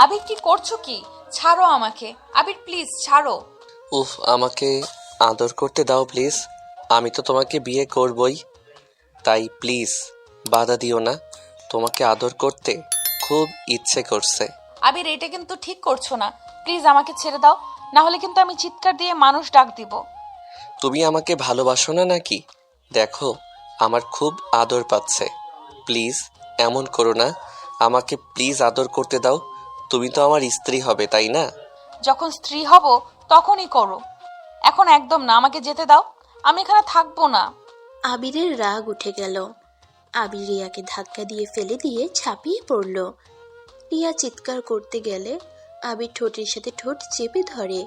আবির কি করছো কি? ছাড়ো আমাকে আবির, প্লিজ ছাড়ো। উফ, আমাকে আদর করতে দাও প্লিজ। আমি তো তোমাকে বিয়ে করবই, তাই প্লিজ বাধা দিও না। তোমাকে আদর করতে খুব ইচ্ছে করছে। আবির, এটা কিন্তু ঠিক করছো না। প্লিজ আমাকে ছেড়ে দাও, না হলে কিন্তু আমি চিৎকার দিয়ে মানুষ ডাক দিব। তুমি আমাকে ভালোবাসো না নাকি? দেখো, আমার খুব আদর পাচ্ছে। প্লিজ এমন করো না, আমাকে প্লিজ আদর করতে দাও। তুমি তো আমার স্ত্রী হবে, তাই না? যখন স্ত্রী হব তখনই করো, এখন একদম না। আমাকে যেতে দাও, আমি এখানে থাকবো না। আবিরের রাগ উঠে গেল। আবির রিয়াকে ধাক্কা দিয়ে ফেলে দিয়ে ঝাঁপিয়ে পড়ল। রিয়া চিৎকার করতে গেলে আবির ঠোঁটের সাথে ঠোঁট চেপে ধরে।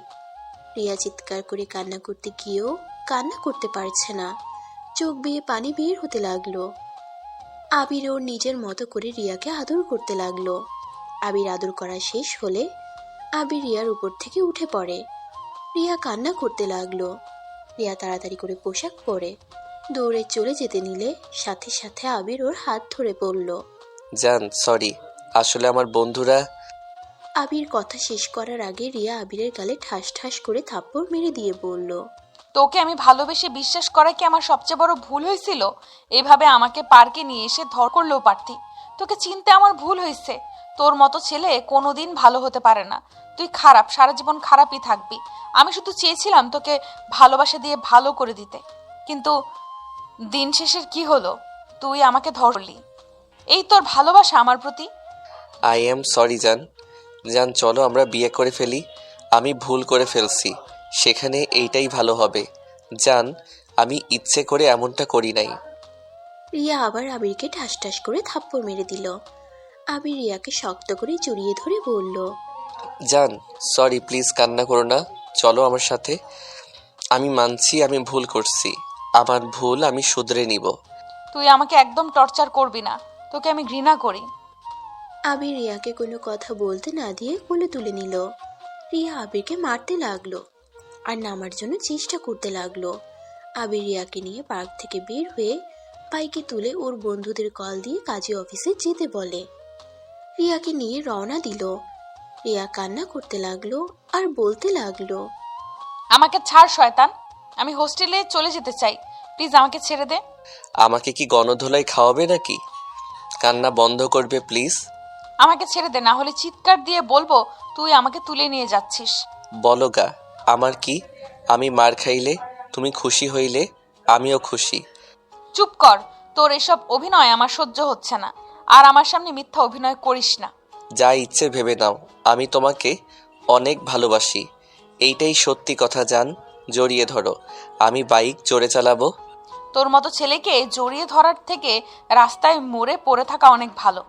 রিয়া চিৎকার করে কান্না করতে গিয়েও কান্না করতে পারছে না, চোখ বেয়ে পানি বের হতে লাগলো। আবির ওর নিজের মতো করে রিয়াকে আদর করতে লাগলো। আবির আদর করা শেষ হলে আবির রিয়ার উপর থেকে উঠে পড়ে। রিয়া কান্না করতে লাগলো। রিয়া তাড়াতাড়ি করে পোশাক পরে দৌড়ে চলে যেতে নিলে সাথে সাথে আবির ওর হাত ধরে পড়ল। জান, সরি, আসলে আমার বন্ধুরা। আবির কথা শেষ করার আগে রিয়া আবিরের গালে ঠাস ঠাস করে থাপ্পড় মেরে দিয়ে বলল, তোকে আমি ভালোবেসে বিশ্বাস করা কি আমার সবচেয়ে বড় ভুল হয়েছিল? এভাবে আমাকে পার্কে নিয়ে এসে ধর করলেও পারতি। তোকে চিনতে আমার ভুল হয়েছে। তোর মতো ছেলে কোনোদিন ভালো হতে পারে না। তুই খারাপ, সারা জীবন খারাপই থাকবি। আমি শুধু চেয়েছিলাম তোকে ভালোবাসা দিয়ে ভালো করে দিতে, কিন্তু দিন শেষের কি হলো? তুই আমাকে ধরলি। এই তোর ভালোবাসা আমার প্রতি? আই এম সরি জান। জান, চলো আমরা বিয়ে করে ফেলি। আমি ভুল করে ফেলছি, সেখানে এইটাই ভালো হবে। জান, আমি ইচ্ছে করে এমনটা করি নাই। রিয়া আবার আবিরকে ঠাস ঠাস করে থাপ্পড় মেরে দিল। আবির রিয়াকে শক্ত করে জড়িয়ে ধরে বলল, জান, সরি, প্লিজ কান্না করো না। চলো আমার সাথে। আমি মানছি আমি ভুল করছি, আমার ভুল আমি শুধরে নিব। তুই আমাকে একদম টর্চার করবি না, তোকে আমি ঘৃণা করি। আবির রিয়াকে কোনো কথা বলতে না দিয়ে কোলে তুলে নিল। রিয়া আবিরকে মারতে লাগলো আর নামার জন্য চেষ্টা করতে লাগলো। আবির রিয়াকে নিয়ে পার্ক থেকে বের হয়ে বাইকে তুলে ওর বন্ধুদের কল দিয়ে কাজী অফিসে যেতে বলে। রিয়াকে নিয়ে রওনা দিল। রিয়া কান্না করতে লাগলো আর বলতে লাগলো, আমাকে ছাড় শয়তান, আমি হোস্টেলে চলে যেতে চাই। প্লিজ আমাকে ছেড়ে দে। আমাকে কি গণধোলাই খাওয়াবে নাকি? কান্না বন্ধ করবে প্লিজ। আমাকে ছেড়ে দে, না হলে চিৎকার দিয়ে বলবো তুই আমাকে তুলে নিয়ে যাচ্ছিস। বলো গা, আমার কি? আমি মার খাইলে তুমি খুশি হইলে আমিও খুশি। চুপ কর, তোর এসব অভিনয় আমার সহ্য হচ্ছে না। আর আমার সামনে মিথ্যা অভিনয় করিস না। যা ইচ্ছে ভেবে নাও, আমি তোমাকে অনেক ভালোবাসি। এইটাই সত্যি কথা জান। জড়িয়ে ধরো, আমি বাইক জোরে চালাবো। তোর মতো ছেলেকে জড়িয়ে ধরার থেকে রাস্তায় মরে পড়ে থাকা অনেক ভালো।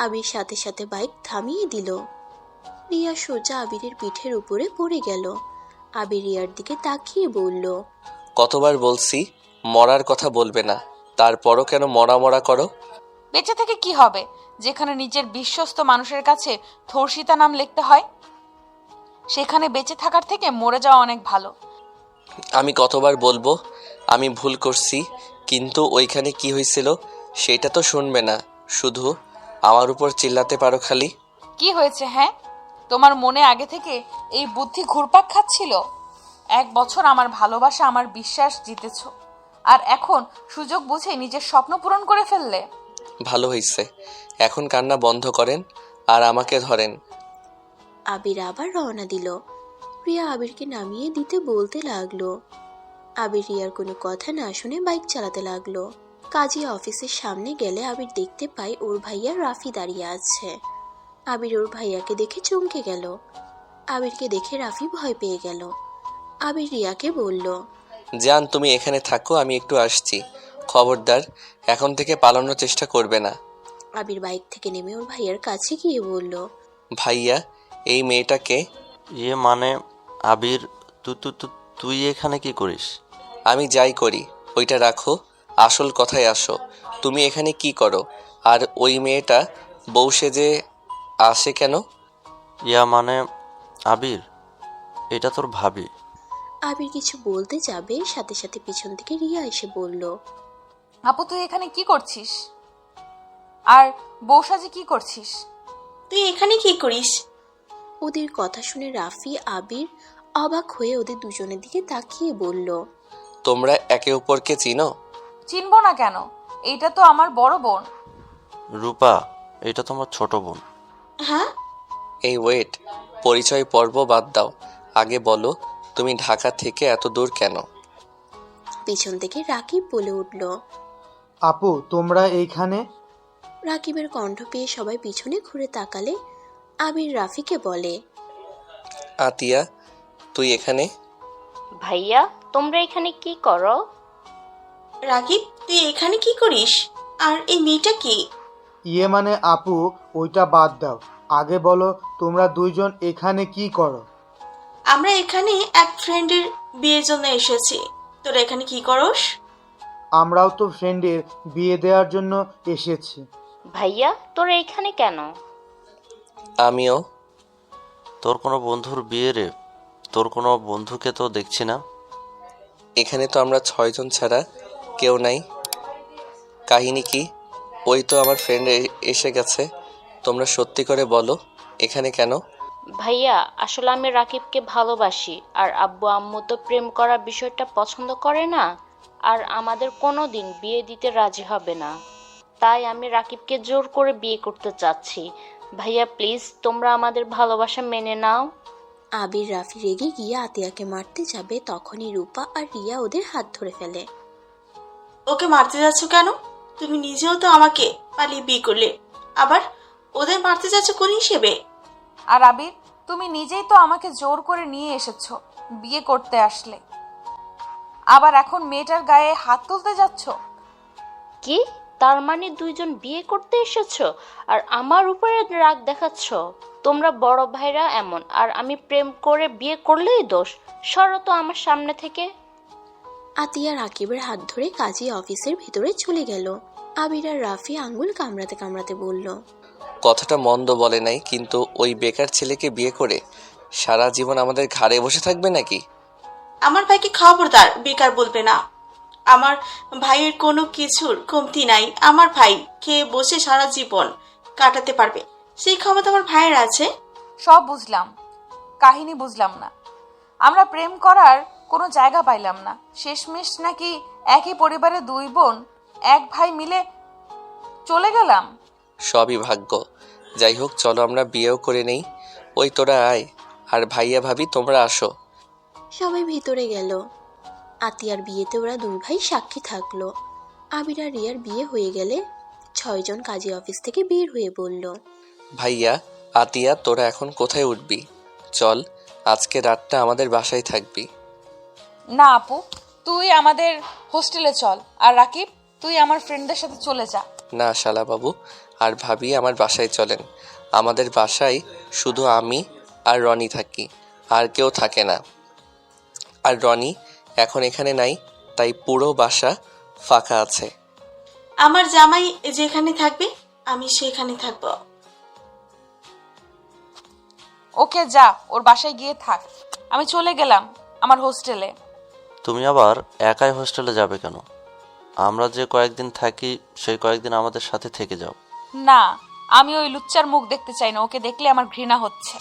আবির সাথে সাথে বাইক থামিয়ে দিল। রিয়া সোজা আবিরের পিঠের উপরে পড়ে গেল। আবির রিয়ার দিকে তাকিয়ে বলল, কতবার বলছি মরার কথা বলবে না, তারপরও কেন মরা মরা করো? বেঁচে থেকে কি হবে, যেখানে নিজের বিশ্বস্ত মানুষের কাছে ধর্ষিতা নাম লিখতে হয়? সেখানে বেঁচে থাকার থেকে মরে যাওয়া অনেক ভালো। আমি কতবার বলবো আমি ভুল করছি, কিন্তু ওইখানে কি হয়েছিল সেটা তো শুনবে না, শুধু আমার উপর চিল্লাতে পারো খালি। কি হয়েছে? হ্যাঁ, তোমার মনে আগে থেকে এই বুদ্ধি ঘুরপাক খাচ্ছিল? 1 বছর আমার ভালোবাসা, আমার বিশ্বাস জিতেছ, আর এখন সুযোগ বুঝে নিজের স্বপ্ন পূরণ করে ফেললে। ভালো হয়েছে, এখন কান্না বন্ধ করেন আর আমাকে ধরেন। আবির আবার রওনা দিল। রিয়া আবিরকে নামিয়ে দিতে বলতে লাগলো। আবির রিয়ার কোনো কথা না শুনে বাইক চালাতে লাগলো। কাজী অফিসের সামনে গেলে আবির দেখতে পায় ওর ভাইয়া রাফি দাঁড়িয়ে আছে। আবির ওর ভাইয়াকে দেখে চমকে গেল। আবিরকে দেখে রাফি ভয় পেয়ে গেল। আবির রিয়াকে বলল, জান, তুমি এখানে থাকো, আমি একটু আসছি। খবরদার এখন থেকে পালানোর চেষ্টা করবে না। আবির বাইক থেকে নেমে ওর ভাইয়ার কাছে গিয়ে বলল, ভাইয়া, এই মেয়েটাকে। মানে আবির, তুই এখানে কি করিস? আমি যাই করি ওইটা রাখো, আসল কথায় আসো। তুমি এখানে কি করো? আর ওই মেয়েটা বউ সেজে আসে কেন? মানে আবির, এটা তোর ভাবি। আবির কিছু বলতে যাবে সাথে সাথে পিছন থেকে রিয়া এসে বলল, আপু তুই এখানে কি করছিস? আর বউ সাজে কি করছিস? তুই এখানে কি করিস? ওদের কথা শুনে রাফি আবির অবাক হয়ে ওদের দুজনের দিকে তাকিয়ে বলল, তোমরা একে অপরকে চিনো? চিনবো না কেন? এইটা তো আমার বড় বোন। রূপা, এটা তোমার ছোট বোন। হ্যাঁ, এই ওয়েট, পরিচয় পর্ব বাদ দাও, আগে বলো তুমি ঢাকা থেকে এত দূর কেন? পিছন থেকে রাকিব বলে উঠল। আপু তোমরা এইখানে? রাকিবের কণ্ঠ পেয়ে সবাই পিছনে ঘুরে তাকালে আবির রাফিকে বলে, আতিয়া, তুই এখানে? ভাইয়া তোমরা এখানে কি করো? রাকিব তুই এখানে কি করিস? আর এই মেয়েটা কি? ইয়ে মানে আপু, ওইটা বাদ দাও, আগে বলো তোমরা দুইজন এখানে কি করো? আমরা এখানে এক ফ্রেন্ডের বিয়ের জন্য এসেছি। তোরা এখানে কি করস? আমরাও তো ফ্রেন্ডের বিয়ে দেওয়ার জন্য এসেছি। ভাইয়া তোরা এখানে কেন? আমিও। তোর কোনো বন্ধুর বিয়ে রে? তোর কোনো বন্ধুকে তো দেখছি না। এখানে তো আমরা 6 জন ছাড়া কেউ নাই। কাহিনী কি? ওই তো আমার ফ্রেন্ড এসে গেছে। তোমরা সত্যি করে বলো এখানে কেন? ভাইয়া আসলে আমি রাকিবকে ভালোবাসি, আর আব্বু আম্মু তো প্রেম করার বিষয়টা পছন্দ করে না, আর আমাদের কোনো দিন বিয়ে দিতে রাজি হবে না। তাই আমি রাকিবকে জোর করে বিয়ে করতে চাচ্ছি। ভাইয়া প্লিজ তোমরা আমাদের ভালোবাসা মেনে নাও। আবির রাফি রেগে গিয়ে আতিয়াকে মারতে যাবে, তখনই রূপা আর রিয়া ওদের হাত ধরে ফেলে। ওকে মারতে যাচ্ছ কেন? তুমি নিজেও তো আমাকে পালিয়ে বিয়ে করলে, আবার ওদের মারতে যাচ্ছ কোন হিসেবে? আর আবির, তুমি নিজেই তো আমাকে জোর করে নিয়ে এসেছো বিয়ে করতে আসলে, আবার এখন মেয়েটার গায়ে হাত তুলতে যাচ্ছ? কি তার মানে দুইজন বিয়ে করতে এসেছো আর আমার উপরে রাগ দেখাচ্ছ? তোমরা বড় ভাইরা এমন, আর আমি প্রেম করে বিয়ে করলেই দোষ। সরো তো আমার সামনে থেকে। আতিয়া রাকিবের হাত ধরে কাজী অফিসের ভিতরে চলে গেল। আবির আর রাফি আঙ্গুল কামড়াতে কামড়াতে বলল, কথাটা মন্দ বলে নাই, কিন্তু ওই বেকার ছেলেকে বিয়ে করে সারা জীবন আমাদের ঘাড়ে বসে থাকবে নাকি? আমার ভাইকে খবরদার বেকার বলবে না। আমার ভাইয়ের কোনো কিছুর কমতি নাই। আমার ভাই খেয়ে বসে সারা জীবন কাটাতে পারবে, সেই ক্ষমতা আমার ভাইয়ের আছে। সব বুঝলাম, কাহিনী বুঝলাম না। আমরা প্রেম করার কোনো জায়গা পাইলাম না, শেষমেশ নাকি একই পরিবারে দুই বোন এক ভাই মিলে চলে গেলাম। সবই ভাগ্য। যাই হোক, চলো আমরা বিয়েও করে নেই। ওই তোরা আয়, আর ভাইয়া ভাবি তোমরা আসো। সবাই ভিতরে গেল। আতিয়ার বিয়েতে ওরা দুই ভাই সাক্ষী থাকলো। আবির আর রিয়ার বিয়ে হয়ে গেলে 6 জন কাজী অফিস থেকে বের হয়ে বলল, ভাইয়া, আতিয়া, তোরা এখন কোথায় উঠবি? চল, আজকে রাতটা আমাদের বাসায় থাকবি। না আপু, তুই আমাদের হোস্টেলে চল, আর রাকিব তুই আমার ফ্রেন্ডদের সাথে চলে যা। না শালাবাবু আর ভাবি আমার বাসায় চলেন। আমাদের বাসায় শুধু আমি আর রনি থাকি, আর কেউ থাকে না। আর রনি এখন এখানে নাই, তাই পুরো বাসা ফাঁকা আছে। আমার জামাই যেখানে থাকবে আমি সেখানে থাকবো। ওকে যা, ওর বাসায় গিয়ে থাক। আমি চলে গেলাম আমার হোস্টেলে। তুমি আবার একাই হোস্টেলে যাবে কেন? আমরা যে কয়েকদিন থাকি সেই কয়েকদিন আমাদের সাথে থেকে যাও। না, আমি ওই লুচ্চার মুখ দেখতে চাই না, ওকে দেখলে আমার ঘৃণা হচ্ছে।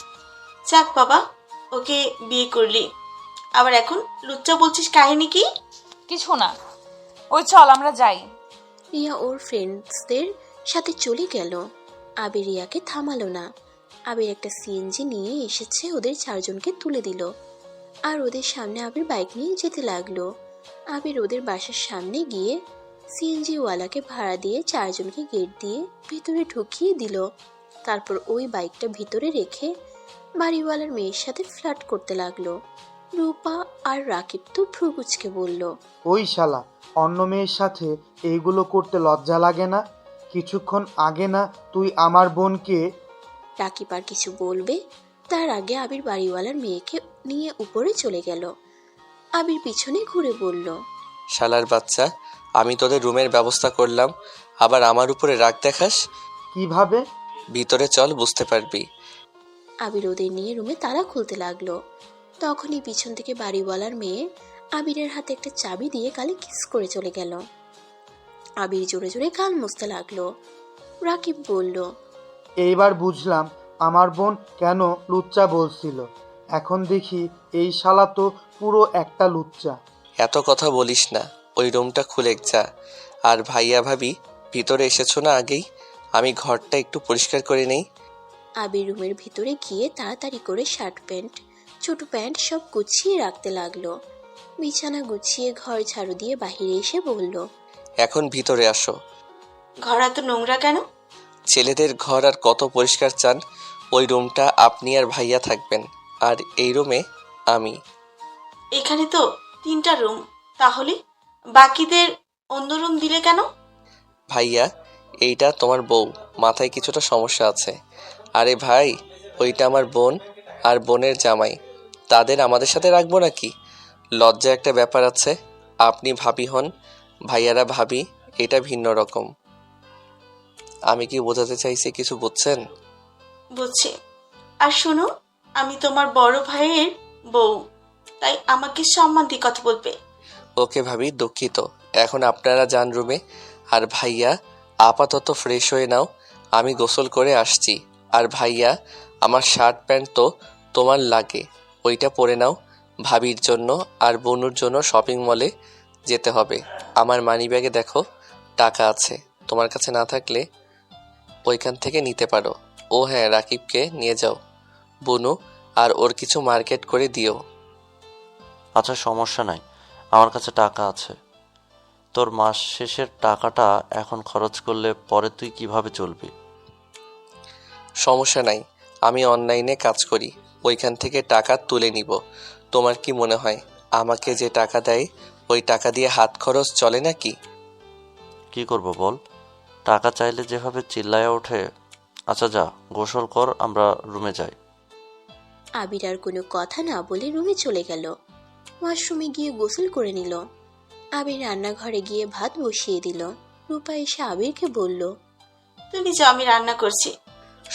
যাক বাবা, ওকে বিয়ে করলি, আবার এখন লুচ্চা বলছিস, কাহিনী কি? কিছু না, ওই চল আমরা যাই। রিয়া ওর ফ্রেন্ডসদের সাথে চলে গেল। আবির রিয়াকে থামালো না। আবির একটা সিএনজি নিয়ে এসেছে, ওদের 4 জনকে তুলে দিল, আর ওদের সামনে আবির বাইক নিয়ে যেতে লাগলো। আবির ওদের বাসার সামনে গিয়ে সিএনজি ওয়ালাকে ভাড়া দিয়ে 4 জনকে গেট দিয়ে ভিতরে ঢুকিয়ে দিল। তারপর ওই বাইকটা ভিতরে রেখে বাড়িওয়ালার মেয়ের সাথে ফ্লার্ট করতে লাগলো। রূপা আর রাকিব তো ভ্রুকুচকে বলল, ওই শালা, অন্য মেয়ের সাথে এইগুলো করতে লজ্জা লাগে না? কিছুক্ষণ আগে না তুই আমার বোনকে। রাকিব আর কিছু বলবে তার আগে আবির বাড়িওয়ালার মেয়েকে নিয়ে উপরে চলে গেল। আবির পিছনে ঘুরে বলল, শালার বাচ্চা, আমি তোদের রুমের ব্যবস্থা করলাম, আবার আমার উপরে রাগ দেখাস? কিভাবে? ভিতরে চল, বুঝতে পারবি। আবির ওদের নিয়ে রুমে তালা খুলতে লাগলো। তখনই পিছন থেকে বাড়িওয়ালার মেয়ে আবিরের হাতে একটা চাবি দিয়ে গালে কিস করে চলে গেল। আবির জোরে জোরে গাল মুছতে লাগলো। রাকিব বলল, এইবার বুঝলাম আমার বোন কেন লুচ্চা বলছিল। এখন দেখি এই শালা তো পুরো একটা লুচ্চা। এত কথা বলিস না, ওই রুমটা খুলে যা। আর ভাইয়া ভাবি ভিতরে এসেছো না আগেই? আমি ঘরটা একটু পরিষ্কার করে নেই। আবির রুমের ভিতরে গিয়ে তাড়াতাড়ি করে শার্ট প্যান্ট, ছোট প্যান্ট সব গুছিয়ে রাখতে লাগলো। বিছানা গুছিয়ে ঘর ঝাড়ু দিয়ে বাহিরে এসে বলল, এখন ভিতরে আসো। ঘর এত নোংরা কেন? ছেলেদের ঘর আর কত পরিষ্কার চান? ওই রুমটা আপনি আর ভাইয়া থাকবেন, আর এই রুমে আমি। এখানে তো 3টা রুম, তাহলে বাকিদের অন্য রুম দিলে কেন? ভাইয়া, এইটা তোমার বউ, মাথায় কিছুটা সমস্যা আছে। আরে ভাই, ওইটা আমার বোন আর বোনের জামাই, তাদের আমাদের সাথে রাখবো নাকি? লজ্জা একটা ব্যাপার আছে। আপনি ভাবি হন, ভাইয়ারা ভাবি, এটা ভিন্ন রকম। আমি কি বোঝাতে চাইছি কিছু বুঝছেন? বুঝছি। আর শোনো, আমি তোমার বড় ভাইয়ের বউ, তাই আমাকে সম্মান দিয়ে কথা বলবে। ওকে ভাবি, দুঃখিত। এখন আপনারা যান রুমে। আর ভাইয়া, আপাতত ফ্রেশ হয়ে নাও, আমি গোসল করে আসছি। আর ভাইয়া, আমার শার্ট প্যান্ট তো তোমার লাগে, ওইটা পরে নাও। ভাবির জন্য আর বনুর জন্য শপিং মলে যেতে হবে। আমার মানিব্যাগে দেখো টাকা আছে, তোমার কাছে না থাকলে ওইখান থেকে নিতে পারো। ও হ্যাঁ, রাকিবকে নিয়ে যাও বনু, আর ওর কিছু মার্কেট করে দিও। আচ্ছা, সমস্যা নাই, আমার কাছে টাকা আছে। তোর মাস শেষের টাকাটা এখন খরচ করলে পরে তুই কিভাবে চলবি? সমস্যা নাই, আমি অনলাইনে কাজ করি, ওইখান থেকে টাকা তুলে নিব। তোমার কি মনে হয় আমাকে যে টাকা দেয় ওই টাকা দিয়ে হাত খরচ চলে নাকি? কি করব বল, টাকা চাইলে যেভাবে চিল্লায়া ওঠে। আচ্ছা যা, গোসল কর, আমরা রুমে যাই। আবির আর কোনো কথা না বলে রুমে চলে গেল। ওয়াশরুমে গিয়ে গোসল করে নিল। আবির রান্নাঘরে গিয়ে ভাত বসিয়ে দিল। রূপা এসে আবিরকে বলল, তুমি যাও, আমি রান্না করছি।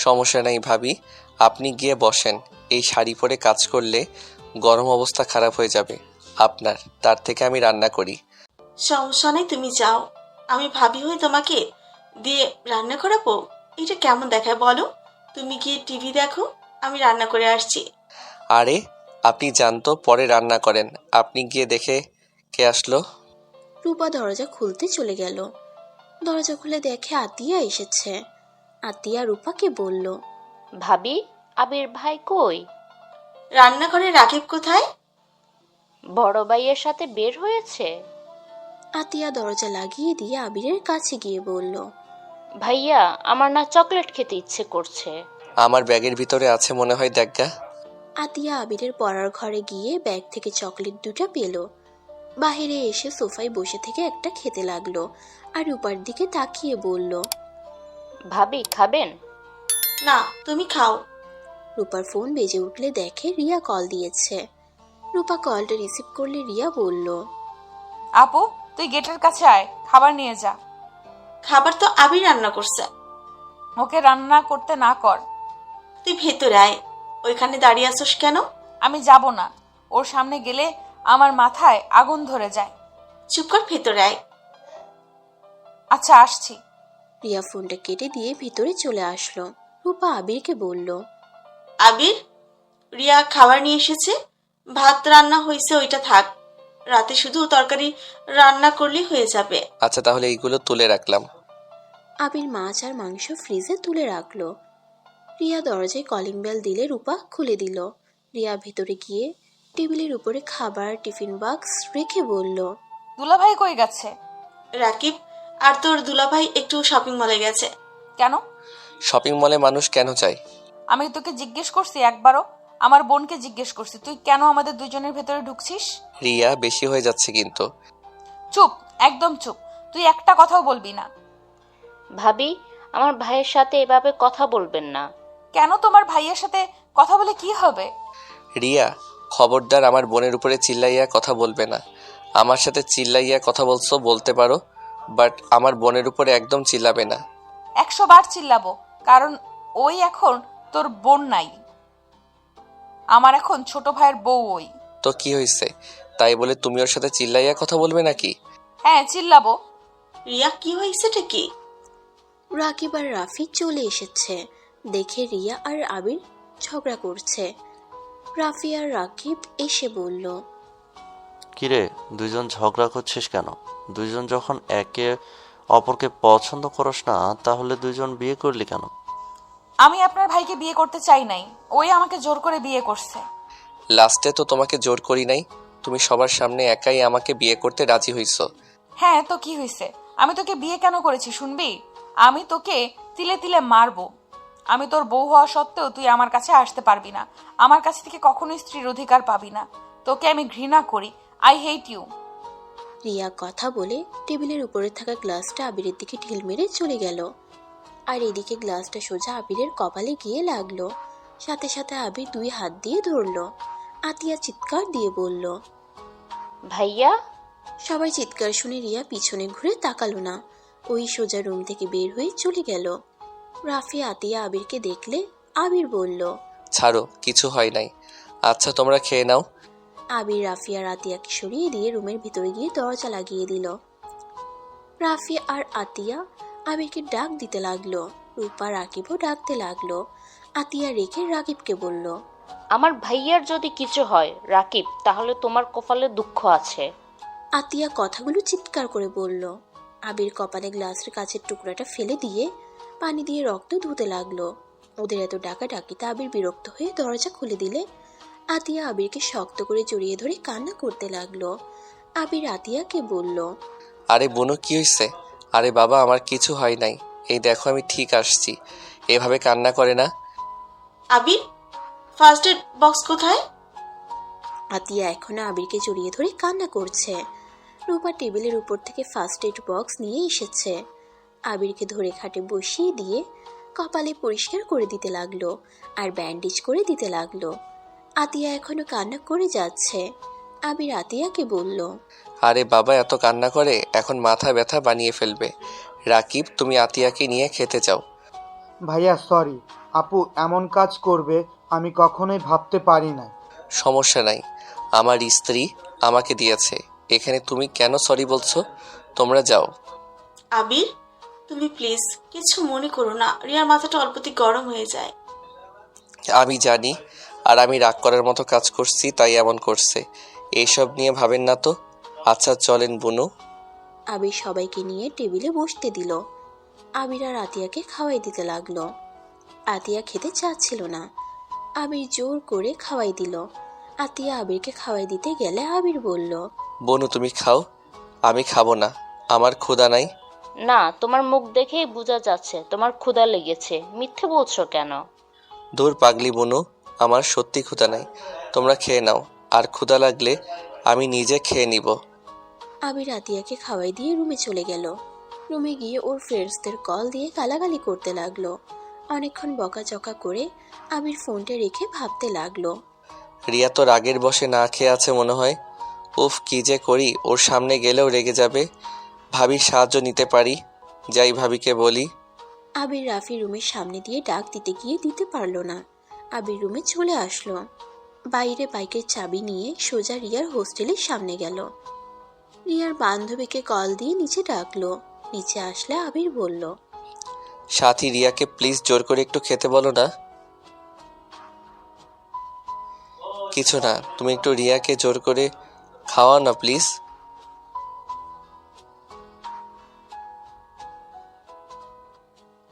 সমস্যা নাই ভাবি, আপনি গিয়ে বসেন। এই শাড়ি পরে কাজ করলে গরম অবস্থা খারাপ হয়ে যাবে আপনার, তার থেকে আমি রান্না করি। সমস্যা নেই, তুমি যাও। আমি ভাবি হয়ে তোমাকে দিয়ে রান্না করাবো? এটা কেমন দেখায় বলো? তুমি গিয়ে টিভি দেখো, আমি রান্না করে আসছি। আরে আপনি জানতো পরে রান্না করেন, আপনি গিয়ে দেখে কে আসলো। রূপা দরজা খুলতে চলে গেল। দরজা খুলে দেখে আতিয়া এসেছে। আতিয়া রূপাকে বলল, ভাবি, আবির ভাই কই? রান্নাঘরে রাকিব কোথায়? বড় ভাইয়ের সাথে বের হয়েছে। আতিয়া দরজা লাগিয়ে দিয়ে আবিরের কাছে গিয়ে বলল, ভাইয়া, আমার না চকলেট খেতে ইচ্ছে করছে। আমার ব্যাগের ভিতরে আছে মনে হয়, দেখা। আতিয়া আবিরের পড়ার ঘরে গিয়ে ব্যাগ থেকে চকলেট 2টা পেল। বাহিরে এসে সোফায় বসে থেকে একটা খেতে লাগলো আর রূপার দিকে তাকিয়ে বলল, ভাবি, খাবেন? না, তুমি খাও। রূপার ফোন বেজে উঠলে দেখে রিয়া কল দিয়েছে। রূপা কলটা রিসিভ করলে রিয়া বলল, আপু, তুই গেটের কাছে আয়, খাবার নিয়ে যা। খাবার তো আবির রান্না করছে। ওকে রান্না করতে না কর। তুই ভেতরে আয়। ওইখানে দাঁড়িয়ে আসোস কেন? আমি যাব না, ওর সামনে গেলে আমার মাথায় আগুন ধরে যায়। চুপ কর, ভেতরে আয়। আচ্ছা, আসছি। রিয়া ফোনটা কেটে দিয়ে ভিতরে চলে আসলো। রূপা আবিরকে বলল, আবির, রিয়া খাবার নিয়ে এসেছে। ভাত রান্না হয়েছে, ওইটা থাক। রাতে শুধু তরকারি রান্না করলেই হয়ে যাবে। আচ্ছা তাহলে এইগুলো তুলে রাখলাম। আবির মাছ আর মাংস ফ্রিজে তুলে রাখলো। রিয়া দরজায় কলিং বেল দিলে রূপা খুলে দিল। রিয়া ভেতরে গিয়ে টেবিলের উপরে খাবার টিফিন বক্স রেখে বলল, দুলাভাই কই গেছে? রাকিব আর তোর দুলাভাই একটু শপিং মলে গেছে। কেন? শপিং মলে মানুষ কেন চায়? আমি তোকে জিজ্ঞেস করছি একবারও? আমার বোনকে জিজ্ঞেস করছি, তুই কেন আমাদের দুজনের ভেতরে ঢুকছিস? রিয়া, বেশি হয়ে যাচ্ছে কিন্তু। চুপ, একদম চুপ, তুই একটা কথাও বলবি না। ভাবি, আমার ভাইয়ের সাথে এভাবে কথা বলবেন না। কেন? তোমার ভাইয়ের সাথে কথা বলে কি হবে? রিয়া, খবরদার আমার বোনের উপরে চিল্লাইয়া কথা বলবে না। আমার সাথে চিল্লাইয়া কথা বলছো বলতে পারো, বাট আমার বোনের উপরে একদম চিল্লাবে না। 100 বার চিল্লাবো, কারণ ওই এখন তোর বোন নাই, আমার এখন ছোট ভাইয়ের বউ ওই। তো কি হয়েছে, তাই বলে তুমি ওর সাথে চিল্লাইয়া কথা বলবে নাকি? হ্যাঁ, চিল্লাবো। রিয়া কি হয়েছেটা কি? রাকিব আর রাফি চলে এসেছে। দেখে রিয়া আর আবির ঝগড়া করছে। রাফি আর রাকিব এসে বলল, কিরে, দুইজন ঝগড়া করছিস কেন? দুইজন যখন একে অপরকে পছন্দ করস না, তাহলে দুইজন বিয়ে করলি কেন? আমি আপনার ভাইকে বিয়ে করতে চাই নাই, ওই আমাকে জোর করে বিয়ে করছে। লাস্টে তো তোমাকে জোর করি নাই, তুমি সবার সামনে একাই আমাকে বিয়ে করতে রাজি হইছো। হ্যাঁ তো কি হয়েছে? আমি তোকে বিয়ে কেন করেছি শুনবি? আমি তোকে তিলে তিলে মারবো। আমি তোর বউ হওয়া সত্ত্বেও তুই আমার কাছে আসতে পারবি না, আমার কাছ থেকে কখনোই স্ত্রীর অধিকার পাবি না। তোকে আমি ঘৃণা করি, আই হেট ইউ। রিয়া কথা বলে টেবিলের উপরে থাকা গ্লাসটা আবিরের দিকে ঢিল মেরে চলে গেল। আর এদিকে গ্লাসটা সোজা আবিরের কপালে গিয়ে লাগলো। সাথে সাথে আবির 2 হাত দিয়ে ধরলো। আতিয়া চিৎকার দিয়ে বলল। ভাইয়া, সবাই চিৎকার শুনে রিয়া পিছনে ঘুরে তাকালো না, ওই সোজা রুম থেকে বের হয়ে চলে গেল। রাফি আতিয়া আবিরকে দেখলে আবির বলল। ছাড়ো, কিছু হয় নাই। আচ্ছা তোমরা খেয়ে নাও। আবির রাফি আর আতিয়াকে সরিয়ে দিয়ে রুমের ভিতরে গিয়ে দরজা লাগিয়ে দিল। রাফি আর আতিয়া আবিরকে ডাক দিতে লাগলো। রূপা রাকিবও ডাকতে লাগলো। আতিয়া রেখে রাকিবকে বলল। আমার ভাইয়ার যদি কিছু হয় রাকিব, তাহলে তোমার কপালে দুঃখ আছে। আতিয়া কথাগুলো চিৎকার করে বলল। আবির কপালে গ্লাসের কাছের টুকরাটা ফেলে দিয়ে পানি দিয়ে রক্ত ধুতে লাগলো। ওদের এত ডাকাডাকিতে আবির বিরক্ত হয়ে দরজা খুলে দিলে আতিয়া আবিরকে শক্ত করে জড়িয়ে ধরে কান্না করতে লাগলো। আবির আতিয়াকে বলল। আরে বোনু, কি হয়েছে? আরে বাবা, আমার কিছু হয় নাই, এই দেখো আমি ঠিক আসছি। এভাবে কান্না করে না। আবির, ফার্স্ট এড বক্স কোথায়? আতিয়া এখনো আবিরকে জড়িয়ে ধরে কান্না করছে। রূপা টেবিলের উপর থেকে ফার্স্ট এড বক্স নিয়ে এসেছে। আবিরকে ধরে খাটে বসিয়ে দিয়ে কপালে পরিষ্কার করে দিতে লাগলো আর ব্যান্ডেজ করে দিতে লাগলো। আতিয়া এখনো কান্না করে যাচ্ছে। আবির আতিয়াকে বলল। আরে বাবা, এত কান্না করে এখন মাথা ব্যথা বানিয়ে ফেলবে। রাকিব, তুমি আতিয়াকে নিয়ে খেতে যাও। ভাইয়া সরি, আপু এমন কাজ করবে আমি কখনোই ভাবতে পারি না। সমস্যা নাই, আমার স্ত্রী আমাকে দিয়েছে, এখানে তুমি কেন সরি বলছো? তোমরা যাও। আবির, তুমি প্লিজ কিছু মনে করো না, রিয়ার মাথাটা অল্পতেই গরম হয়ে যায়। আমি জানি, আর আমি রাগ করার মতো কাজ করছি তাই এমন করছে। এইসব নিয়ে ভাবেন না তো। আচ্ছা চলেন বুনু। আবির সবাইকে নিয়ে টেবিলে বসতে দিল। আবির আর আতিয়াকে খাওয়াই দিতে লাগলো। আতিয়া খেতে চাচ্ছিল না। আবির জোর করে খাওয়াই দিল। আতিয়া আবিরকে খাওয়াই দিতে গেলে আবির বলল। বনু তুমি খাও, আমি খাবো না, আমার ক্ষুধা নাই। না, তোমার মুখ দেখেই বোঝা যাচ্ছে তোমার ক্ষুধা লেগেছে, মিথ্যে বলছো কেন? দূর পাগলি বনু, আমার সত্যি ক্ষুধা নাই, তোমরা খেয়ে নাও, আর ক্ষুধা লাগলে আমি নিজে খেয়ে নিব। আবির আতিয়াকে খাওয়াই দিয়ে রুমে চলে গেল। রুমে গিয়ে ওর ফ্রেন্ডসদের কল দিয়ে গালাগালি করতে লাগলো। অনেকক্ষণ বকাঝকা করে আবির ফোনটা রেখে ভাবতে লাগলো। রিয়া তো রাগের বশে না খেয়ে আছে মনে হয়। উফ, কি যে করি, ওর সামনে গেলেও রেগে যাবে। ভাবির সাহায্য নিতে পারি, যাই ভাবিকে বলি। আবির রাফি রুমের সামনে দিয়ে ডাক দিতে গিয়ে দিতে পারলো না। আবির রুমে চলে আসলো। বাইরে বাইকের চাবি নিয়ে সোজা রিয়ার হোস্টেলের সামনে গেল। রিয়ার বান্ধবীকে কল দিয়ে নিচে ডাকলো। নিচে আসলে আবির বলল। সাথী, রিয়াকে প্লিজ জোর করে একটু খেতে বলো না। কিছু না, তুমি একটু রিয়াকে জোর করে খাওয়াও না প্লিজ।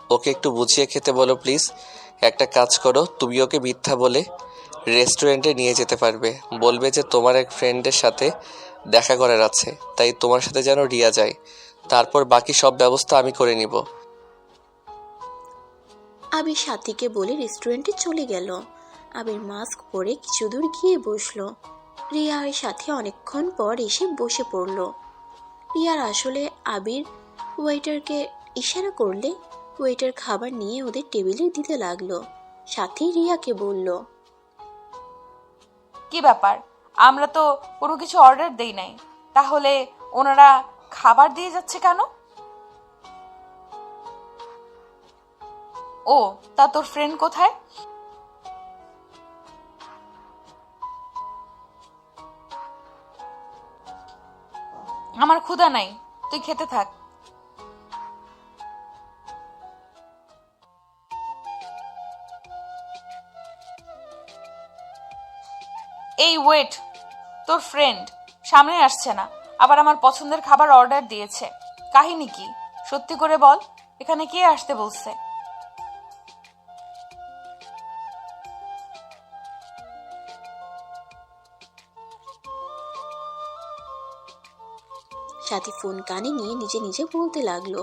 ওকে একটু বুঝিয়ে খেতে বলো প্লিজ। একটা কাজ করো, তুমি ওকে মিথ্যা বলে রেস্টুরেন্টে নিয়ে যেতে পারবে। বলবে যে তোমার এক ফ্রেন্ডের সাথে দেখা করার আছে, তাই তোমার সাথে যেন রিয়া যায়। তারপর বাকি সব ব্যবস্থা আমি করে নিব। আবির সাথীকে বলে রেস্টুরেন্টে চলে গেল। আবির মাস্ক পরে কিছু দূর গিয়ে বসলো। রিয়া আর সাথী অনেকক্ষণ পর এসে বসে পড়ল। রিয়ার আসলে আবির ওয়েটারকে ইশারা করলে ওয়েটার খাবার নিয়ে ওদের টেবিলে দিতে লাগলো। সাথী রিয়াকে বলল। কি ব্যাপার, আমরা তো কোনো কিছু অর্ডার দেই নাই, তাহলে ওনারা খাবার দিয়ে যাচ্ছে কেন? ও, তা তোর ফ্রেন্ড কোথায়? আমার ক্ষুধা নাই, তুই খেতে থাক। এই ওয়েট, তোর ফ্রেন্ড সামনে আসছে না, আবার আমার পছন্দের খাবার অর্ডার দিয়েছে। কাহিনী কি? সত্যি করে বল, এখানে কে আসতে বলছে? সাথী ফোন কানে নিয়ে নিজে নিজে বলতে লাগলো,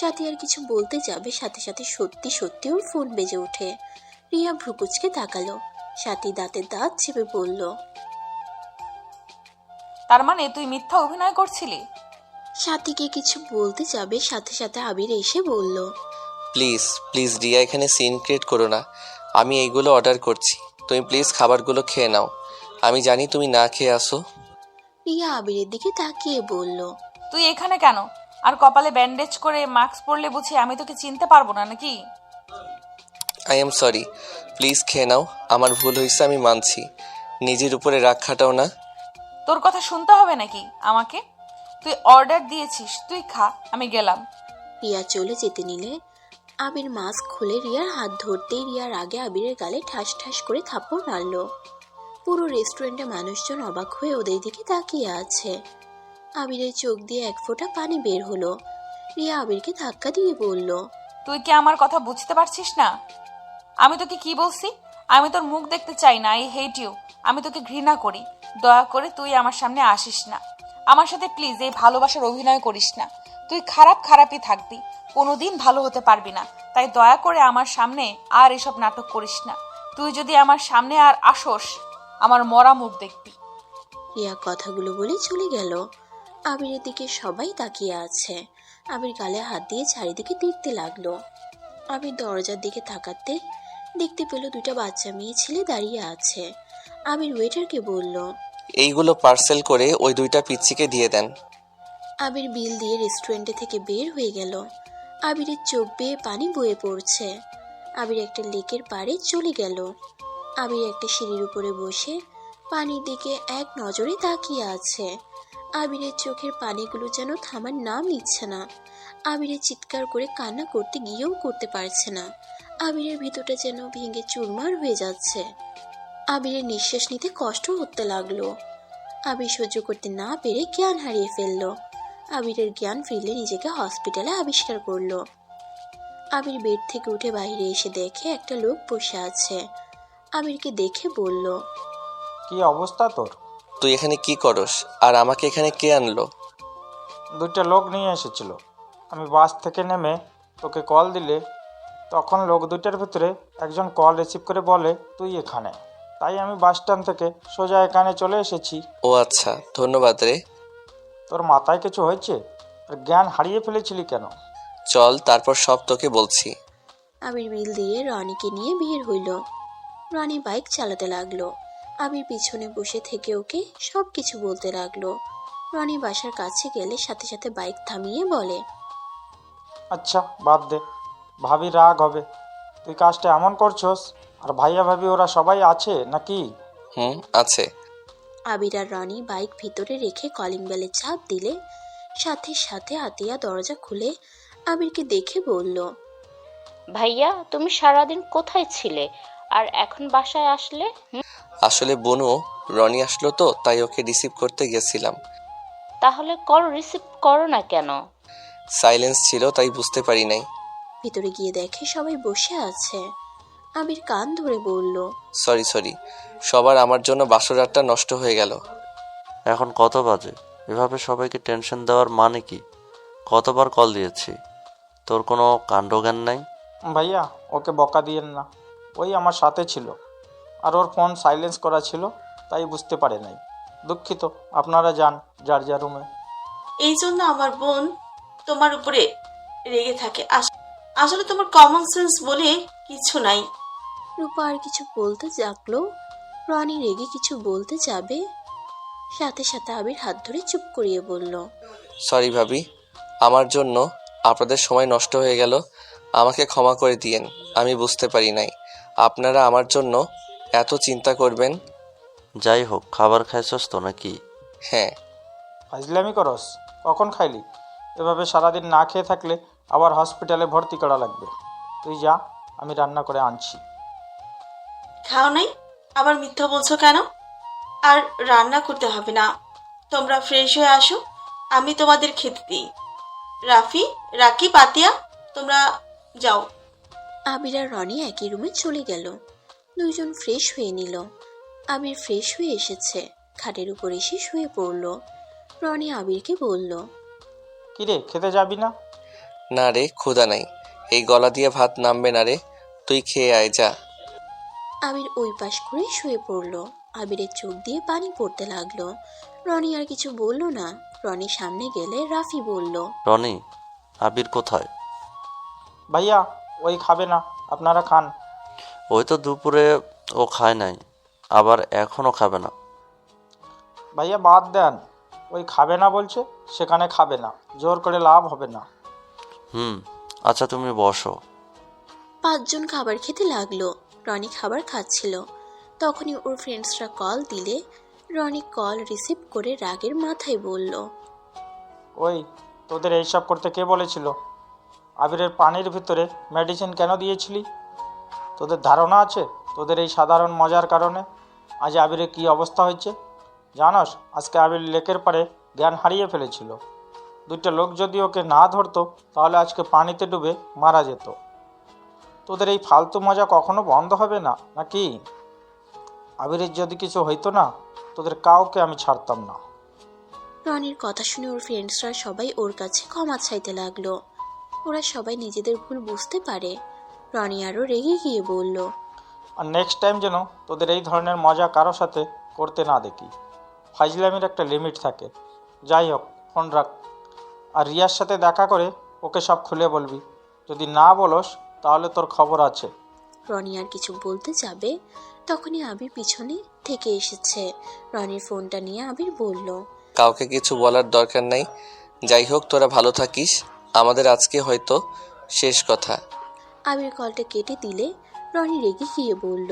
সাথী আর কিছু বলতে যাবে, সাথে সাথে সত্যি সত্যি ওর ফোন বেজে ওঠে। রিয়া ভ্রুকুচকে তাকালো। সাথী দাঁতে দাঁত চেপে বলল, তার মানে তুই মিথ্যা অভিনয় করছিলি? সাথীকে কিছু বলতে যাবে, সাথে সাথে আবির এসে বলল, প্লিজ প্লিজ রিয়া, এখানে সিন ক্রিয়েট করো না। আমি এইগুলো অর্ডার করছি, তুমি প্লিজ খাবারগুলো খেয়ে নাও। আমি জানি তুমি না খেয়ে আসো। রিয়া আবিরের দিকে তাকিয়ে বলল, তুই এখানে কেন? আর কপালে ব্যান্ডেজ করে মাস্ক পরলে বুঝি আমি তোকে চিনতে পারবো না নাকি? আই এম সরি, প্লিজ খেয়ে নাও। আমার ভুল হয়েছে, আমি মানছি। নিজের উপরে রাগ খাটাও না। তোর কথা শুনতে হবে নাকি আমাকে? তুই অর্ডার দিয়েছিস, তুই খা, আমি গেলাম। রিয়া চলে যেতে নিলে আবির মাস্ক খুলে রিয়ার হাত ধরতেই রিয়ার আগে আবিরের গালে ঠাস ঠাস করে থাপ্পড় মারল। পুরো রেস্টুরেন্টে মানুষজন অবাক হয়ে ওদের দিকে তাকিয়ে আছে। আবিরের চোখ দিয়ে এক ফোঁটা পানি বের হলো। রিয়া আবিরকে ধাক্কা দিয়ে বলল, তুই কি আমার কথা বুঝতে পারছিস না? আমি তোকে কি বলছি? আমি তোর মুখ দেখতে চাই না, আই হেট ইউ। আমি তোকে ঘৃণা করি। দয়া করে তুই আমার সামনে আসিস না। আমার সাথে প্লিজ এই ভালোবাসার অভিনয় করিস না। তুই খারাপ খারাপই থাকবি, কোনোদিন ভালো হতে পারবি না। তাই দয়া করে আমার সামনে আর এসব নাটক করিস না। তুই যদি আমার সামনে আর আসোস, আমার মরা মুখ দেখবি। রিয়া কথাগুলো বলে চলে গেল। আবিরের দিকে সবাই তাকিয়ে আছে। আবির গালে হাত দিয়ে চারিদিকে দেখতে লাগলো। আবির দরজার দিকে তাকাতে দেখতে পেল দুটা বাচ্চা মেয়ে ছেলে দাঁড়িয়ে আছে। আবির ওয়েটারকে বলল, এইগুলো পার্সেল করে ওই দুইটা পিচ্চিকে দিয়ে দেন। আবির বিল দিয়ে রেস্টুরেন্টে থেকে বের হয়ে গেল। আবিরের চোখ বেয়ে পানি বয়ে পড়ছে। আবির একটা লেকের পাড়ে চলে গেল। আবির একটা সিঁড়ির উপরে বসে পানির দিকে এক নজরে তাকিয়ে আছে। আবিরের চোখের পানিগুলো যেন থামার নাম নিচ্ছে না। আবিরের চিৎকার করে কান্না করতে গিয়েও করতে পারছে না। আবিরের ভিতরটা যেন ভেঙে চুরমার হয়ে যাচ্ছে। আবিরের নিঃশ্বাস নিতে কষ্ট হতে লাগলো। আবির সহ্য করতে না পেরে জ্ঞান হারিয়ে ফেললো। আবিরের জ্ঞান ফিরলে নিজেকে হসপিটালে আবিষ্কার করলো। আবির বেড থেকে উঠে বাইরে এসে দেখে একটা লোক বসে আছে। আবিরকে দেখে বলল, কি অবস্থা তোর? তুই এখানে কি করস? আর আমাকে এখানে কে আনলো? দুইটা লোক নিয়ে এসেছিল। আমি বাস থেকে নেমে তোকে কল দিলে তখন লোক দুইটার ভিতরে একজন কল রিসিভ করে বলে তুই এখানে। তাই আমি বাস স্ট্যান্ড থেকে সোজা এখানে চলে এসেছি। ও আচ্ছা, ধন্যবাদ রে। তোর মাথায় কিছু হয়েছে? আর জ্ঞান হারিয়ে ফেলেছিলি কেন? চল, তারপর সব তোকে বলছি। আবির বিল দিয়ে রনিকে নিয়ে বের হইল। রনি বাইক চালাতে লাগলো। আবির পিছনে বসে থেকে ওকে সব কিছু বলতে লাগলো। রনি বাসার কাছে গেলে সাথে সাথে বাইক থামিয়ে বলে, আচ্ছা বাদ দে, ভাবি রাগ হবে। তুই কাজটা এমন করছস। আর ভাইয়া ভাবি ওরা সবাই আছে নাকি? আছে। আবির আর রনি বাইক ভিতরে রেখে কলিং বেলে চাপ দিলে সাথে সাথে আতিয়া দরজা খুলে আবিরকে দেখে বলল, ভাইয়া তুমি সারাদিন কোথায় ছিলে আর এখন বাসায় আসলে? আসলে বনু, রনি আসলো তো, তাই ওকে রিসিভ করতে গেছিলাম। তাহলে কল রিসিভ করো না কেন? সাইলেন্স ছিল, তাই বুঝতে পারি নাই। ভিতরে গিয়ে দেখে সবাই বসে আছে। আবির কান ধরে বলল, সরি, সবার আমার জন্য বাসরাতটা নষ্ট হয়ে গেল। এখন কত বাজে? এভাবে সবাইকে টেনশন দেওয়ার মানে কি? কতবার কল দিয়েছি, তোর কোনো কাণ্ডজ্ঞান নাই? ভাইয়া ওকে বকা দিয়েন না, ওই আমার সাথে ছিল আর ওর ফোন সাইলেন্স করা ছিল, তাই বুঝতে পারে নাই। দুঃখিত, আপনারা যান যার যার রুমে। এই জন্য আমার বোন তোমার উপরে রেগে থাকে। আসলে তোমার কমন সেন্স বলে কিছু নাই। রূপা আর কিছু বলতে যাকলো। রনি রেগে কিছু বলতে যাবে, সাথে সাথে আবির হাত ধরে চুপ করিয়ে বলল, সরি ভাবি, আমার জন্য আপনাদের সময় নষ্ট হয়ে গেল। আমাকে ক্ষমা করে দিয়েন, আমি বুঝতে পারি নাই আপনারা আমার জন্য এত চিন্তা করবেন। যাই হোক, খাবার খাইছস তো নাকি? হ্যাঁ। ফাজলামি করস? কখন খাইলি? এভাবে সারাদিন না খেয়ে থাকলে আবার হসপিটালে ভর্তি করা লাগবে। তুই যা, আমি রান্না করে আনছি। খাও নাই? আবার মিথ্যা বলছো কেন? আর রান্না করতে হবে না, তোমরা ফ্রেশ হয়ে আসো, আমি তোমাদের খেতে দিই। রাফি, রাকিব, আতিয়া, তোমরা যাও। আবির আর রনি একই রুমে চলে গেল। দুইজন ফ্রেশ হয়ে নিল। আবির ফ্রেশ হয়ে এসেছে, খাটের উপর এসে শুয়ে পড়ল। রনি আবিরকে বলল, কিরে, খেতে যাবি না? না রে, ক্ষুধা নাই। এই গলা দিয়ে ভাত নামবে না রে, তুই খেয়ে আয় যা। আবির ওই পাশ করে শুয়ে পড়ল। আবিরের চোখ দিয়ে পানি পড়তে লাগলো। রনি আর কিছু বলল না। রনি সামনে গেলে রাফি বলল, রনি, আবির কোথায়? ভাইয়া, ওই খাবে না, আপনারা খান। ওই তো দুপুরে ও খায় নাই, আবার এখনও খাবে না। ভাইয়া বাদ দেন, ওই খাবে না বলছে, সেখানে খাবে না, জোর করে লাভ হবে না। আচ্ছা তুমি বসো। 5 জন খাবার খেতে লাগলো। রনি খাবার খাচ্ছিল। তখনই ওর ফ্রেন্ডসরা কল দিলে রনি কল রিসিভ করে রাগের মাথায় বলল, ওই, তোদের এইসব করতে কে বলেছিল? আবিরের পানির ভিতরে মেডিসিন কেন দিয়েছিলি? তোদের ধারণা আছে তোদের এই সাধারণ মজার কারণে আজ আবিরের কী অবস্থা হয়েছে? জানোস, আজকে আবির লেকের পাড়ে জ্ঞান হারিয়ে ফেলেছিল। 2টা লোক যদি ওকে না ধরতো তাহলে আজকে পানিতে ডুবে মারা যেত। তোদের এই ফালতু মজা কখনো বন্ধ হবে না নাকি? আবিরের যদি কিছু হইতো না, তোদের কাউকে আমি ছাড়তাম না। রনির কথা শুনে ওর ফ্রেন্ডসরা সবাই ওর কাছে ক্ষমা চাইতে লাগলো। ওরা সবাই নিজেদের ভুল বুঝতে পারে। রনি আরও রেগে গিয়ে বলল, আর নেক্সট টাইম যেন তোদের এই ধরনের মজা কারো সাথে করতে না দেখি। ফাইজলামির একটা লিমিট থাকে। যাই হোক, ফোন রাখ। আর রিয়ার সাথে দেখা করে ওকে সব খুলে বলবি। যদি না বলোস তাহলে তোর খবর আছে। রনি আর কিছু বলতে যাবে, তখনই আবির পিছনে থেকে এসেছে। রনির ফোনটা নিয়ে আবির বলল, কাউকে কিছু বলার দরকার নাই। যাই হোক, তোরা ভালো থাকিস। আমাদের আজকে হয়তো শেষ কথা। আবির কলটা কেটে দিলে রনি রেগে গিয়ে বলল,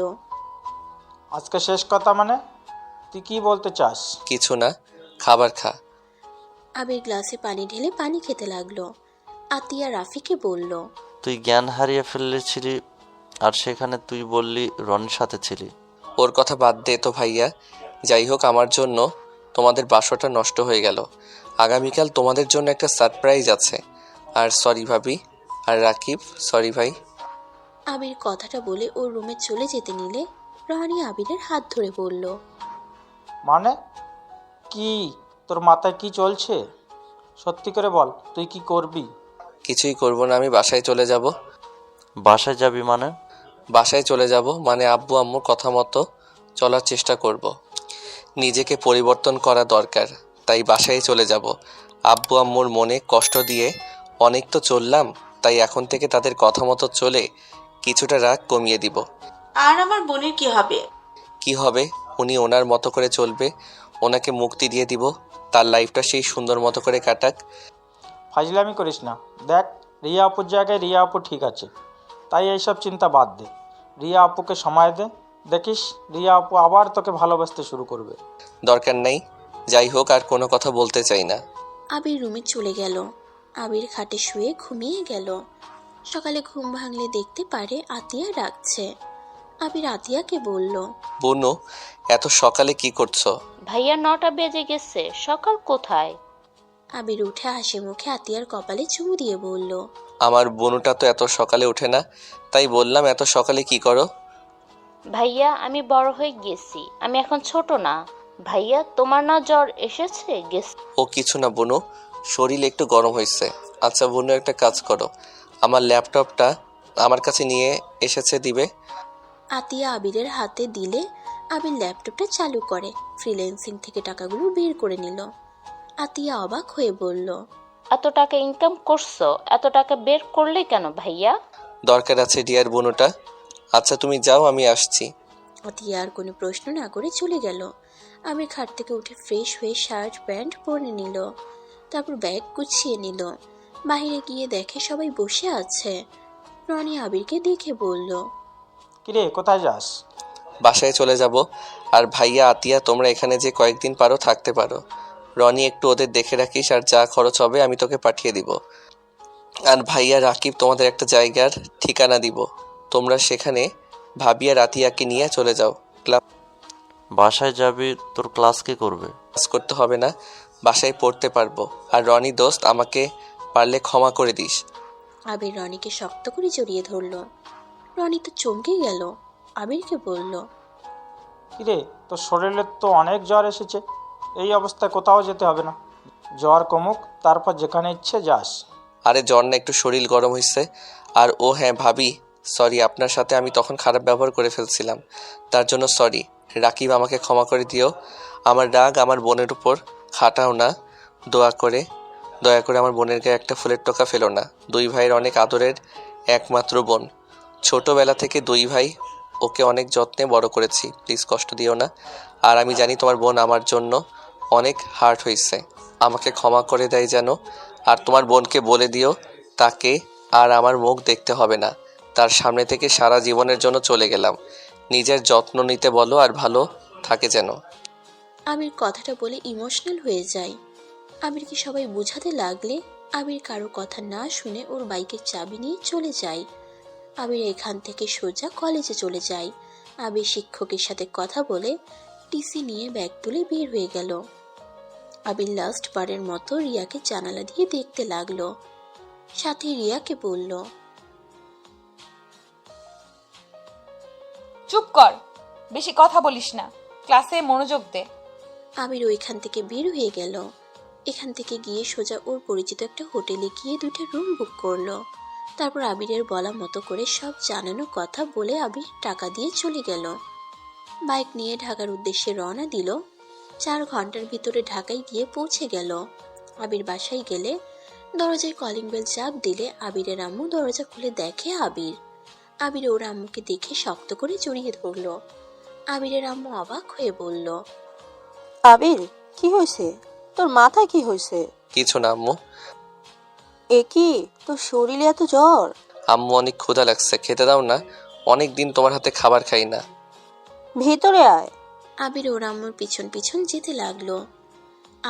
আজকে শেষ কথা মানে? তুই কি বলতে চাস? কিছু না, খাবার খা। আবির গ্লাসে পানি ঢেলে পানি খেতে লাগলো। আতিয়া রাফিকে বলল, তুই জ্ঞান হারিয়ে ফেলেছিলি, আর সেখানে তুই বললি রনির সাথে ছিলি। ওর কথা বাদ দে তো ভাইয়া। যাই হোক, আমার জন্য তোমাদের বাসটা নষ্ট হয়ে গেল। আগামীকাল তোমাদের জন্য একটা সারপ্রাইজ আছে। আর সরি ভাবি, আর রাকিব, সরি ভাই। আবির কথাটা বলে ওর রুমে চলে যেতে নিলে রনি আবিরের হাত ধরে বলল, মানে কি? তোর মাথায় কি চলছে? সত্যি করে বল, তুই কি করবি? কিছুই করব না, আমি বাসায় চলে যাব। বাসায় যাবি মানে? বাসায় চলে যাব মানে আব্বু আম্মুর কথা মতো চলার চেষ্টা করব। নিজেকে পরিবর্তন করা দরকার, তাই বাসায় চলে যাব। আব্বু আম্মুর মনে কষ্ট দিয়ে অনেক তো চললাম, তাই এখন থেকে তাদের কথা মতো চলে কিছুটা রাগ কমিয়ে দিব। আর আমার বোনের কি হবে? কি হবে? উনি ওনার মতো করে চলবে, ওনাকে মুক্তি দিয়ে দিব। তার লাইফটা সেই সুন্দর মতো করে কাটাক। ফাজলামি করিস না। দেখ, রিয়া আপুর জায়গায় রিয়া আপু ঠিক আছে, তাই এইসব চিন্তা বাদ দে। রিয়া আপুকে সময় দে, দেখিস রিয়া আপু আবার তোকে ভালোবাসতে শুরু করবে। দরকার নাই। যাই হোক, আর কোনো কথা বলতে চাই না। আবির রুমে চলে গেল। আবির খাটে শুয়ে ঘুমিয়ে গেল। সকালে ঘুম ভাঙলে দেখতে পারে আতিয়া ডাকছে। আবির আতিয়াকে বলল, বুনু, এত সকালে কি করছো? ভাইয়া 9টা বেজে গেছে, সকাল কোথায়? আবির উঠে হাসি মুখে আতিয়ার কপালে চুমু দিয়ে বলল, আমার বুনুটা তো এত সকালে ওঠে না, তাই বললাম এত সকালে কি করো? ভাইয়া আমি বড় হয়ে গেছি, আমি এখন ছোট না। ভাইয়া তোমার না জ্বর এসেছে গেছে? ও কিছু না বুনু, শরীর একটু গরম হয়েছে। আচ্ছা বুনু, একটা কাজ করো, আমার ল্যাপটপটা আমার কাছে নিয়ে এসেছে দিবে। আতিয়া আবিরের হাতে দিলে আবির ল্যাপটপটা চালু করে ফ্রিল্যান্সিং থেকে টাকাগুলো বের করে নিল। আতিয়া অবাক হয়ে বলল, এত টাকা ইনকাম করছো, এত টাকা বের করলে কেন ভাইয়া? দরকার আছে ডিয়ার বুনুটা। আচ্ছা তুমি যাও, আমি আসছি। আতিয়া আর কোনো প্রশ্ন না করে চলে গেল। আবির খাট থেকে উঠে ফ্রেশ হয়ে শার্ট প্যান্ট পরে নিল। তারপর ব্যাগ গুছিয়ে নিল। বাইরে গিয়ে দেখে সবাই বসে আছে। রনি আবিরকে দেখে বলল, কিরে, কোথায় যাস? বাসায় চলে যাব। আর ভাইয়া আতিয়া, তোমরা এখানে যে কয়েকদিন পারো থাকতে পারো। রনি একটু ওদের দেখে রাখিস, আর যা খরচ হবে আমি তোকে পাঠিয়ে দিব। আর ভাইয়া রাকিব তোমাদের একটা জায়গার ঠিকানা দিব, তোমরা সেখানে ভাবিয়া রাতিয়াকে নিয়ে চলে যাও। বাসায় যাবি, তোর ক্লাস কে করবে? ক্লাস করতে হবে না, বাসায় পড়তে পারবো। আর রনি দোস্ত, আমাকে পারলে ক্ষমা করে দিস। আবির রনিকে শক্ত করে জড়িয়ে ধরল। রনি তো চমকে গেল। আবিরকে বলল, কিরে, তোর শরীরে তো অনেক জ্বর এসেছে, এই অবস্থায় কোথাও যেতে হবে না, জ্বর কমুক তারপর যেখানে ইচ্ছে যাস। আরে জ্বর না, একটু শরীর গরম হয়েছে। আর ও হ্যাঁ ভাবি, সরি, আপনার সাথে আমি তখন খারাপ ব্যবহার করে ফেলছিলাম, তার জন্য সরি। রাকিব, আমাকে ক্ষমা করে দিও। আমার রাগ আমার বোনের উপর খাটাও না, দয়া করে আমার বোনের গায়ে একটা ফুলের টোকা ফেলো না। দুই ভাইয়ের অনেক আদরের একমাত্র বোন, ছোটবেলা থেকে দুই ভাই ওকে অনেক যত্নে বড় করেছি, প্লিজ কষ্ট দিও না। আর আমি জানি তোমার বোন আমার জন্য অনেক হার্ট হয়েছে, আমাকে ক্ষমা করে দেয় যেন। আর তোমার বোনকে বলে দিও তাকে আর আমার মুখ দেখতে হবে না, তার সামনে থেকে সারা জীবনের জন্য চলে গেলাম। নিজের যত্ন নিতে বলো আর ভালো থাকে যেন। আবির কথাটা বলে ইমোশনাল হয়ে যায়। আবিরকে সবাই বোঝাতে লাগলে আবির কারো কথা না শুনে ওর বাইকের চাবি নিয়ে চলে যায়। আবির এখান থেকে সোজা কলেজে চলে যায়। আবির শিক্ষকের সাথে কথা বলে টিসি নিয়ে ব্যাগ তুলে বের হয়ে গেল। আবির লাস্ট বারের মতো রিয়াকে জানালা দিয়ে দেখতে লাগলো, সাথে রিয়াকে বলল, চুপ কর, বেশি কথা বলিস না, ক্লাসে মনোযোগ দে। আবির ওইখান থেকে বের হয়ে গেল। এখান থেকে গিয়ে সোজা ওর পরিচিত একটা হোটেলে গিয়ে 2টা রুম বুক করলো। তারপর আবিরের বলা মতো করে সব জানানো কথা বলে আবির টাকা দিয়ে চলে গেল। বাইক নিয়ে ঢাকার উদ্দেশ্যে রওনা দিল। 4 ঘন্টার ভিতরে ঢাকায় গিয়ে পৌঁছে গেল। আবির বাসায় গেলে দরজায় কলিং বেল চাপ দিলে আবিরের আম্মু দরজা খুলে দেখে আবির। আবির ওর আম্মুকে দেখে শক্ত করে জড়িয়ে ধরল। আবিরের আম্মু অবাক হয়ে বলল, আবির, কি হয়েছে? তোর মাথায় কি হয়েছে? কিছু না আম্মু। এ কি, তোর শরীরে এত জ্বর? আম্মু, অনেক ক্ষুধা লাগছে, খেতে দাও না, অনেক দিন তোমার হাতে খাবার খাই না। ভেতরে আয়। আবির ওর আম্মুর পিছন পিছন যেতে লাগলো।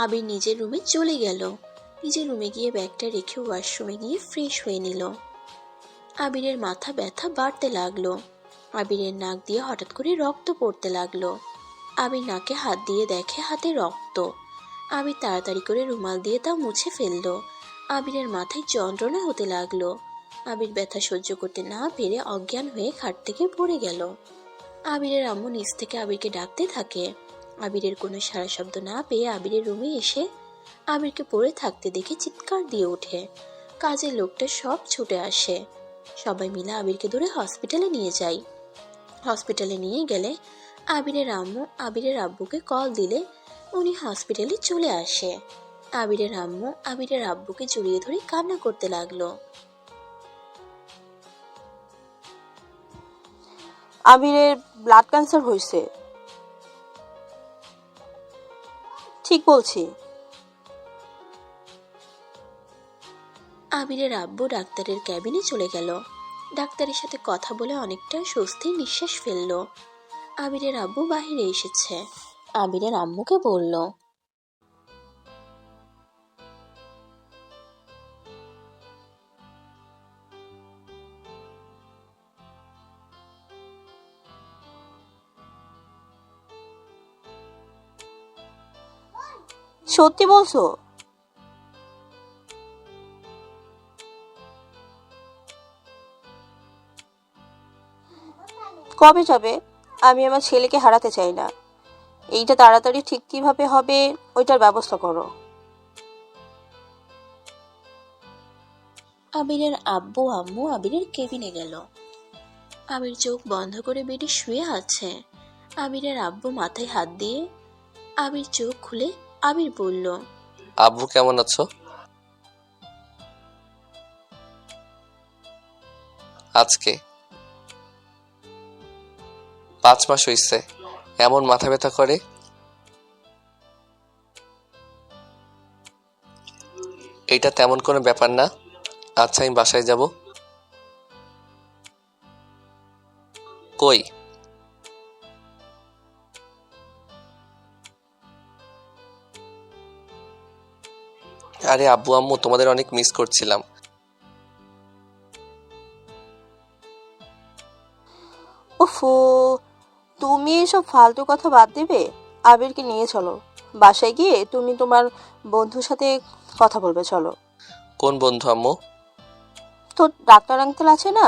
আবির নিজের রুমে চলে গেল। নিজের রুমে গিয়ে ব্যাগটা রেখে ওয়াশরুমে গিয়ে ফ্রেশ হয়ে নিল। আবিরের মাথা ব্যথা বাড়তে লাগলো। আবিরের নাক দিয়ে হঠাৎ করে রক্ত পড়তে লাগলো। আবির নাকে হাত দিয়ে দেখে হাতে রক্ত। আবির তাড়াতাড়ি করে রুমাল দিয়ে তা মুছে ফেললো। আবিরের মাথায় যন্ত্রণা হতে লাগলো। আবির ব্যথা সহ্য করতে না পেরে অজ্ঞান হয়ে খাট থেকে পড়ে গেল। আবিরের আম্মু নিচ থেকে আবিরকে ডাকতে থাকে। আবিরের কোনো সাড়া শব্দ না পেয়ে আবিরের রুমে এসে আবিরকে পড়ে থাকতে দেখে চিৎকার দিয়ে ওঠে। কাজের লোকটা সব ছুটে আসে। সবাই মিলে আবিরকে ধরে হসপিটালে নিয়ে যায়। হসপিটালে নিয়ে গেলে আবিরের আম্মু আবিরের আব্বুকে কল দিলে উনি হসপিটালে চলে আসে। আবিরের আম্মু আবিরের আব্বুকে জড়িয়ে ধরে কান্না করতে লাগলো। আবিরের ব্লাড ক্যান্সার হয়েছে। ঠিক বলছি। আবিরের আব্বু ডাক্তারের ক্যাবিনে চলে গেল। ডাক্তারের সাথে কথা বলে অনেকটা স্বস্তির নিঃশ্বাস ফেলল। আবিরের আব্বু বাহিরে এসেছে। আবিরের আম্মুকে বলল, সত্যি বলছো? কবে যাবে? আমি আমার ছেলেকে হারাতে চাই না। এইটা তাড়াতাড়ি ঠিক কিভাবে হবে ওইটার ব্যবস্থা করো। আবিরের আব্বু আম্মু আবিরের কেবিনে গেল। আবির চোখ বন্ধ করে বেডে শুয়ে আছে। আবিরের আব্বু মাথায় হাত দিয়ে আবির চোখ খুলে আবির বলল, আব্বু কেমন আছো? আজকে 5 মাস হইছে, এমন মাথা ব্যথা করে। এটা তেমন কোনো ব্যাপার না। আচ্ছা, আমি বাসায় যাব। কই? আরে আব্বু আম্মু, তোমাদের অনেক মিস করছিলাম। ওফো, তুমি এসব ফালতু কথা বাদ দেবে। আবিরকে নিয়ে চলো, বাসায় গিয়ে তুমি তোমার বন্ধুর সাথে কথা বলবে। চলো। কোন বন্ধু আম্মু? তো ডাক্তার আঙ্কেল আছে না,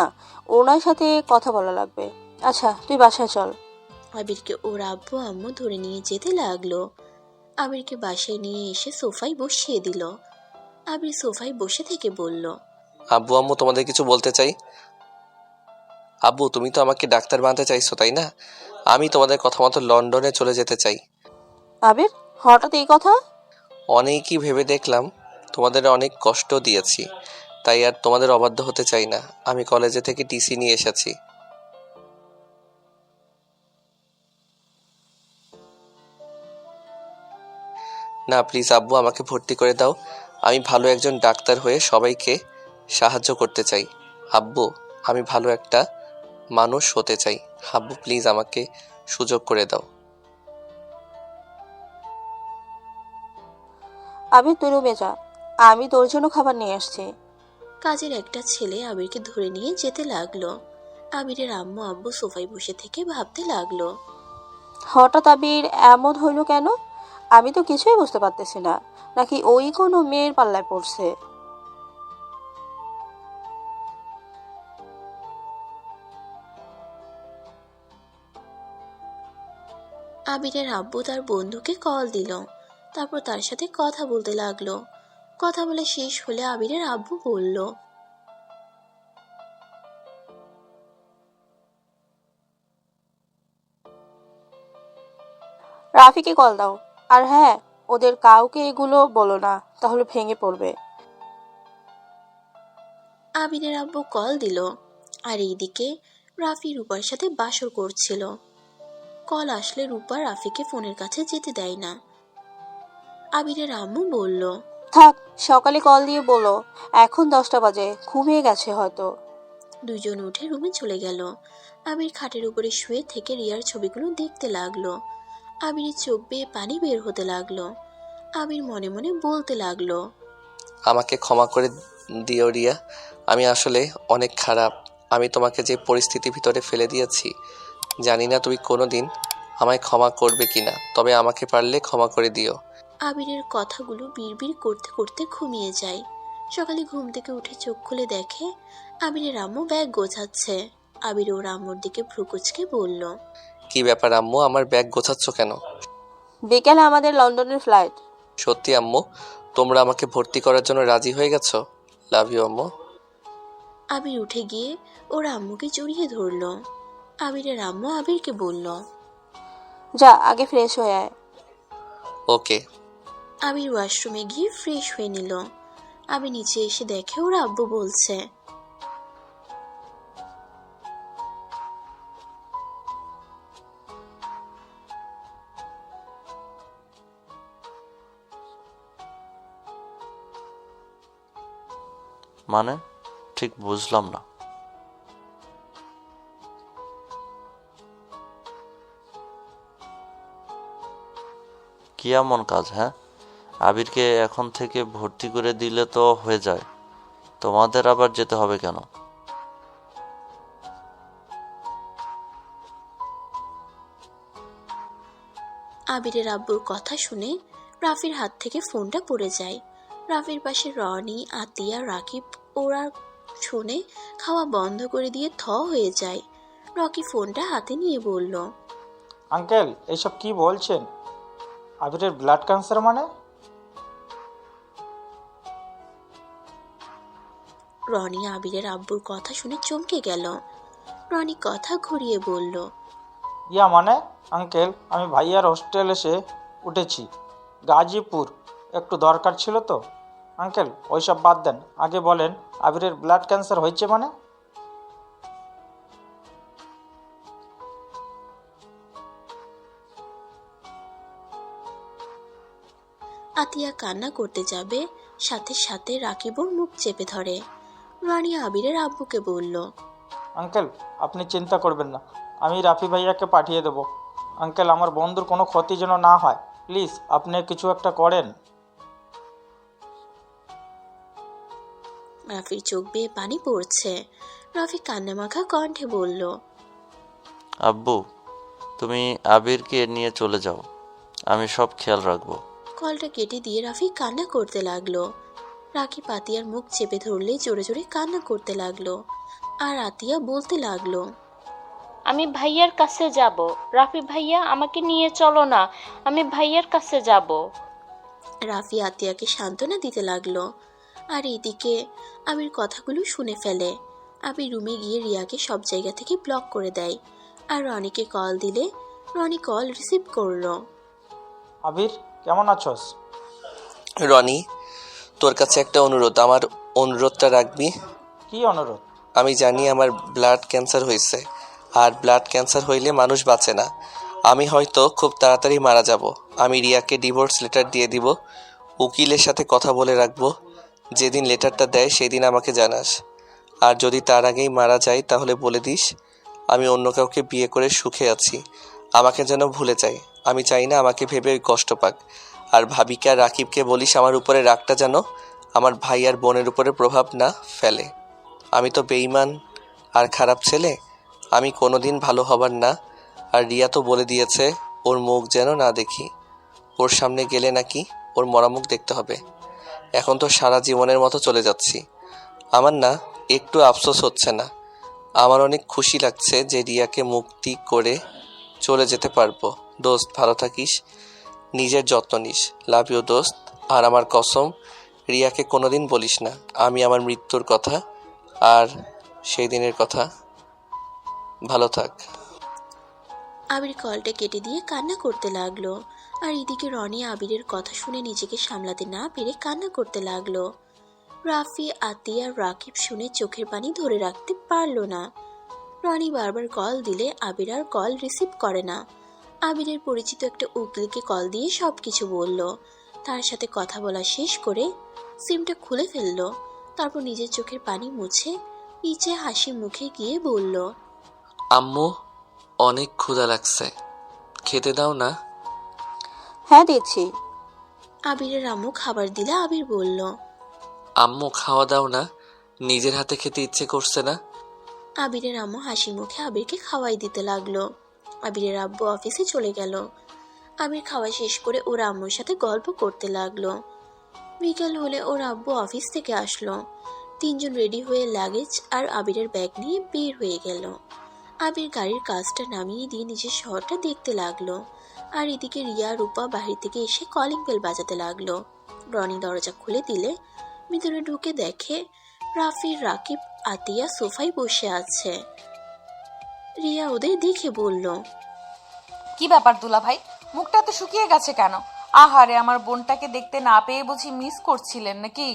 ওনার সাথে কথা বলা লাগবে। আচ্ছা, তুই বাসায় চল। আবিরকে ওর আব্বু আম্মু ধরে নিয়ে যেতে লাগলো। আবিরকে বাসায় নিয়ে এসে সোফায় বসিয়ে দিল। আবির সোফায় বসে থেকে বলল, আব্বু আম্মু, তোমাদের কিছু বলতে চাই। আব্বু, তুমি তো আমাকে ডাক্তার বানাতে চাইছো, তাই না? আমি তোমাদের কথা মতো লন্ডনে চলে যেতে চাই। আবির, হঠাৎ এই কথা? অনেকই ভেবে দেখলাম তোমাদের অনেক কষ্ট দিয়েছি, তাই আর তোমাদের অবাধ্য হতে চাই না। আমি কলেজে থেকে টিসি নিয়ে এসেছি। না প্লিজ আব্বু, আমাকে ভর্তি করে দাও। আমি ভালো একজন ডাক্তার হয়ে সবাইকে সাহায্য করতে চাই। আব্বু, আমি ভালো একটা মানুষ হতে চাই। আব্বু প্লিজ আমাকে সুযোগ করে দাও। আবির, তুই রুমে যা, আমি তোর জন্য খাবার নিয়ে আসছি। কাজের একটা ছেলে আবিরকে ধরে নিয়ে যেতে লাগলো। আবিরের আম্মু আব্বু সোফায় বসে থেকে ভাবতে লাগলো, হঠাৎ আবির এমন হইল কেন? আমি তো কিছুই বুঝতে পারতেছি না। নাকি ওই কোনো মেয়ের পাল্লায় পড়ছে? আবিরের আব্বু তার বন্ধুকে কল দিল। তারপর তার সাথে কথা বলতে লাগলো। কথা বলে শেষ হলে আবিরের আব্বু বলল, রাফিকে কল দাও। আর হ্যাঁ, ওদের কাউকে এগুলো বলো না, তাহলে ভেঙে পড়বে। আবিরের আব্বু কল দিল। আর এইদিকে রাফি রূপার সাথে বাসর করছিল। কল আসলে রূপা রাফিকে ফোনের কাছে যেতে দেয় না। আবিরের আম্মু বলল, থাক, সকালে কল দিয়ে বলো এখন 10টা বাজে, ঘুমিয়ে গেছে হয়তো। দুইজন উঠে রুমে চলে গেল। আবির খাটের উপরে শুয়ে থেকে রিয়ার ছবিগুলো দেখতে লাগলো। আবিরের চোখ বেয়ে পানি বের হতে লাগলো। আবির মনে মনে বলতে লাগলো, আমাকে ক্ষমা করে দিও রিয়া, আমি আসলে অনেক খারাপ। আমি তোমাকে যে পরিস্থিতির ভিতরে ফেলে দিয়েছি, জানি না তুমি কোনো দিন আমায় ক্ষমা করবে কিনা, তবে আমাকে পারলে ক্ষমা করে দিও। আবিরের কথাগুলো বিড়বিড় করতে করতে ঘুমিয়ে যায়। সকালে ঘুম থেকে উঠে চোখ খুলে দেখে আবিরের আম্মু ব্যাগ গোছাচ্ছে। আবির ওর আম্মুর দিকে ভ্রুকুচকে বলল, কি ব্যাপার আম্মু, আমার ব্যাগ গোছাচ্ছ কেন? বিকেলে আমাদের লন্ডনের ফ্লাইট। সত্যি আম্মু, তোমরা আমাকে ভর্তি করার জন্য রাজি হয়ে গেছো? লাভ ইউ আম্মু। আবির উঠে গিয়ে ওর আম্মুকে জড়িয়ে ধরলো। আবিরের আম্মু আবিরকে বলল, যা আগে ফ্রেশ হয়ে আয়। ওকে। আবির ওয়াশরুমে গিয়ে ফ্রেশ হয়ে নিল। আবির নিচে এসে দেখে ওর আব্বু বলছে, মানে, ঠিক বুঝলাম না। কি এমন কাজ? হ্যাঁ, আবিরকে এখন থেকে ভর্তি করে দিলে তো হয়ে যায়, তোমাদের আবার যেতে হবে কেন? আবিরের আব্বুর কথা শুনে রাফির হাত থেকে ফোনটা পড়ে যায়। রাফির পাশে রনি, আতিয়া, রাকিব ওরা শুনে খাওয়া বন্ধ করে দিয়ে থ হয়ে যায়। রকি ফোনটা হাতে নিয়ে বলল, আঙ্কেল, এইসব কি বলছেন? আবিরের ব্লাড ক্যান্সার মানে? রনি আবিরের আব্বুর কথা শুনে চমকে গেল। রনি কথা ঘুরিয়ে বলল, ইয়া মানে আঙ্কেল, আমি ভাইয়ার হোস্টেল এসে উঠেছি, গাজীপুর। একটু দরকার ছিল তো। আঙ্কেল, ওইসব বাদ দেন, আগে বলেন আবিরের ব্লাড ক্যান্সার হয়েছে মানে? আতিয়া কান্না করতে যাবে, সাথে সাথে রাকিবুর মুখ চেপে ধরে। রনি আবিরের আব্বুকে বলল, আঙ্কেল, আপনি চিন্তা করবেন না, আমি রাফি ভাইয়াকে পাঠিয়ে দেবো। আঙ্কেল, আমার বন্ধুর কোনো ক্ষতি যেন না হয়, প্লিজ আপনি কিছু একটা করেন। রাফির চোখ বেয়ে পানি পড়ছে। রাফি কান্নামাখা কণ্ঠে বলল, আব্বু, তুমি আবিরকে নিয়ে চলে যাও, আমি সব খেয়াল রাখবো। কলটা কেটে দিয়ে রাফি কান্না করতে লাগলো। রাকিব আতিয়ার মুখ চেপে ধরলে জোরে জোরে কান্না করতে লাগলো। আর আতিয়া বলতে লাগলো, আমি ভাইয়ার কাছে যাব। রাফি ভাইয়া, আমাকে নিয়ে চলো না, আমি ভাইয়ার কাছে যাব। রাফি আতিয়াকে সান্ত্বনা দিতে লাগলো। আর এদিকে আবির কথাগুলো শুনে ফেলে। আবির রুমে গিয়ে রিয়াকে সব জায়গা থেকে ব্লক করে দেয়। আর রনিকে কল দিলে রনি কল রিসিভ করলো। আবির, কেমন আছোস? রনি, তোর কাছে একটা অনুরোধ, আমার অনুরোধটা রাখবি? কি অনুরোধ? আমি জানি আমার ব্লাড ক্যান্সার হয়েছে, আর ব্লাড ক্যান্সার হইলে মানুষ বাঁচে না। আমি হয়তো খুব তাড়াতাড়ি মারা যাব। আমি রিয়াকে ডিভোর্স লেটার দিয়ে দিব, উকিলের সাথে কথা বলে রাখবো। যেদিন লেটারটা দেয় সেদিন আমাকে জানাস। আর যদি তার আগেই মারা যায় তাহলে বলে দিস আমি অন্য কাউকে বিয়ে করে সুখে আছি, আমাকে যেন ভুলে যায়। আমি চাই না আমাকে ভেবে ওই কষ্ট পাক। আর ভাবিকে আর রাকিবকে বলিস আমার উপরে রাগটা যেন আমার ভাই আর বোনের উপরে প্রভাব না ফেলে। আমি তো বেঈমান আর খারাপ ছেলে, আমি কোনোদিন ভালো হবার না। আর রিয়া তো বলে দিয়েছে ওর মুখ যেন না দেখি, ওর সামনে গেলে নাকি ওর মরা মুখ দেখতে হবে। এখন তো সারা জীবনের মতো চলে যাচ্ছি। আমার না একটু আফসোস হচ্ছে না, আমার অনেক খুশি লাগছে যে রিয়াকে মুক্তি করে চলে যেতে পারবো। দোস্ত, ভালো থাকিস, নিজের যত্ন নিস। লাভ ইউ দোস্ত। আর আমার কসম, রিয়াকে কোনোদিন বলিস না আমি আমার মৃত্যুর কথা আর সেই দিনের কথা। ভালো থাক। আবির কলটা কেটে দিয়ে কান্না করতে লাগলো। আর এদিকে রনি আবিরের কথা শুনে নিজেকে সামলাতে না পেরে কান্না করতে লাগলো। রাফি, আতিয়া, রাকিব শুনে চোখের পানি ধরে রাখতে পারলো না। রনি বারবার কল দিলে আবির আর কল রিসিভ করে না। আবিরের পরিচিত একটা উকিলকে কল দিয়ে সবকিছু বলল। তার সাথে কথা বলা শেষ করে সিমটা খুলে ফেললো। তারপর নিজের চোখের পানি মুছে নিচে হাসি মুখে গিয়ে বলল, আম্মু, অনেক ক্ষুধা লাগছে, খেতে দাও না? হ্যাঁ দিচ্ছি। আবিরের আম্মু খাবার দিলে আবির বলল, আম্মু খাওয়া দাও না, নিজের হাতে খেতে ইচ্ছে করছে না? আবিরের আম্মু হাসি মুখে আবিরকে খাওয়াই দিতে লাগলো। আবিরের আব্বু অফিসে চলে গেল। আবির খাওয়া শেষ করে ওর আম্মুর সাথে গল্প করতে লাগলো। বিকাল হলে ওর আব্বু অফিস থেকে আসলো। তিনজন রেডি হয়ে লাগেজ আর আবিরের ব্যাগ নিয়ে বের হয়ে গেল। আবির গাড়ির কাজটা নামিয়ে দিয়ে নিজের শহরটা দেখতে লাগলো। আর এদিকে রিয়া রূপা বাহির থেকে এসে কলিং বেল বাজাতে লাগলো। রনি দরজা খুলে দিলে ভিতরে ঢুকে দেখে রাফি, রাকিব, আতিয়া সোফায় বসে আছে। রিয়া ওদের দেখে বলল, কি ব্যাপার দুলা ভাই, মুখটা তো শুকিয়ে গেছে কেন? আহারে, আমার বোনটাকে দেখতে না পেয়ে বুঝি মিস করছিলেন নাকি?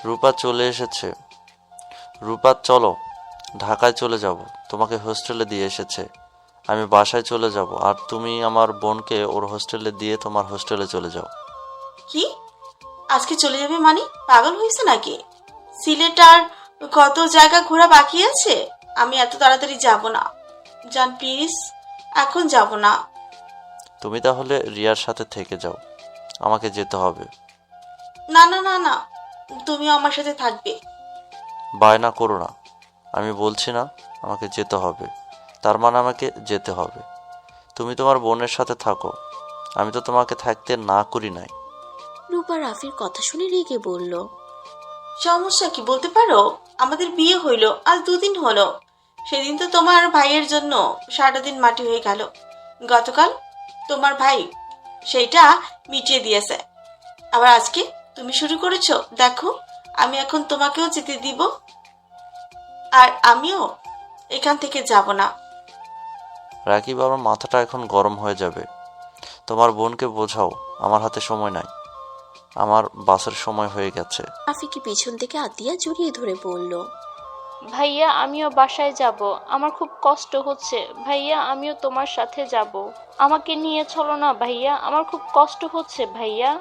রূপা চলে এসেছে। রূপা, চলো ঢাকায় চলে যাব, তোমাকে হোস্টেলে দিয়ে এসেছে। আমি বাসায় চলে যাব, আর তুমি আমার বোনকে ওর হোস্টেলে দিয়ে তোমার হোস্টেলে চলে যাও। কি, আজকে চলে যাবে মানে? পাগল হয়েছে নাকি? সিলেট আর কত জায়গা ঘোরা বাকি আছে। আমি এত তাড়াতাড়ি যাব না জান, প্লিজ, এখন যাব না। তুমি তাহলে রিয়ার সাথে থেকে যাও, আমাকে যেতে হবে। না না না না, তুমিও আমার সাথে থাকবে। বায়না করো না, আমি বলছি না আমাকে যেতে হবে, তার মানে আমাকে যেতে হবে। তুমি তোমার বোনের সাথে থাকো, আমি তো তোমাকে থাকতে না করি নাই। রূপা রাফির কথা শুনে রেগে বলল, সমস্যা কি বলতে পারো? আমাদের বিয়ে হইল আজ 2 দিন হলো। সেদিন তো তোমার ভাইয়ের জন্য সারাটা দিন মাটি হয়ে গেল। গতকাল তোমার ভাই সেইটা মিটিয়ে দিয়েছে, আবার আজকে তুমি শুরু করেছো। দেখো, আমি এখন তোমাকেও যেতে দিব, আর আমিও এখান থেকে যাব না। রাকিব, আমার মাথাটা এখন গরম হয়ে যাবে। তোমার বোনকে বোঝাও আমার হাতে সময় নাই, আমার বাসের সময় হয়ে গেছে। রাফিকে পেছন থেকে আতিয়া জড়িয়ে ধরে বলল, ভাইয়া, আমিও বাসায় যাব, আমার খুব কষ্ট হচ্ছে। ভাইয়া, আমিও তোমার সাথে যাব, আমাকে নিয়ে চলো না ভাইয়া, আমার খুব কষ্ট হচ্ছে ভাইয়া,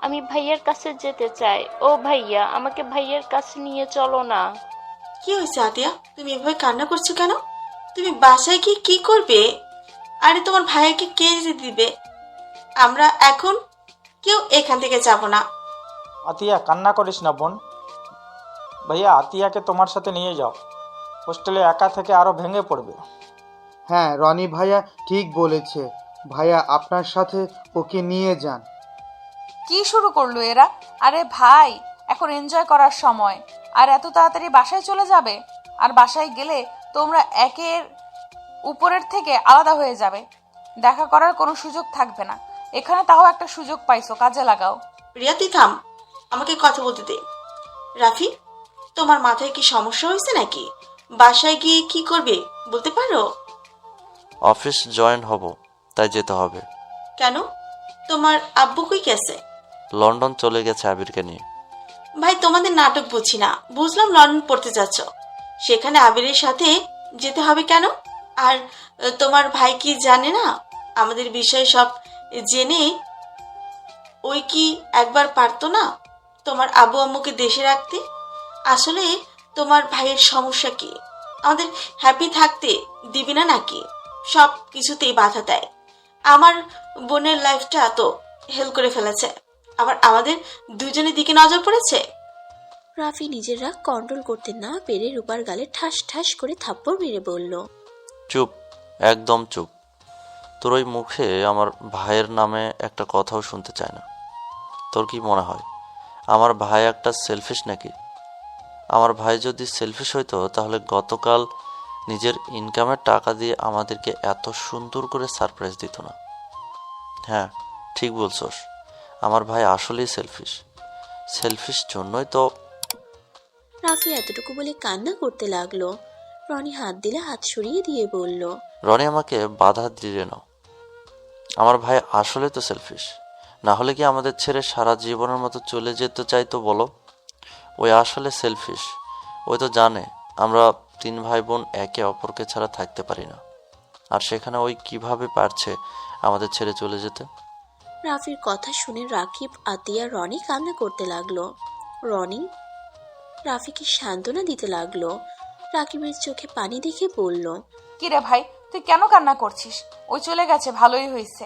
আমি ভাইয়ার কাছে যেতে চাই। ও ভাইয়া, আমাকে ভাইয়ার কাছে নিয়ে চলো না। কি হয়েছে আতিয়া, তুমি এভাবে কান্না করছো কেন? তুমি বাসায় গিয়ে কি করবে? আরে তোমার ভাইকে কে যেতে দিবে? আমরা এখন কেউ এখান থেকে যাব না। আতিয়া, কান্না করিস না বোন, ভাইয়া আতিয়াকে তোমার সাথে নিয়ে যাও, হোস্টেলে একা থেকে আরও ভেঙে পড়বে। হ্যাঁ, রনি ভাইয়া ঠিক বলেছে। ভাইয়া আপনার সাথে ওকে নিয়ে যান। কি শুরু করলো এরা? আরে ভাই, এখন এনজয় করার সময়, আর এত তাড়াতাড়ি বাসায় চলে যাবে? আর বাসায় গেলে তোমরা একের উপরের থেকে আলাদা হয়ে যাবে, দেখা করার কোনো সুযোগ থাকবে না। এখানে তাও একটা সুযোগ পাইছো, কাজে লাগাও। রিয়া তুই থাম, আমাকে কথা বলতে দে। রাফি, তোমার মাথায় কি সমস্যা হয়েছে নাকি? বাসায় গিয়ে কি করবে বলতে পারো? অফিস জয়েন হব, তাই যেতে হবে। কেন? তোমার আব্বু কই গেছে? লন্ডন চলে গেছে আবিরকে নিয়ে। ভাই তোমাদের নাটক বুঝি না। বুঝলাম লন্ডন পড়তে যাচ্ছ, সেখানে আবিরের সাথে যেতে হবে কেন? আর তোমার ভাই কি জানে না আমাদের বিষয়ে সব জেনে? ওই কি একবার পারতো না তোমার আব্বু আম্মুকে দেশে রাখতে? আসলে তোমার ভাইয়ের সমস্যা কি? আমাদের হ্যাপি থাকতে দিবি না নাকি? সব কিছুতেই বাধা দেয়। আমার বোনের লাইফটা তো হেল করে ফেলেছে, আবার আমাদের দুজনের দিকে নজর পড়েছে। রাফি নিজের রাগ কন্ট্রোল করতে না পেরে রূপার গালে ঠাস ঠাস করে থাপ্পড় মেরে বলল, চুপ, একদম চুপ। তোর ওই মুখে আমার ভাইয়ের নামে একটা কথাও শুনতে চায় না। তোর কি মনে হয় আমার ভাই একটা সেলফিশ নাকি? আমার ভাই যদি সেলফিশ হইতো তাহলে গতকাল নিজের ইনকামের টাকা দিয়ে আমাদেরকে এত সুন্দর করে সারপ্রাইজ দিত না। হ্যাঁ, ঠিক বলছস, আমার ভাই আসলেই সেলফিশ। সেলফিশ জন্যই তো। রাফি এতটুকু বলে কান্না করতে লাগলো। রনি হাত দিলে হাত সরিয়ে দিয়ে বলল, রনি আমাকে বাধা দিলে না, আমার ভাই আসলে তো সেলফিশ। না হলে কি আমাদের ছেড়ে সারা জীবনের মতো চলে যেতে চাইতো বলো? ওই আসলে সেলফিশ। ওই তো জানে আমরা 3 ভাই বোন একে অপরকে ছাড়া থাকতে পারি না, আর সেখানে ওই কিভাবে পারছে আমাদের ছেড়ে চলে যেতে? রাফির কথা শুনে রাকিব, আতিয়া, রনি কান্না করতে লাগলো। রনি রাফিকে সান্ত্বনা দিতে লাগলো। রাকিবের চোখে পানি দেখে বলল, কিরে ভাই, তুই কেন কান্না করছিস? ওই চলে গেছে, ভালোই হইছে।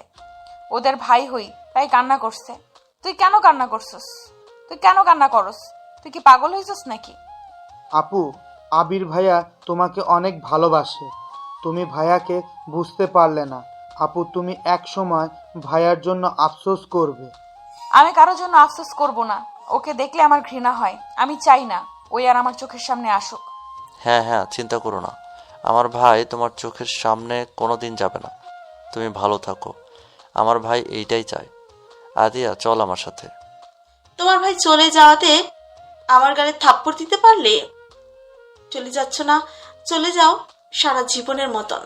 ওদের ভাই হই তাই কান্না করছে। তুই কেন কান্না করছস? তুই কেন কান্না করস? তুই কি পাগল হইছস নাকি? আপু, আবির ভাইয়া তোমাকে অনেক ভালোবাসে। তুমি ভাইয়াকে বুঝতে পারলে না। আপু, তুমি এক সময় ভাইয়ার জন্য আফসোস করবে। আমি কারোর জন্য আফসোস করব না। ওকে দেখলে আমার ঘৃণা হয়। আমি চাই না ওই আর আমার চোখের সামনে আসুক। হ্যাঁ হ্যাঁ, চিন্তা করো না, আমার ভাই তোমার চোখের সামনে কোনোদিন যাবে না। তুমি ভালো থাকো, আমার ভাই এইটাই চায়। আদিয়া, চল আমার সাথে। তোমার ভাই চলে যাওয়াতে আমার গালে থাপ্পড় দিতে পারলে? চলে যাচ্ছ না? চলে যাও সারা জীবনের মতন।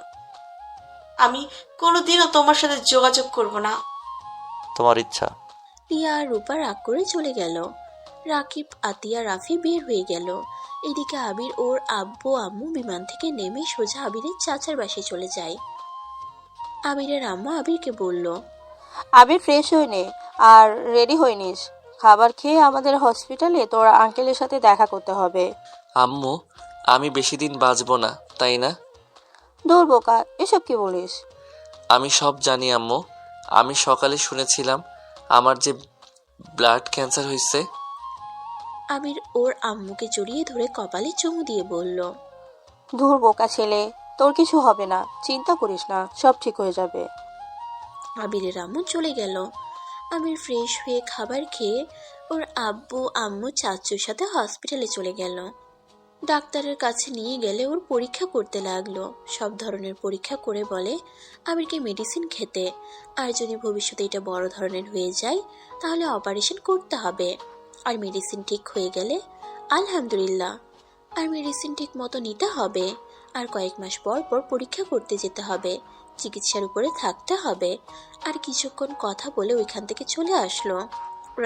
আমি কোনোদিনও তোমার সাথে যোগাযোগ করব না। তোমার ইচ্ছা। রিয়া আর রূপা রাগ করে চলে গেল। রাকিব, আতিয়া, রাফি বের হয়ে গেল। এদিকে আবির ওর আব্বু আম্মু বিমান থেকে নেমে সোজা আবিরের চাচার বাসায় চলে যায়। আবিরের আম্মা আবিরকে বলল, আবির ফ্রেশ হয়ে নে আর রেডি হয়ে নিস। খাবার খেয়ে আমাদের হসপিটালে তোর আঙ্কেলের সাথে দেখা করতে হবে। আম্মু, আমি বেশি দিন বাঁচবো না, তাই না? দূর বোকা, এসব কি বলিস? আমি সব জানি আম্মু। আমি সকালে শুনেছিলাম আমার যে ব্লাড ক্যান্সার হয়েছে। আবির ওর আম্মুকে জড়িয়ে ধরে কপালে চুমু দিয়ে বলল, দূর বোকা ছেলে, তোর কিছু হবে না, চিন্তা করিস না, সব ঠিক হয়ে যাবে। আবিরের আম্মু চলে গেল। আবির ফ্রেশ হয়ে খাবার খেয়ে ওর আব্বু আম্মু চাচুর সাথে হসপিটালে চলে গেল। ডাক্তারের কাছে নিয়ে গেলে ওর পরীক্ষা করতে লাগলো। সব ধরনের পরীক্ষা করে বলে আবিরকে মেডিসিন খেতে, আর যদি ভবিষ্যতে এটা বড় ধরনের হয়ে যায় তাহলে অপারেশন করতে হবে। আর মেডিসিন ঠিক হয়ে গেলে আলহামদুলিল্লাহ, আর মেডিসিন ঠিক মতো নিতে হবে। আর কয়েক মাস পর পর পরীক্ষা করতে যেতে হবে, চিকিৎসার উপরে থাকতে হবে। আর কিছুক্ষণ কথা বলে ওইখান থেকে চলে আসলো।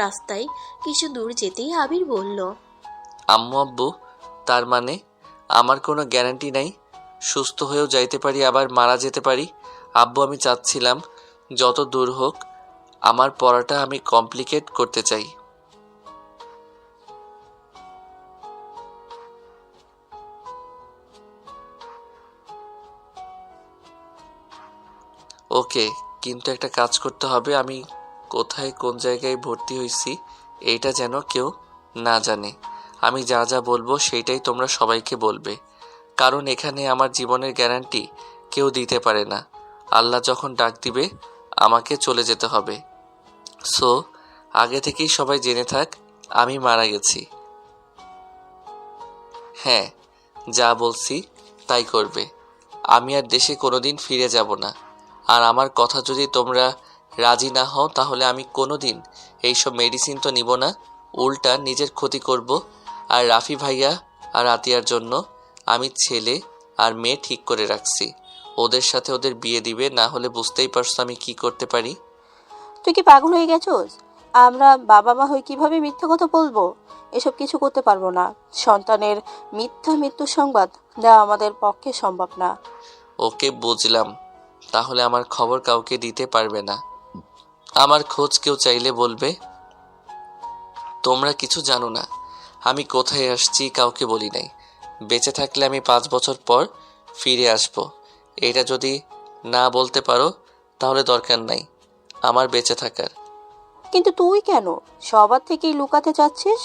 রাস্তায় কিছু দূর যেতেই আবির বলল, আম্মু আব্বু, তার মানে আমার কোনো গ্যারান্টি নাই? সুস্থ হয়েও যাইতে পারি, আবার মারা যেতে পারি। আব্বু, আমি চাচ্ছিলাম যত দূর হোক আমার পড়াটা আমি কমপ্লিকেট করতে চাই। ওকে, কিন্তু একটা কাজ করতে হবে। আমি কোথায় কোন জায়গায় ভর্তি হয়েছি এইটা যেন কেউ না জানে। আমি যা যা বলবো সেইটাই তোমরা সবাইকে বলবে, কারণ এখানে আমার জীবনের গ্যারান্টি কেউ দিতে পারে না। আল্লাহ যখন ডাক দিবে আমাকে চলে যেতে হবে। সো আগে থেকেই সবাই জেনে থাক আমি মারা গেছি। হ্যাঁ, যা বলছি তাই করবে। আমি আর দেশে কোনোদিন ফিরে যাব না। আর আমার কথা যদি তোমরা রাজি না হও তাহলে আমি কোনোদিন এইসব মেডিসিন তো নিব না, উল্টা নিজের ক্ষতি করব। আর রাফি ভাইয়া আর আতিয়ার জন্য আমি ছেলে আর মেয়ে ঠিক করে রাখছি। ওদের সাথে ওদের বিয়ে দিবে, না হলে বুঝতেই পারছো আমি কি করতে পারি। তুই কি পাগল হয়ে গেছোস? আমরা বাবা মা হয়ে কিভাবে মিথ্যা কথা বলবো? এসব কিছু করতে পারবো না। সন্তানের মিথ্যা মৃত্যুর সংবাদ দেওয়া আমাদের পক্ষে সম্ভব না। ওকে, বুঝলাম। তাহলে আমার খবর কাউকে দিতে পারবে না। আমার খোঁজ কেউ চাইলে বলবে। তোমরা কিছু জানো না আমি কোথায় আসছি, কাউকে বলি নাই। বেঁচে থাকলে আমি 5 বছর পর ফিরে আসব। এটা যদি না বলতে পারো তাহলে দরকার নাই আমার বেঁচে থাকার। কিন্তু তুই কেন সবার থেকেই লুকাতে চাচ্ছিস?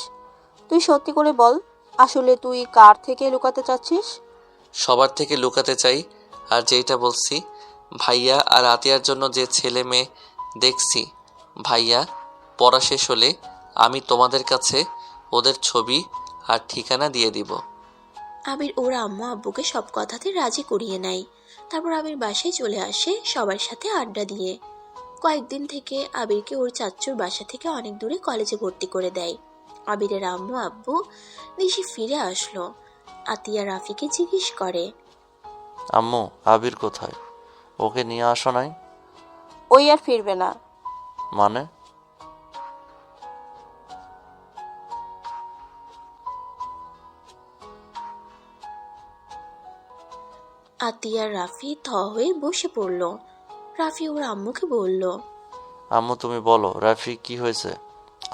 তুই সত্যি করে বল, আসলে তুই কার থেকে লুকাতে চাচ্ছিস? সবার থেকে লুকাতে চাই, আর যেটা বলছি, ভাইয়া আর আতিয়ার জন্য যে ছেলে মেয়ে দেখছি, ভাইয়া পড়া শেষ হলে আমি তোমাদের কাছে ওদের ছবি আর ঠিকানা দিয়ে দিব। আবির ওর আম্মু আব্বুকে সব কথাতে রাজি করিয়ে নেয়। তারপর আবির বাসায় চলে আসে সবার সাথে আড্ডা দিয়ে। কয়েকদিন থেকে আবিরকে ওর চাচ্চুর বাসা থেকে অনেক দূরে কলেজে ভর্তি করে দেয়। আবিরের আম্মু আব্বু দেশে ফিরে আসলো। আতিয়া রাফিকে জিজ্ঞেস করে, আম্মু, আবির কোথায়? ওকে নিয়ে আসো নাই? ওই আর ফিরবে না। মানে? আতিয়া রাফি থ হয়ে বসে পড়ল। রাফি ওর আম্মুকে বলল, আম্মু তুমি বলো, রাফি কি হয়েছে?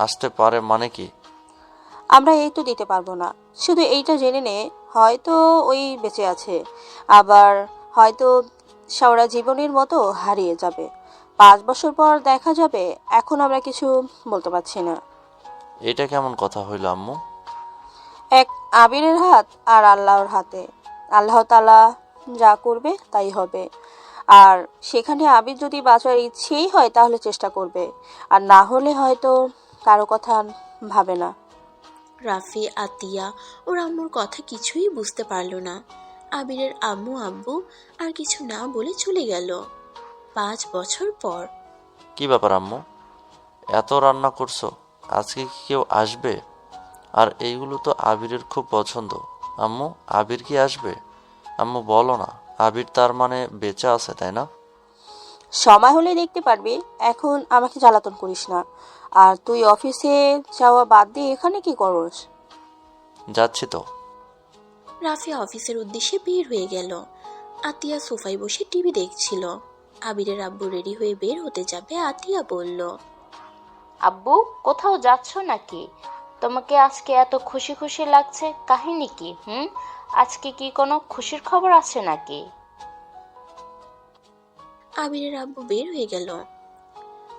আসতে পারে মানে কি? আমরা এই তো দিতে পারবো না। শুধু এইটা জেনে নে, হয়তো ওই বেঁচে আছে, আবার হয়তো সারা জীবনের মতো হারিয়ে যাবে। 5 বছর পর দেখা যাবে। এখন আমরা কিছু বলতে পারছি না। এটা কেমন কথা হইল আম্মু? এক আবিরের হাত আর আল্লাহর হাতে। আল্লাহ তাআলা যা করবে তাই হবে। আর সেখানে আবির যদি বাঁচার ইচ্ছেই হয় তাহলে চেষ্টা করবে, আর না হলে হয়তো কারো কথা ভাবে না। রাফি আতিয়া ওর আম্মুর কথা কিছুই বুঝতে পারল না। আবিরের আম্মু আব্বু আর কিছু না বলে চলে গেল। 5 বছর পর কি ব্যাপার আম্মু, এত রান্না করছো? আজকে কি কেউ আসবে? আর এইগুলো তো আবিরের খুব পছন্দ। আম্মু, আবির কি আসবে? আম্মু বলো না, আবির তার মানে বেঁচে আছে, তাই না? সময় হলে দেখতে পারবি। এখন আমাকে জ্বালাতন করিস না। আর তুই অফিসে যাওয়া বাদ দিয়ে এখানে কি করস? যাচ্ছি তো। রাফি অফিসের উদ্দেশ্যে বের হয়ে গেল। আতিয়া সোফায় বসে টিভি দেখছিল। আবিরের আব্বু রেডি হয়ে বের হতে যাবে, আতিয়া বলল, আব্বু, কোথাও যাচ্ছ নাকি? তোমাকে আজকে এত খুশি খুশি লাগছে, কাহিনী কি? আজকে কি কোনো খুশির খবর আছে নাকি? আবিরের আব্বু বের হয়ে গেল।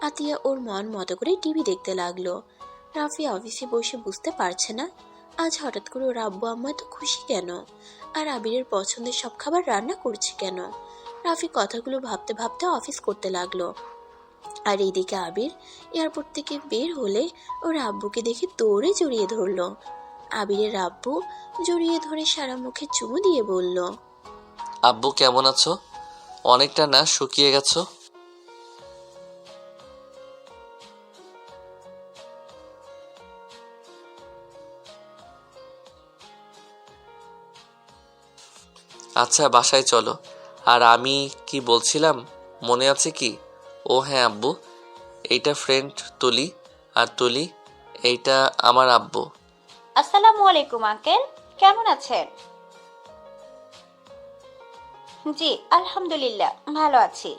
আতিয়া ওর মন মতো করে টিভি দেখতে লাগলো। রাফি অফিসে বসে বুঝতে পারছে না আজ হঠাৎ করে ওর আব্বু আম্মা এত খুশি কেন, আর আবিরের পছন্দের সব খাবার রান্না করছে কেন। রাফি কথাগুলো ভাবতে ভাবতে অফিস করতে লাগলো। আর এইদিকে আবির এয়ারপোর্ট থেকে বের হলে ওর আব্বুকে দেখে দৌড়ে জড়িয়ে ধরলো। আবিরের আব্বু জড়িয়ে ধরে সারা মুখে চুমু দিয়ে বলল, আব্বু কেমন আছো? অনেকটা না শুকিয়ে গেছো। আচ্ছা বাসায় চলো। আর আমি কি বলছিলাম মনে আছে কি? ও হ্যাঁ আব্বু, এইটা ফ্রেন্ড তুলি, আর তুলি এইটা আমার আব্বু। আসসালামু আলাইকুম আঙ্কেল, কেমন আছেন? জি আলহামদুলিল্লাহ ভালো আছি।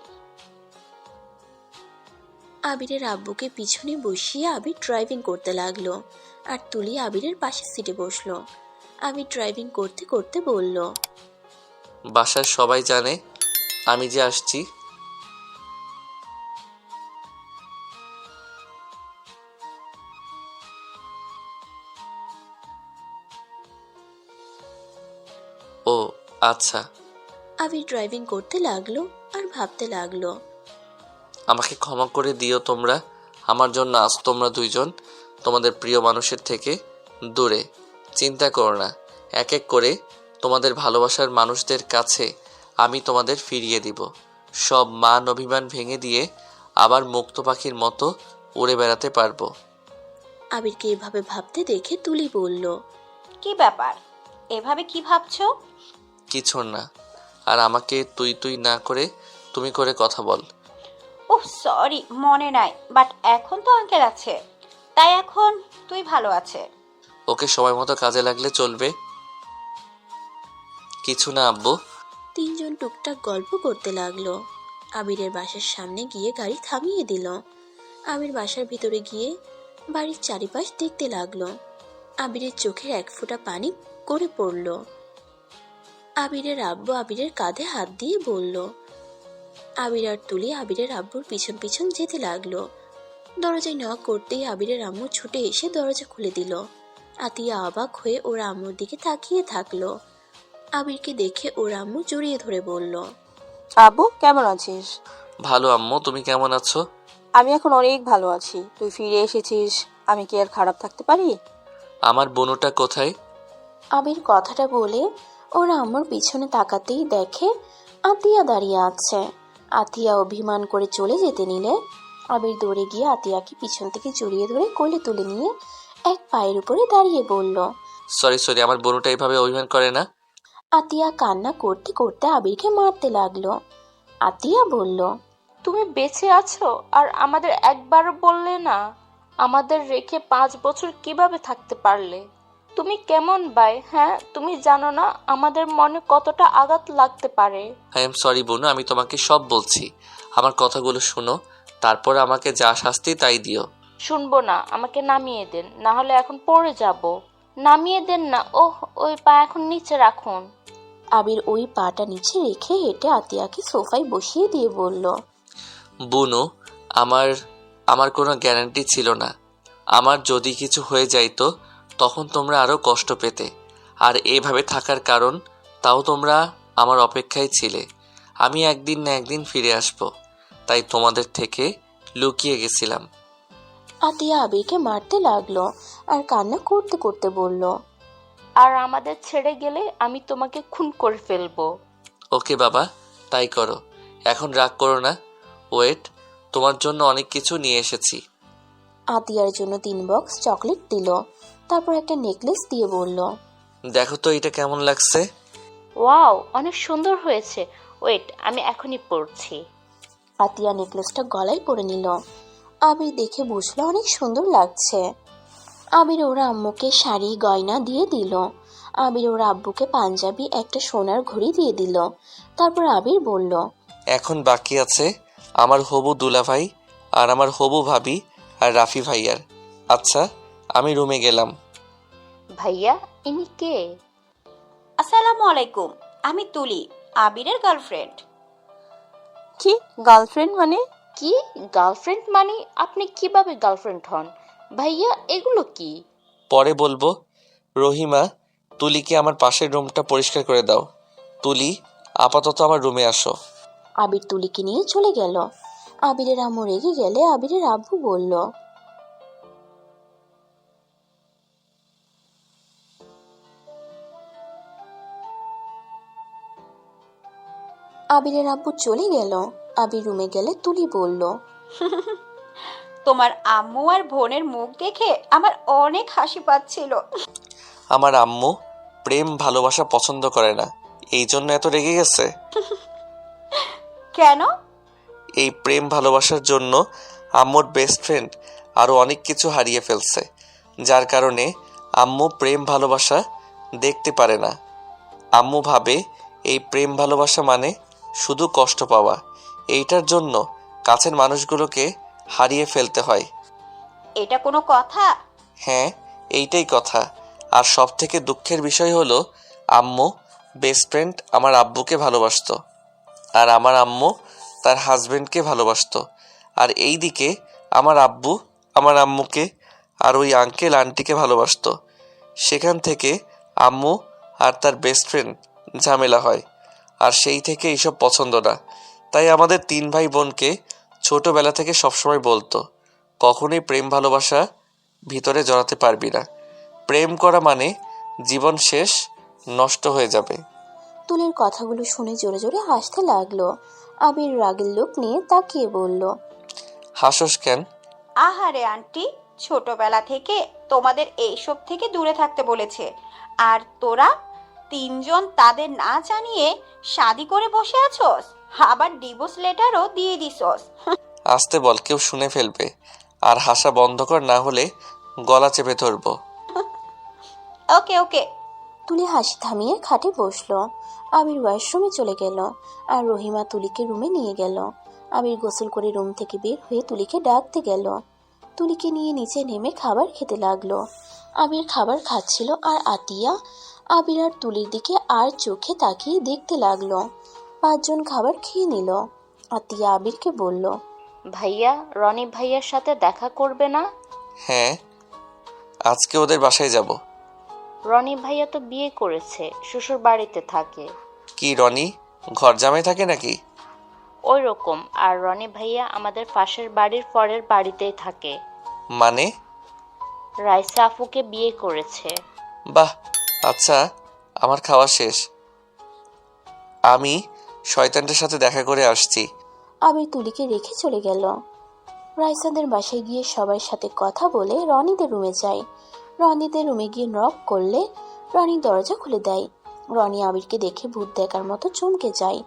আবিরের আব্বুকে পিছনে বসিয়ে আবির ড্রাইভিং করতে লাগলো, আর তুলি আবিরের পাশের সিটে বসলো। আবির ড্রাইভিং করতে করতে বলল, বাসার সবাই জানে আমি যে আসছি। আচ্ছা। আবির ড্রাইভিং করতে লাগলো আর ভাবতে লাগলো। আমাকে ক্ষমা করে দিও তোমরা। আমার জন্য আজ তোমরা দুইজন তোমাদের প্রিয় মানুষের থেকে দূরে। চিন্তা করো না, এক এক করে তোমাদের ভালোবাসার মানুষদের কাছে আমি তোমাদের ফিরিয়ে দিব। সব মান অভিমান ভেঙে দিয়ে আবার মুক্ত পাখির মতো উড়ে বেড়াতে পারবো। আবিরকে এভাবে ভাবতে দেখে তুলি বলল, কি ব্যাপার, এভাবে কি ভাবছো? কিছু না। আর আমাকে তুই তুই না করে তুমি করে কথা বল। ওহ সরি, মনে নাই, বাট এখন তো আঙ্কেল আছে, তাই এখন তুই ভালো আছে। ওকে সময় মতো কাজে লাগলে চলবে। কিছু না আব্বু। তিনজন টুকটাক গল্প করতে লাগলো। আবিরের বাসার সামনে গিয়ে গাড়ি থামিয়ে দিল। আবির বাসার ভিতরে গিয়ে বাড়ির চারিপাশ দেখতে লাগলো। আবিরের চোখের এক ফোঁটা পানি গড়ে পড়ল। আবিরের আব্বু আবিরের কাঁধে হাত দিয়ে বলল। আবির আর তুলি আবিরের আব্বুর পিছন পিছন যেতে লাগলো। দরজায় নক করতেই আবিরের আম্মু ছুটে এসে দরজা খুলে দিল। আতিয়া অবাক হয়ে ওর আম্মুর দিকে তাকিয়ে থাকলো। আবিরকে দেখে ওর আম্মু জড়িয়ে ধরে বলল, আব্বু কেমন আছিস? ভালো আম্মু, তুমি কেমন আছো? আমি এখন অনেক ভালো আছি। তুই ফিরে এসেছিস, আমি কি আর খারাপ থাকতে পারি? আমার বোনটা কোথায়? আবির কথাটা বলে ওর আম্মুর পিছনে তাকাতেই দেখে আতিয়া দাঁড়িয়ে আছে। আতিয়া অভিমান করে চলে যেতে নিলে আবির দৌড়ে গিয়ে আতিয়াকে পিছন থেকে জড়িয়ে ধরে কোলে তুলে নিয়ে এক পায়ের উপরে দাঁড়িয়ে বলল। সরি, আমার বোনটা এইভাবে অভিমান করে না। আতিয়া কান্না করতে করতে আবিরকে মারতে লাগলো। আতিয়া বলল, তুমি বেঁচে আছো আর আমাদের একবারও বললে না? আমাদের রেখে 5 বছর কিভাবে থাকতে পারলে? তুমি কেমন ভাই? হ্যাঁ, তুমি জানো না আমাদের মনে কতটা আঘাত লাগতে পারে। আই এম সরি বোন, আমি তোমাকে সব বলছি। আমার কথাগুলো শুনো, তারপর আমাকে যা শাস্তি তাই দিও। শুনবো না, আমাকে নামিয়ে দেন, না হলে এখন পড়ে যাব। নামিয়ে দেন না। ওহ, ওই পা এখন নিচে রাখুন। আবির ওই পাটা নিচে রেখে হেঁটে আতিয়াকে সোফায় বসিয়ে দিয়ে বলল, বুনু, আমার কোনো গ্যারান্টি ছিল না। আমার যদি কিছু হয়ে যাইতো তখন তোমরা আরও কষ্ট পেতে। আর এভাবে থাকার কারণ তাও তোমরা আমার অপেক্ষায় ছিলে। আমি একদিন না একদিন ফিরে আসবো, তাই তোমাদের থেকে লুকিয়ে গেছিলাম। আতিয়া আবিরকে মারতে লাগলো আর কান্না করতে করতে বলল, আর আমাদের ছেড়ে গেলে আমি তোমাকে খুন করে ফেলবো। ওকে বাবা, তাই করো। এখন রাগ করো না। ওয়েট, তোমার জন্য অনেক কিছু নিয়ে এসেছি। আতিয়ার জন্য 3 বক্স চকলেট দিল, তারপর একটা নেকলেস দিয়ে বলল, দেখো তো এটা কেমন লাগছে। ওয়াও, অনেক সুন্দর হয়েছে। ওয়েট, আমি এখনই পড়ছি। আতিয়া নেকলেসটা গলায় পরে নিল। আবির দেখে বুঝলো অনেক সুন্দর লাগছে। আবির ওর আম্মুকে শাড়ি গয়না দিয়ে দিল। আবির ওর আব্বুকে পাঞ্জাবি একটা সোনার ঘড়ি দিয়ে দিল। তারপর আবির বলল, এখন বাকি আছে আমার হবু দুলাভাই আর আমার হবু ভাবি আর রাফি ভাইয়ার। আচ্ছা, আমি রুমে গেলাম। ভাইয়া, ইনি কে? আসসালামু আলাইকুম, আমি তুলি, আবিরের গার্লফ্রেন্ড। কি গার্লফ্রেন্ড মানে? কি গার্লফ্রেন্ড মানে? আপনি কিভাবে গার্লফ্রেন্ড হন? ভাইয়া, এগুলো কি? পরে বলবো। রহিমা, তুলিকে আমার পাশের রুমটা পরিষ্কার করে দাও। তুলি, আপাতত আমার রুমে আসো। আবির তুলিকে নিয়ে চলে গেল। আবিরের আম্মু রেগে গেলে আবিরের আব্বু বলল, আবিরের আব্বু চলে গেল। আবির রুমে গেলে তুলি বলল, তোমার আম্মু আর বোনের মুখ দেখে আমার অনেক হাসি পাচ্ছিল। আমার আম্মু প্রেম ভালোবাসা পছন্দ করে না, এই জন্য এত রেগে গেছে। কেন? এই প্রেম ভালোবাসার জন্য আম্মুর বেস্ট ফ্রেন্ড আরও অনেক কিছু হারিয়ে ফেলছে, যার কারণে আম্মু প্রেম ভালোবাসা দেখতে পারে না। আম্মু ভাবে এই প্রেম ভালোবাসা মানে শুধু কষ্ট পাওয়া। এইটার জন্য কাছের মানুষগুলোকে হারিয়ে ফেলতে হয়। এটা কোনো কথা? হ্যাঁ, এইটাই কথা। আর সব থেকে দুঃখের বিষয় হলো আম্মু বেস্ট ফ্রেন্ড আমার আব্বুকে ভালোবাসতো, আর আমার আম্মু তার হাজবেন্ডকে ভালোবাসতো। আর এই দিকে আমার আব্বু আমার আম্মুকে আর ওই আঙ্কেল আন্টিকে ভালোবাসতো। সেখান থেকে আম্মু আর তার বেস্ট ফ্রেন্ড ঝামেলা হয়, আর সেই থেকে এইসব পছন্দ না। তাই আমাদের 3 ভাই বোনকে ছোটবেলা থেকে সবসময় বলতো, কখনোই প্রেম ভালোবাসা ভিতরে জড়াতে পারবি না। প্রেম করা মানে জীবন শেষ, নষ্ট হয়ে যাবে। তুলির কথাগুলো শুনে জোরে জোরে হাসতে লাগলো। আবির রাগের লোক নিয়ে তাকিয়ে বলল, হাসোস কেন? আহারে আন্টি, ছোটবেলা থেকে তোমাদের এইসব থেকে দূরে থাকতে বলেছে, আর তোরা তিনজন তাদের না জানিয়ে শাদি করে বসে আছোস, আবার ডিভোর্স লেটারও দিয়ে দিছস। আসতে বল, কেউ শুনে ফেলবে। আর হাসা বন্ধ কর, না হলে গলা চেপে ধরবো। ওকে ওকে। তুলি হাসি থামিয়ে খাটে বসলো। আবির ওয়াশরুমে চলে গেল, আর রহিমা তুলিকে রুমে নিয়ে গেল। আবির গোসল করে রুম থেকে বের হয়ে তুলিকে ডাকতে গেল। তুলিকে নিয়ে নিচে নেমে খাবার খেতে লাগলো। আবির খাবার খাচ্ছিল, আর আতিয়া আবির আর তুলির দিকে আর চোখে তাকিয়ে দেখতে লাগলো। 5 জন খাবার খেয়ে নিল। আতিয়া আবিরকে বলল, ভাইয়া, রনি ভাইয়ার সাথে দেখা করবে না? হ্যাঁ, আজকে ওদের বাসায় যাব। রনি ভাইয়া তো বিয়ে করেছে, শ্বশুর বাড়িতে থাকে। কি রনি ঘর জামাই থাকে নাকি? ওই রকম। আর রনি ভাইয়া আমাদের পাশের বাড়ির পরের বাড়িতেই থাকে। মানে? রাইসা আফুকে বিয়ে করেছে। বাহ, আচ্ছা। আমার খাওয়া শেষ, আমি শয়তানটার সাথে দেখা করে আসছি। আবির তুলিকে রেখে চলে গেল। রাইসাদের বাসায় গিয়ে সবার সাথে কথা বলে রনিদের রুমে যায়। রনিদের রুমে গিয়ে নক করলে রনি দরজা খুলে দেয়। রনি আবিরকে দেখে ভূত দেখার মতো চমকে যায়।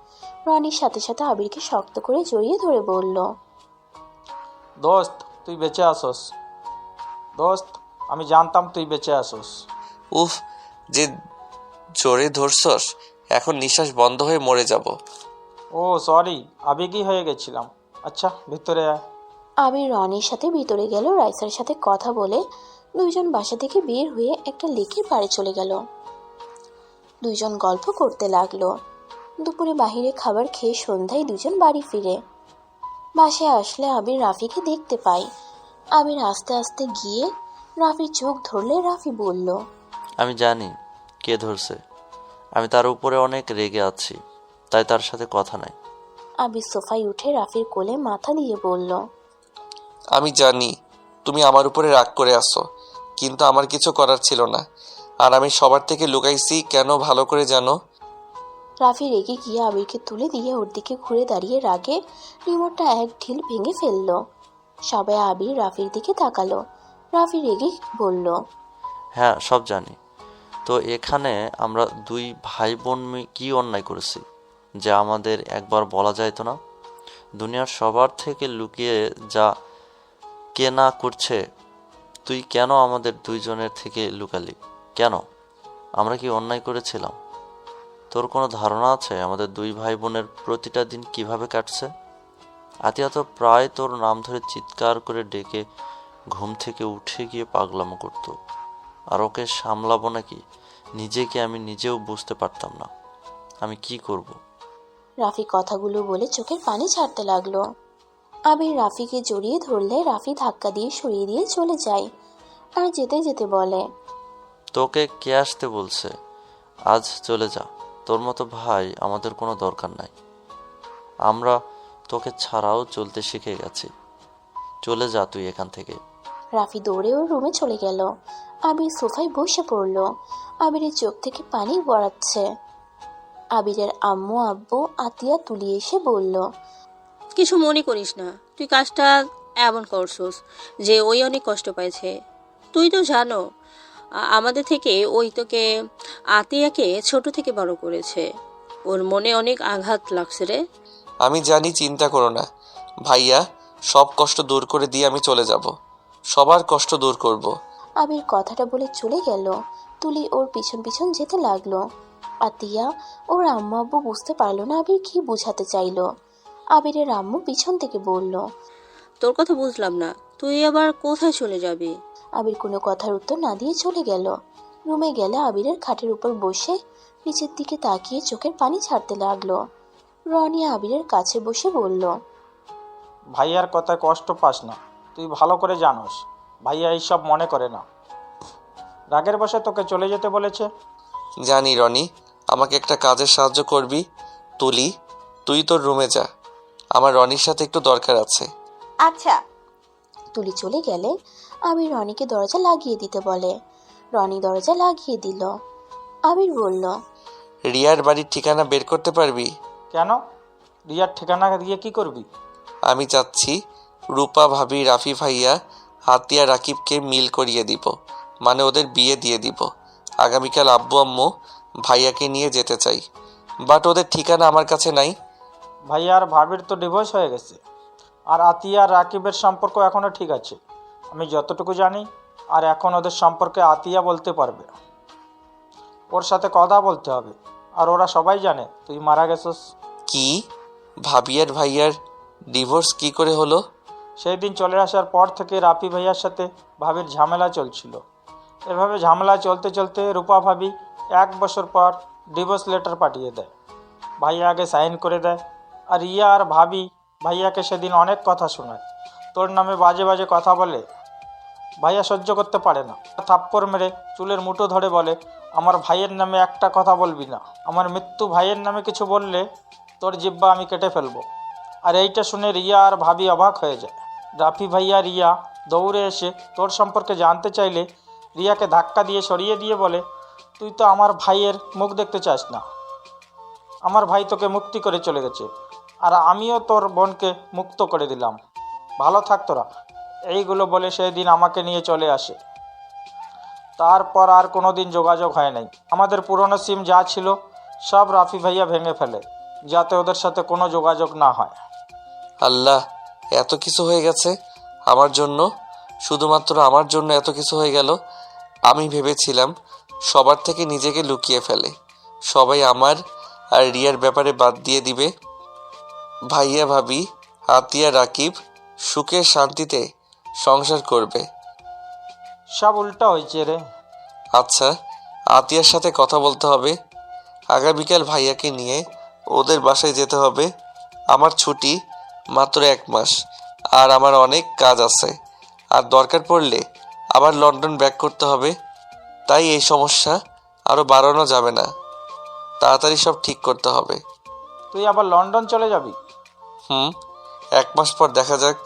রনির সাথে সাথে আবিরকে শক্ত করে জড়িয়ে ধরে বলল, দোস্ত, তুই বেঁচে আসোস। দোস্ত, আমি জানতাম তুই বেঁচে আসোস। উফ, যে জোরে ধরছস, এখন নিঃশ্বাস বন্ধ হয়ে মরে যাব। ও সরি, আবেগী হয়ে গেছিলাম। আচ্ছা, ভিতরে আয়। আবির রনির সাথে ভিতরে গেল। রাইসার সাথে কথা বলে 2 জন বাসা থেকে বের হয়ে একটা লেকের পাড়ে চলে গেল। 2 জন গল্প করতে লাগলো। দুপুরে বাহিরে খাবার খেয়ে সন্ধ্যায় 2 জন বাড়ি ফিরে। বাসায় আসলে আবির রাফিকে দেখতে পায়। আবির আস্তে আস্তে গিয়ে রাফির চোখ ধরলে রাফি বলল, আমি জানি কে ধরছে। আমি তার উপরে অনেক রেগে আছি, তাই তার সাথে কথা নাই। আবির সোফায় উঠে রাফির কোলে মাথা দিয়ে বলল, আমি জানি তুমি আমার উপরে রাগ করে আসো, কিন্তু আমার কিছু করার ছিল না। আর আমি সবার থেকে লুকাইছি কেন, ভালো করে জানো। রাফি রেগে গিয়ে আবিরকে তুলে দিয়ে ওর দিকে ঘুরে দাঁড়িয়ে রাগে রিমোটটা এক ঢিল ভেঙে ফেলল। সবাই আবির রাফির দিকে তাকালো। রাফি রেগে বলল, হ্যাঁ, সব জানি। তো এখানে আমরা 2 ভাই বোন কি অন্যায় করেছি যে আমাদের একবার বলা যাইতো না? দুনিয়ার সবার থেকে লুকিয়ে যা কে না করছে, তুই কেন আমাদের 2 জনের থেকে লুকালি? কেন? আমরা কি অন্যায় করেছিলাম? তোর কোনো ধারণা আছে আমাদের 2 ভাই বোনের প্রতিটা দিন কিভাবে কাটছে? আতিয়া তো প্রায় তোর নাম ধরে চিৎকার করে ডেকে ঘুম থেকে উঠে গিয়ে পাগলামো করতো। আর ওকে সামলাবো নাকি নিজেকে আমি নিজেও বুঝতে পারতাম না আমি কি করব। রাফি কথাগুলো বলে চোখের পানি ছাড়তে লাগলো। আবির রাফিকে জড়িয়ে ধরলে রাফি ধাক্কা দিয়ে সরিয়ে দিয়ে চলে যায়। আর যেতে যেতে বলে, তোকে কে আসতে বলছে? আজ চলে যা। তোর মতো ভাই আমাদের কোনো দরকার নাই। আমরা তোকে ছাড়াও চলতে শিখে গেছি। চলে যা তুই এখান থেকে। রাফি দৌড়ে ওর রুমে চলে গেল। আবির সোফায় বসে পড়ল। আবিরের চোখ থেকে পানি গড়াচ্ছে। আবিরের আম্মু আব্বু আতিয়া তুলি এসে বলল, কিছু মনে করিস না, তুই কাজটা এমন করছিস যে ওই অনেক কষ্ট পাইছে। তুই তো জানো আমাদের থেকে ওই তোকে আতিয়াকে ছোট থেকে বড় করেছে। ওর মনে অনেক আঘাত লাগছে রে। আমি জানি, চিন্তা করো না ভাইয়া, সব কষ্ট দূর করে দিয়ে আমি চলে যাব, সবার কষ্ট দূর করব। আবির কথাটা বলে চলে গেল। তুলি ওর পিছন পিছন যেতে লাগলো। আতিয়া ওর আম্মু আব্বু বুঝতে পারলো না আবির কি বুঝাতে চাইলো। আবিরের আম্মু পিছন থেকে বলল, তোর কথা বুঝলাম না, তুই আবার কোথায় চলে যাবি? আবির কোনো কথার উত্তর না দিয়ে চলে গেল। রুমে গেলে আবিরের খাটের উপর বসে নিচের দিকে তাকিয়ে চোখের পানি ছাড়তে লাগলো। রনি আবিরের কাছে বসে বলল, ভাইয়ার কথায় কষ্ট পাস না, তুই ভালো করে জানোস ভাইয়া এইসব মনে করে না। রাগের বশে তোকে চলে যেতে বলেছে। জানি রনি, আমাকে একটা কাজের সাহায্য করবি? তুলি, তুই তোর রুমে যা, আমার রনির সাথে একটু দরকার আছে। আচ্ছা। তুলি চলে গেলে আবির রনিকে দরজা লাগিয়ে দিতে বলে। রনি দরজা লাগিয়ে দিল। আবির বলল, রিয়ার বাড়ির ঠিকানা বের করতে পারবি? কেন? রিয়ার ঠিকানা দিয়ে কি করবি? আমি চাচ্ছি রূপা ভাবি, রাফি ভাইয়া, হাতিয়া, রাকিবকে মিল করিয়ে দিব, মানে ওদের বিয়ে দিয়ে দিব। আগামীকাল আব্বু আম্মু ভাইয়াকে নিয়ে যেতে চাই, বাট ওদের ঠিকানা আমার কাছে নাই। ভাইয়া আর ভাবির তো ডিভোর্স হয়ে গেছে, আর আতিয়া আর রাকিবের সম্পর্ক এখনও ঠিক আছে আমি যতটুকু জানি। আর এখন ওদের সম্পর্কে আতিয়া বলতে পারবে, ওর সাথে কথা বলতে হবে। আর ওরা সবাই জানে তুই মারা গেছিস। কি? ভাবি আর ভাইয়ার ডিভোর্স কি করে হলো? সেই দিন চলে আসার পর থেকে রাফি ভাইয়ার সাথে ভাবির ঝামেলা চলছিল। এভাবে ঝামেলা চলতে চলতে রূপা ভাবি 1 বছর পর ডিভোর্স লেটার পাঠিয়ে দেয়। ভাইয়া আগে সাইন করে দেয়। আর রিয়া আর ভাবি ভাইয়াকে সেদিন অনেক কথা শোনায়, তোর নামে বাজে বাজে কথা বলে। ভাইয়া সহ্য করতে পারে না, থাপ্পড় মেরে চুলের মুঠো ধরে বলে, আমার ভাইয়ের নামে একটা কথা বলবি না, আমার মৃত্যু ভাইয়ের নামে কিছু বললে তোর জিব্বা আমি কেটে ফেলবো। আর এইটা শুনে রিয়া আর ভাবি অবাক হয়ে যায়। রাফি ভাইয়া রিয়া দৌড়ে এসে তোর সম্পর্কে জানতে চাইলে রিয়াকে ধাক্কা দিয়ে সরিয়ে দিয়ে বলে, তুই তো আমার ভাইয়ের মুখ দেখতে চাস না, আমার ভাই তোকে মুক্তি করে চলে গেছে, আর আমিও তোর বোনকে মুক্ত করে দিলাম, ভালো থাক তোরা। এইগুলো বলে সেই দিন আমাকে নিয়ে চলে আসে। তারপর আর কোনো দিন যোগাযোগ হয় নাই। আমাদের পুরনো সিম যা ছিল সব রাফি ভাইয়া ভেঙে ফেলে, যাতে ওদের সাথে কোনো যোগাযোগ না হয়। আল্লাহ, এত কিছু হয়ে গেছে আমার জন্য, শুধুমাত্র আমার জন্য এত কিছু হয়ে গেল। আমি ভেবেছিলাম সবার থেকে নিজেকে লুকিয়ে ফেলে সবাই আমার আর রিয়ার ব্যাপারে বাদ দিয়ে দিবে। ভাইয়া ভাবি, আতিয়া, রাকিব সুখে শান্তিতে সংসার করবে। সব উল্টা হয়েছে রে। আচ্ছা, আতিয়ার সাথে কথা বলতে হবে। আগামীকাল ভাইয়াকে নিয়ে ওদের বাসায় যেতে হবে। আমার ছুটি মাত্র 1 মাস, আর আমার অনেক কাজ আছে, আর দরকার পড়লে আবার লন্ডন ব্যাক করতে হবে। তাই এই সমস্যা আরও বাড়ানো যাবে না, তাড়াতাড়ি সব ঠিক করতে হবে। তুই আবার লন্ডন চলে যাবি? 1 মাস পর দেখা যাক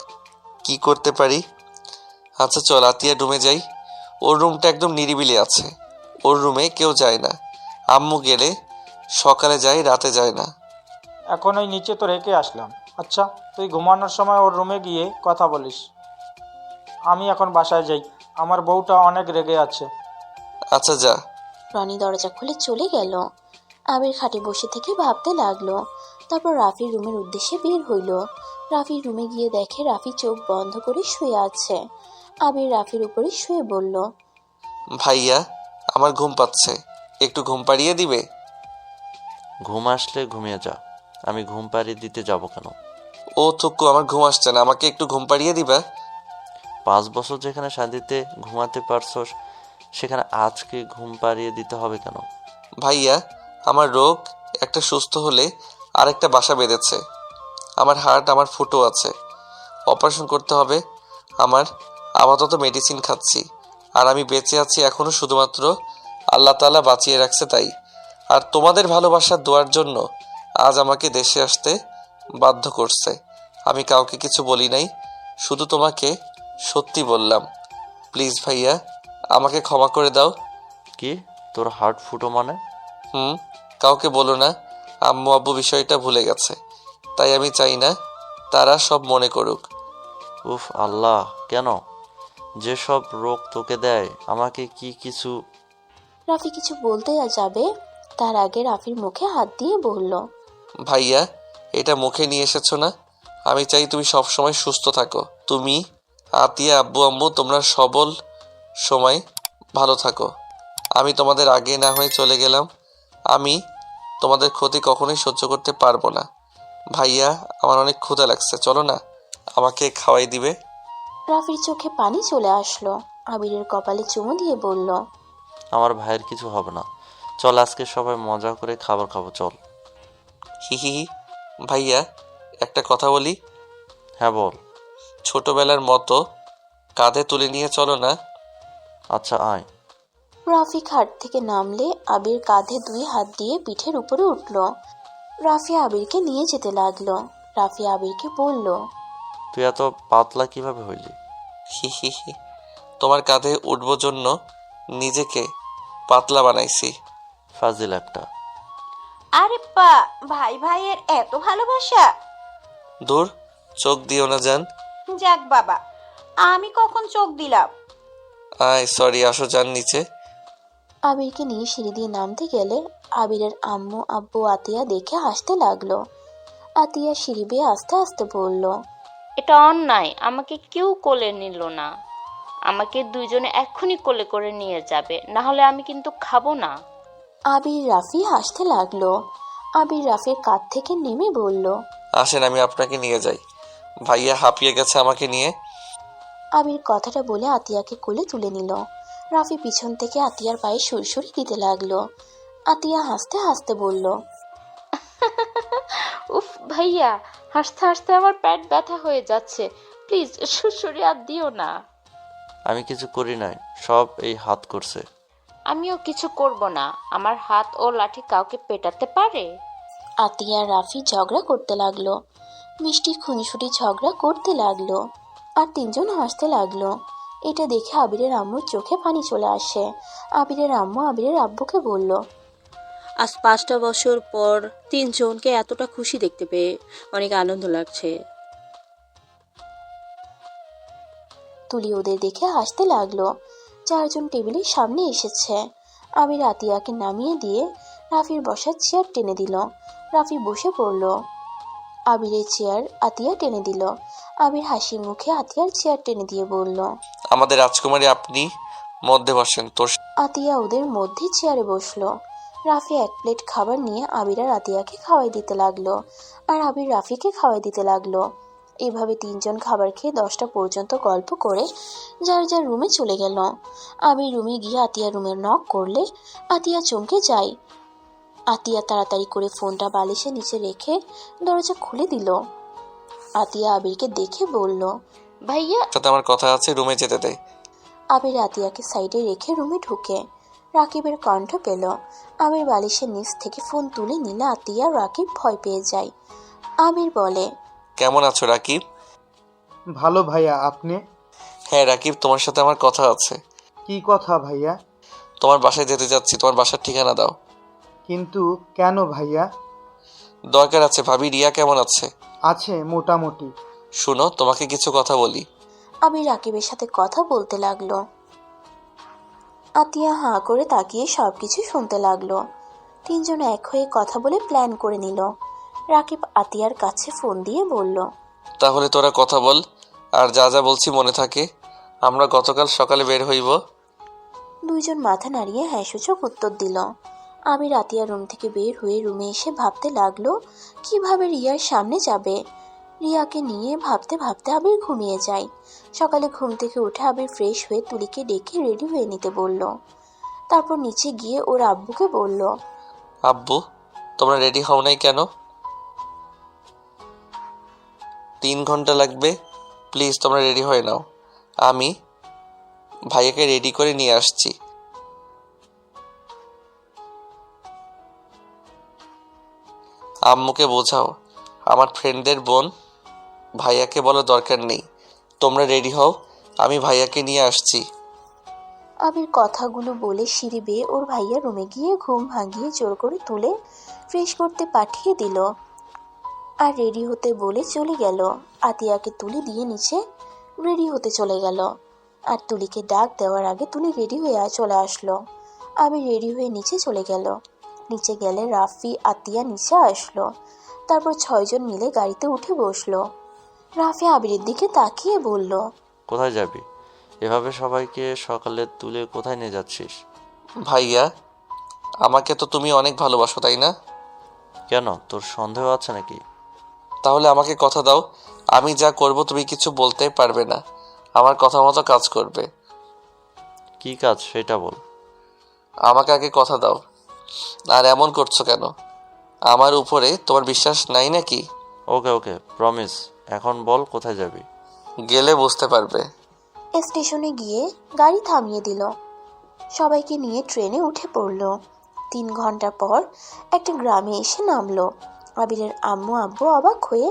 কি করতে পারি। আচ্ছা চল আতিয়া রুমে যাই, ওর রুমটা একদম নিরিবিলি আছে, ওর রুমে কেউ যায় না। আম্মু গেলে সকালে যায়, রাতে যায় না। এখন ওই নিচে তো রেখে আসলাম। আচ্ছা, তুই ঘুমানোর সময় ওর রুমে গিয়ে কথা বলিস। আমি এখন বাসায় যাই, আমার বউটা অনেক রেগে আছে। আচ্ছা যা। রনি দরজা খুলে চলে গেল। আবির খাটে বসে থেকে ভাবতে লাগলো। তারপর রাফির রুমের উদ্দেশ্যে বের হইল। রাফির রুমে গিয়ে দেখে রাফি চোখ বন্ধ করে শুয়ে আছে। আবির রাফির উপরে শুয়ে বলল, ভাইয়া, আমার ঘুম পাচ্ছে, একটু ঘুম পাড়িয়ে দিবে? ঘুম আসলে ঘুমিয়ে যা, আমি ঘুম পাড়িয়ে দিতে যাব কেন? ও থুকু, আমার ঘুম আসছে না, আমাকে একটু ঘুম পাড়িয়ে দিবা? 5 বছর যেখানে শান্তিতে ঘুমাতে পারছস, সেখানে আজকে ঘুম পাড়িয়ে দিতে হবে কেন? ভাইয়া, আমার রোগ একটা সুস্থ হলে আরেকটা বাসা বেঁধেছে। আমার হার্ট, আমার ফুটো আছে, অপারেশন করতে হবে আমার। আপাতত মেডিসিন খাচ্ছি, আর আমি বেঁচে আছি এখনও শুধুমাত্র আল্লাহ তাআলা বাঁচিয়ে রাখছে তাই। আর তোমাদের ভালোবাসার দোয়ার জন্য আজ আমাকে দেশে আসতে বাধ্য করছে। আমি কাউকে কিছু বলি নাই, শুধু তোমাকে সত্যি বললাম। প্লিজ ভাইয়া, আমাকে ক্ষমা করে দাও। কি তোর হার্ট ফুটো মানে? কাউকে বলো না, আম্মু আব্বু বিষয়টা ভুলে গেছে, তাই আমি চাই না তারা সব মনে করুক। উফ আল্লাহ, কেন? যেসব রোগ তোকে দেয় আমাকে কি কিছু? রাফি কিছু বলতে যাবে, তার আগে রাফির মুখে হাত দিয়ে বলল, ভাইয়া, এটা মুখে নিয়ে এসেছো না? আমি চাই তুমি সব সময় সুস্থ থাকো। তুমি, আতিয়া, আব্বু আম্মু, তোমরা সবল সময় ভালো থাকো। আমি তোমাদের আগে না হয়ে চলে গেলাম। আমি তোমাদের ক্ষতি কখনোই সহ্য করতে পারবো না। ভাইয়া, আমার অনেক ক্ষুধা লাগছে, চলো না, আমাকে খাওয়াই দিবে? রাফির চোখে পানি চলে আসলো। আবিরের কপালে চুমু দিয়ে বলল, আমার ভাইয়ের কিছু হবে না, চল আজকে সবাই মজা করে খাবার খাবো, চল। হি হি হি। ভাইয়া, একটা কথা বলি? হ্যাঁ বল। ছোটবেলার মতো কাঁধে তুলে নিয়ে চলো না। আচ্ছা আয়। রাফি খাট থেকে নামলে আবির কাঁধে 2 হাত দিয়ে পিঠের উপরে উঠল। রাফি আবিরকে নিয়ে যেতে লাগলো। রাফি আবিরকে বলল, তুই এত পাতলা কিভাবে হইলি? হি হি হি, তোমার কাঁধে উঠবো জন্য নিজেকে পাতলা বানাইছি। ফাজিল একটা। আরে পা, ভাই ভাইয়ের এত ভালোবাসা! দূর, চোখ দিও না জান। যাক বাবা, আমি কখন চোখ দিলাম? সরি, আসো যান নিচে। আবিরকে নিয়ে সিঁড়ি দিয়ে নামতে গেলে আবিরের আম্মু আব্বু আতিয়া দেখে হাসতে লাগলো। আতিয়া সিঁড়ি বেয়ে আস্তে আস্তে বলল, এটা অন্যায়, আমাকে কেউ কোলে নিল না। আমাকে দুইজনে এক্ষুনি কোলে করে নিয়ে যাবে, না হলে আমি কিন্তু খাবো না। আবির রাফি হাসতে লাগলো। আবির রাফির কাঁধ থেকে নেমে বলল, আসেন আমি আপনাকে নিয়ে যাই, ভাইয়া হাঁপিয়ে গেছে আমাকে নিয়ে। আবির কথাটা বলে আতিয়াকে কোলে তুলে নিল। রাফি পিছন থেকে আতিয়ার পায়ে সুরসুরি দিতে লাগলো। আতিয়া হাসতে হাসতে বলল, উফ ভাইয়া, হাসতে হাসতে আমার পেট ব্যথা হয়ে যাচ্ছে, প্লিজ সুরসুরি আর দিও না। আমি কিছু করি নাই, সব এই হাত করছে। আমিও কিছু করব না, আমার হাত ও লাঠি কাউকে পেটাতে পারে? আতিয়া আর রাফি ঝগড়া করতে লাগলো। মিষ্টি খুনসুটি ঝগড়া করতে লাগলো। আর 3 জন হাসতে লাগলো। এটা দেখে আবিরের আম্মুর চোখে পানি চলে আসে। আবিরের আম্মু আবিরের আব্বুকে বলল, আজ 5টা বছর পর 3 জনকে এতটা খুশি দেখতে পেয়ে অনেক আনন্দ লাগছে। তুলি ওদের দেখে হাসতে লাগলো। 4 জন টেবিলের সামনে এসেছে। আবির আতিয়াকে নামিয়ে দিয়ে রাফির বসার চেয়ার টেনে দিল। রাফি বসে পড়ল। আবিরের চেয়ার আতিয়া টেনে দিল। আবির হাসি মুখে আতিয়ার চেয়ার টেনে দিয়ে বলল, আমাদের রাজকুমারী আপনি মধ্যে বসেন। তোর আতিয়া ওদের মধ্যে চেয়ারে বসলো। রাফি 1 প্লেট খাবার নিয়ে আবির আর আতিয়াকে খাওয়াই দিতে লাগলো, আর আবির রাফিকে খাওয়াই দিতে লাগলো। এভাবে 3 জন খাবার খেয়ে 10টা পর্যন্ত গল্প করে যার যার রুমে চলে গেল। আবির রুমে গিয়ে আতিয়া রুমের নক করলে আতিয়া চমকে যায়। আতিয়া তাড়াতাড়ি করে ফোনটা বালিশের নিচে রেখে দরজা খুলে দিল। আতিয়া আবিরকে দেখে বলল, ভাইয়া, সাথে আমার কথা আছে, রুমে যেতে দে। আবির আতিয়াকে সাইডে রেখে রুমে ঢুকে রাকিবের কণ্ঠ পেল। আবির বালিশের নিচ থেকে ফোন তুলে নিলে আতিয়া রাকিব ভয় পেয়ে যায়। আবির বলে, কেমন আছো রাকিব? ভালো ভাইয়া, আপনি? হ্যাঁ রাকিব, তোমার সাথে আমার কথা আছে। কি কথা ভাইয়া? তোমার বাসায় যেতে যাচ্ছি, তোমার বাসার ঠিকানা দাও। কিন্তু কেন ভাইয়া? দরকার আছে। ভাবি রিয়া কেমন আছে? আছে মোটামুটি। শুনো, তোমাকে কিছু কথা বলি। আবির রাকিবের সাথে কথা বলতে লাগলো। আতিয়া হাঁ করে তাকিয়ে সবকিছু শুনতে লাগলো। 3 জন এক হয়ে কথা বলে প্ল্যান করে নিল। রাকিব আতিয়ার কাছে ফোন দিয়ে বলল, তাহলে তোরা কথা বল, আর যা যা বলছি মনে থাকে। আমরা গতকাল সকালে বের হইব। 2 জন মাথা নাড়িয়ে হ্যাঁ সূচক উত্তর দিল। আবির আতিয়া রুম থেকে বের হয়ে রুমে এসে ভাবতে লাগলো কিভাবে রিয়ার সামনে যাবে। রিয়াকে নিয়ে ভাবতে ভাবতে আবির ঘুমিয়ে যায়। সকালে ঘুম থেকে উঠে আবির ফ্রেশ হয়ে তুলিকে ডেকে রেডি হয়ে নিতে বলল। তারপর নিচে গিয়ে ওর আব্বুকে বলল, আব্বু, তোমরা রেডি হও নাই কেন? 3 ঘন্টা লাগবে, প্লিজ তোমরা রেডি হয়ে নাও। আমি ভাইয়াকে রেডি করে নিয়ে আসছি। আম্মুকে বোঝাও, আমার ফ্রেন্ডদের বোন, ভাইয়াকে বলো দরকার নেই। তোমরা রেডি হও, আমি ভাইয়াকে নিয়ে আসছি। আবির কথাগুলো বলে সিঁড়ি বেয়ে ওর ভাইয়া রুমে গিয়ে ঘুম ভাঙিয়ে জোর করে তুলে ফ্রেশ করতে পাঠিয়ে দিল আর রেডি হতে বলে চলে গেল। আতিয়াকে তুলি দিয়ে নিচে রেডি হতে চলে গেল। আর তুলিকে ডাক দেওয়ার আগে তুলি রেডি হয়ে চলে আসলো। আবির রেডি হয়ে নিচে চলে গেল। নিচে গেলে রাফি আতিয়া নিচে আসলো। তারপর 6 জন মিলে গাড়িতে উঠে বসলো। রাফি আবিরের দিকে তাকিয়ে বলল, কোথায় যাবি? এভাবে সবাইকে সকালে তুলে কোথায় নিয়ে যাচ্ছিস? ভাইয়া, আমাকে তো তুমি অনেক ভালোবাসো, তাই না? কেন, তোর সন্দেহ আছে নাকি? তাহলে আমাকে কথা দাও, আমি যা করব তুমি কিছু বলতে পারবে না, আমার কথা মতো কাজ করবে। কি কাজ সেটা বল। আমাকে আগে কথা দাও। আর এমন করছো কেন? আমার উপরে তোমার বিশ্বাস নাই নাকি? ওকে ওকে, প্রমিস। এখন বল কোথায় যাবি? গেলে বুঝতে পারবে। স্টেশনে গিয়ে গাড়ি থামিয়ে দিল। সবাইকে নিয়ে ট্রেনে উঠে পড়ল। 3 ঘন্টা পর একটা গ্রামে এসে নামলো। আবিরের আম্মু আব্বু অবাক হয়ে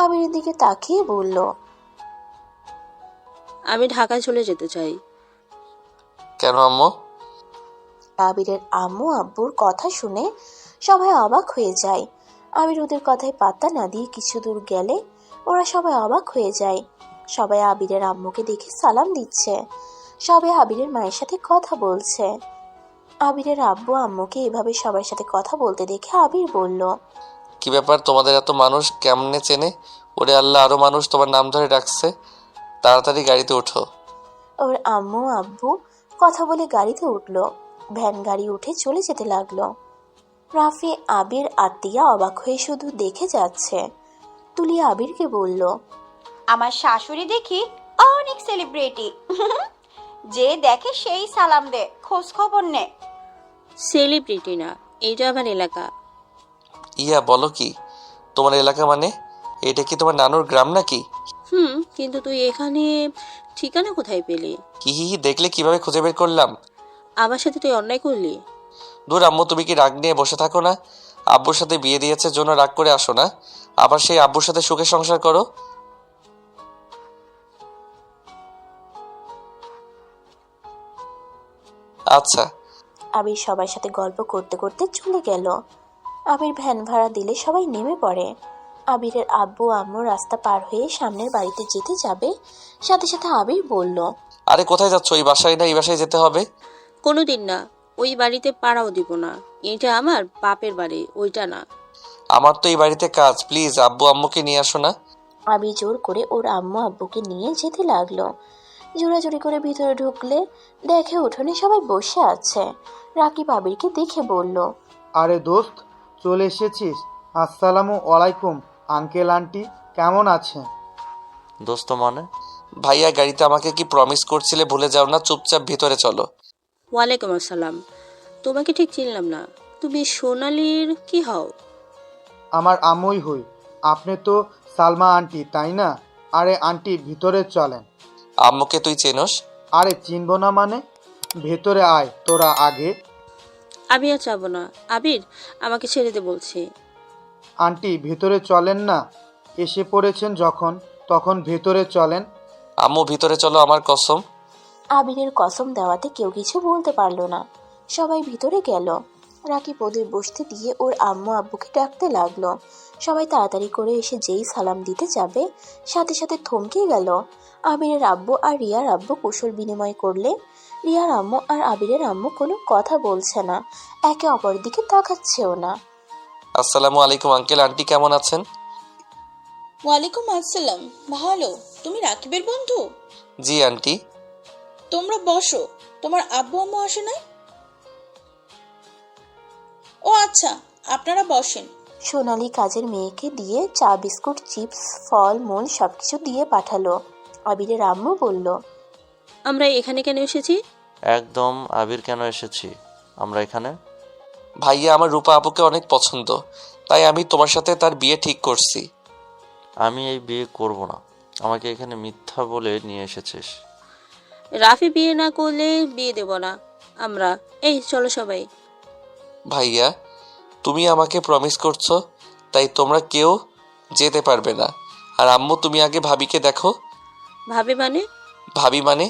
আবিরের দিকে তাকিয়ে বলল, আমি ঢাকায় চলে যেতে চাই। কেন আম্মু? আবিরের আম্মু আব্বুর কথা শুনে সবাই অবাক হয়ে যায়। আবির ওদের কথায় পাত্তা না দিয়ে কিছু দূর গেলে ওরা সবাই অবাক হয়ে যায়। সবাই আবিরের আম্মুকে দেখে সালাম দিচ্ছে। সবাই আবিরের মায়ের সাথে কথা বলছে। আবিরের আব্বু আম্মুকে এভাবে সবার সাথে কথা বলতে দেখে আবির বলল, কি ব্যাপার, তোমাদের এত মানুষ কেমনে চেনে? ওরে আল্লাহ, আরো মানুষ তোমার নাম ধরে ডাকছে। তাড়াতাড়ি গাড়িতে ওঠো। ওর আম্মু আব্বু কথা বলে গাড়িতে উঠলো। ভ্যান গাড়ি উঠে চলে যেতে লাগলো। রাফি, আবির আর তিয়া অবাক হয়ে শুধু দেখে যাচ্ছে। তুলি আবিরকে বলল, আমার শাশুড়ি দেখি অনেক সেলিব্রিটি। যে দেখে সেই সালাম দে, খোঁজ খবর নে। সেলিব্রিটি না, এইটা আমার এলাকা। ইয়া, বলো কি? তোমার এলাকা মানে? এটা কি তোমার নানুর গ্রাম নাকি? কিন্তু তুই এখানে ঠিকানা কোথায় পেলি? হি হি হি, দেখলে কিভাবে খুঁজে বের করলাম? আমার সাথে তুই অন্যায় করলি। দূর আম্মু, তুমি কি রাগ নিয়ে বসে থাকো না? আব্বুর সাথে বিয়ে দিয়েছে জন্য রাগ করে আসো না, আবার সেই আব্বুর সাথে সুখে সংসার করো। আচ্ছা। আবির সবার সাথে গল্প করতে করতে চলে গেল। আবির ভ্যান ভাড়া দিলে সবাই নেমে পড়ে। আবিরের আব্বু আম্মু রাস্তা পার হয়ে সামনের বাড়িতে যেতে যাবে, সাথে সাথে আবির বলল, আরে কোথায় যাচ্ছ? এই বাসায় না এই বাসায় যেতে হবে? কোনোদিন না, ওই বাড়িতে পাড়াও দিব না। এটা আমার বাপের বাড়ি, ওইটা না। আমার তো এই বাড়িতে কাজ, প্লিজ আব্বু আম্মুকে নিয়ে আসো না। আবির জোর করে ওর আম্মু আব্বুকে নিয়ে যেতে লাগলো। জোরাজুরি করে ভিতরে ঢুকলে দেখে উঠোনে সবাই বসে আছে। রাকিব আবিরকে দেখে বলল, আরে দোস্ত, চলে এসেছিস? আসসালামু আলাইকুম আঙ্কেল আন্টি, কেমন আছেন? দোস্ত মানে? ভাইয়া, গাড়িতে আমাকে কি প্রমিস করছিলে ভুলে যাও না, চুপচাপ ভিতরে চলো। ওয়ালাইকুম আসসালাম। তোমাকে ঠিক চিনলাম না। তুমি সোনালির কি হও? আমার আম্মুই হই। আপনি তো সালমা আন্টি, তাই না? আরে আন্টি, ভিতরে চলেন। আম্মুকে তুই চেনোস? আরে চিনব না মানে? ভেতরে আয় তোরা আগে। আমি আর যাবো না। আবির, আমাকে ছেড়ে দে বলছি। আন্টি, ভেতরে চলেন না। এসে পড়েছেন যখন, তখন ভেতরে চলেন। আম্মু ভিতরে চলো, আমার কসম। আবিরের কসম দেওয়াতে কেউ কিছু বলতে পারলো না। সবাই ভিতরে গেল। রাকিব ওদের বসতে দিয়ে ওর আম্মু আব্বুকে ডাকতে লাগলো। সবাই তাড়াতাড়ি করে এসে যেই সালাম দিতে যাবে, সাথে সাথে থমকে গেল। আবিরের আব্বু আর রিয়ার আব্বু কুশল বিনিময় করলে রিয়ার আম্মু আর আবিরের আম্মু কোনো কথা বলছে না, একে অপরের দিকে তাকাচ্ছেও না। আসসালামু আলাইকুম আঙ্কেল আন্টি, কেমন আছেন? ওয়ালাইকুম আসসালাম। ভালো। তুমি রাকিবের বন্ধু? জি আন্টি। তোমরা বসো। তোমার আব্বু আম্মু আসে নাই? ও আচ্ছা, আপনারা বসেন। সোনালি কাজের মেয়েকে দিয়ে চা বিস্কুট চিপস ফল মূল সবকিছু দিয়ে পাঠালো। আবিরের আম্মু বলল, আমরা এখানে কেন এসেছি? একদম, আবির কেন এসেছি আমরা এখানে? ভাইয়া, আমার রূপা আপুকে অনেক পছন্দ, তাই আমি তোমার সাথে তার বিয়ে ঠিক করছি। আমি এই বিয়ে করব না। আমাকে এখানে মিথ্যা বলে নিয়ে এসেছিস। রাফি বিয়ে না করলে বিয়ে দেব না আমরা। এই চলো সবাই। ভাইয়া, তুমি আমাকে প্রমিস করছো, তাই তোমরা কেউ যেতে পারবে না। আর আম্মু, তুমি আগে ভাবিকে দেখো। ভাবি মানে? ভাবি মানে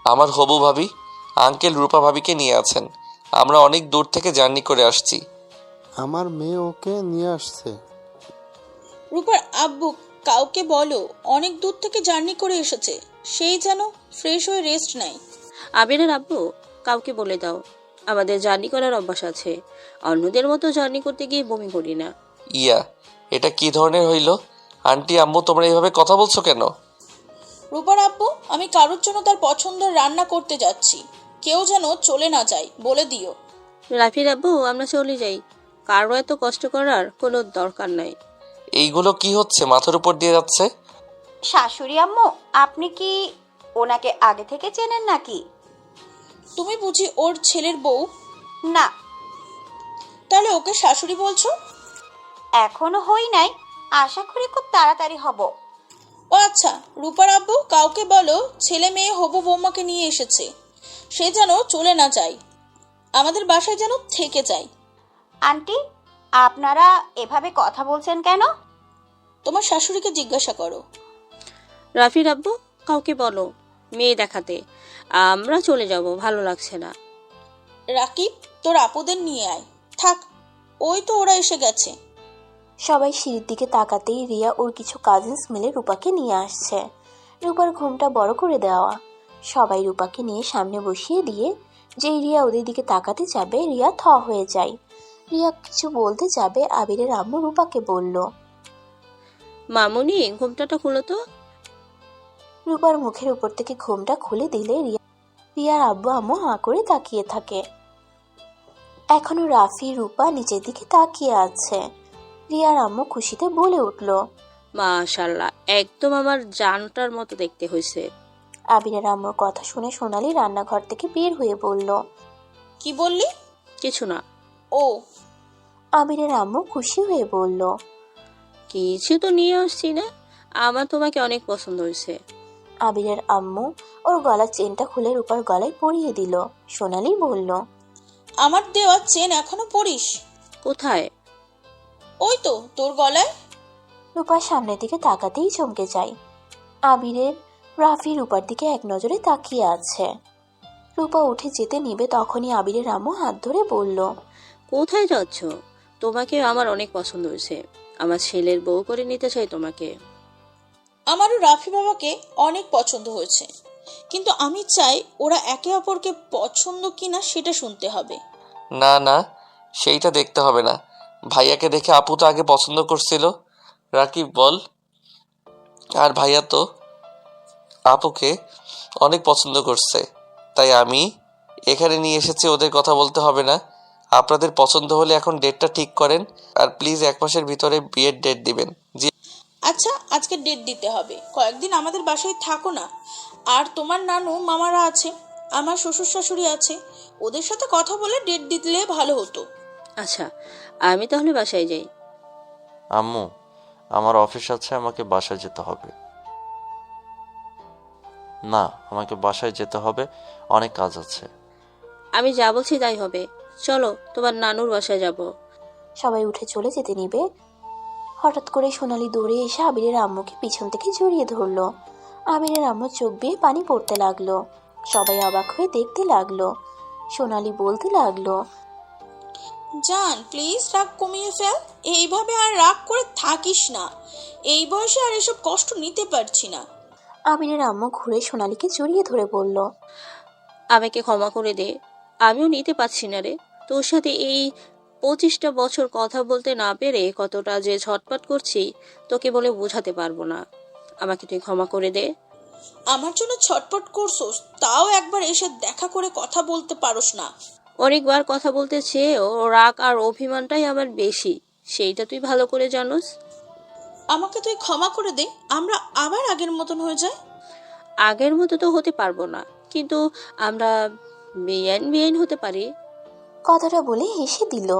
আমার হবু ভাবি, আঙ্কেল রূপা ভাবিকে নিয়ে আছেন। আমরা অনেক দূর থেকে জার্নি করে আসছি। আমার মেয়ে ওকে নিয়ে আসছে। রূপার আব্বু কাউকে বলো অনেক দূর থেকে জার্নি করে এসেছে, সেই যেন ফ্রেশ হয়ে রেস্ট নেয়। আবিরের আব্বু, কাউকে বলে দাও আমাদের জার্নি করার অভ্যাস আছে। অন্যদের মতো জার্নি করতে গিয়ে বমি করি না। ইয়া, এটা কি ধরনের হইল? আন্টি আম্মু, তোমরা এইভাবে কথা বলছো কেন? রূপার আব্বু, আমি কারোর জন্য তার পছন্দের রান্না করতে যাচ্ছি, কেউ যেন চলে না যায় বলে দিও। রাফির আব্বু, আমরা চলে যাই। কারো এত কষ্ট করার কোনো দরকার নাই। এইগুলো কি হচ্ছে? মাথার উপর দিয়ে যাচ্ছে। শাশুড়ি আম্মু, আপনি কি ওনাকে আগে থেকে চেনেন নাকি? তুমি বুঝি ওর ছেলের বউ? না। তাহলে ওকে শাশুড়ি বলছো? এখনো হই নাই, আশা করি খুব তাড়াতাড়ি হব। ও আচ্ছা, রূপার আব্বু কাউকে বলো ছেলে মেয়ে হবু বৌমাকে নিয়ে এসেছে, সে যেন চলে না যায়, আমাদের বাসায় যেন থেকে যায়। আন্টি, আপনারা এভাবে কথা বলছেন কেন? তোমার শাশুড়িকে জিজ্ঞাসা করো। রাফির আব্বু, কাউকে বলো মেয়ে দেখাতে, আমরা চলে যাব, ভালো লাগছে না। রাকিব, তোর আপুদের নিয়ে আয়। থাক, ওই তো ওরা এসে গেছে। সবাই সিঁড়ির দিকে তাকাতেই রিয়া ওর কিছু কাজিনস মিলে রূপাকে নিয়ে আসছে। রূপার ঘুমটা বড় করে দেওয়া। সবাই রূপাকে নিয়ে সামনে বসিয়ে দিয়ে যেই রিয়া ওদের দিকে তাকাতে যাবে, রিয়া থ হয়ে যায়। রিয়া কিছু বলতে যাবে, আবিরের আম্মু রূপাকে বলল। মামুনি, ঘুমটাটা খুলো তো। রূপার মুখের উপর থেকে ঘুমটা খুলে দিলে রিয়ার আব্বু আম্মু হাঁ করে তাকিয়ে থাকে। এখনো রাফি রূপা নিচের দিকে তাকিয়ে আছে। রিয়ার আম্মু খুশিতে বলে উঠল, মাশাআল্লাহ, একদম আমার জানটার মতো দেখতে হয়েছে। আবিরের আম্মুর কথা শুনে সোনালি রান্নাঘর থেকে বের হয়ে বলল, কি বললি? কিছু না। ও, আবিরের আম্মু খুশি হয়ে বলল, কিছু তো নিয়ে আসছি না, আমার তোমাকে অনেক পছন্দ হয়েছে। আবিরের আম্মু ওর গলার চেনটা খুলে রূপার গলায় পরিয়ে দিল। সোনালি বলল, আমার দেওয়া চেন এখনো পরিস? কোথায়? ওই তো তোর গলায়। রূপার সামনের দিকে তাকাতেই চমকে যায়। আবিরের রাফি রূপার দিকে এক নজরে তাকিয়ে আছে। রূপা উঠে যেতে নিবে, তখনই আবিরের আম্মু হাত ধরে বলল, কোথায় যাচ্ছ? তোমাকে আমার অনেক পছন্দ হয়েছে, আমার ছেলের বউ করে নিতে চাই তোমাকে। আমারও রাফি বাবাকে অনেক পছন্দ হয়েছে, কিন্তু আমি চাই ওরা একে অপরকে পছন্দ কিনা সেটা শুনতে হবে। না না, সেইটা দেখতে হবে না। ভাইয়াকে দেখে আপু তো আগে পছন্দ করছিল। রাকিব বল। আর ভাইয়া তো আপুকে অনেক পছন্দ করছে, তাই আমি এখানে নিয়ে এসেছি। ওদের কথা বলতে হবে না। আপনাদের পছন্দ হলে এখন ডেটটা ঠিক করেন, আর প্লিজ 1 মাসের ভিতরে বিয়ের ডেট দিবেন। জি। আচ্ছা, আজকে ডেট দিতে হবে। কয়েকদিন আমাদের বাসায় থাকো না। আর তোমার নানু মামারা আছে, আমার শ্বশুর শাশুড়ি আছে, ওদের সাথে কথা বলে ডেট দিলে ভালো হতো। আচ্ছা, আমি তাহলে বাসায় যাই। আম্মু, আমার অফিস আছে, আমাকে বাসায় যেতে হবে। না, আমাকে বাসায় যেতে হবে, অনেক কাজ আছে। আমি যা বলছি তাই হবে, চলো তোমার নানুর বাসায় যাব। সবাই উঠে চলে যেতে নিবে, হঠাৎ করে সোনালি দৌড়ে এসে আবিরের আম্মুকে পিছন থেকে জড়িয়ে ধরলো। আবিরের আম্মুর চোখ বেয়ে পানি পড়তে লাগলো। সবাই অবাক হয়ে দেখতে লাগলো। সোনালি বলতে লাগলো, জান, প্লিজ রাগ কমিয়ে ফেল। এইভাবে আর রাগ করে থাকিস না। এই বয়সে আর এসব কষ্ট নিতে পারছি না। আবিরের আম্মু ঘুরে সোনালিকে জড়িয়ে ধরে বলল, আমাকে ক্ষমা করে দে, আমিও নিতে পারছি না রে। তোর সাথে এই 25টা বছর কথা বলতে না পেরে কতটা যে ছটপট করছি তোকে বলে বোঝাতে পারবো না। আমাকে তুই ক্ষমা করে দে। আমার জন্য ছটপট করছোস, তাও একবার এসে দেখা করে কথা বলতে পারোস না। অনেকবার কথা বলতে চেয়েও রাগ আর অভিমানটাই আমার বেশি, সেইটা তুই ভালো করে জানোস। আমাকে তুই ক্ষমা করে দে, আমরা আবার আগের মতন হয়ে যাই। আগের মতো তো হতে পারবো না, কিন্তু আমরা বেআইন হতে পারি। কথাটা বলে হেসে দিল।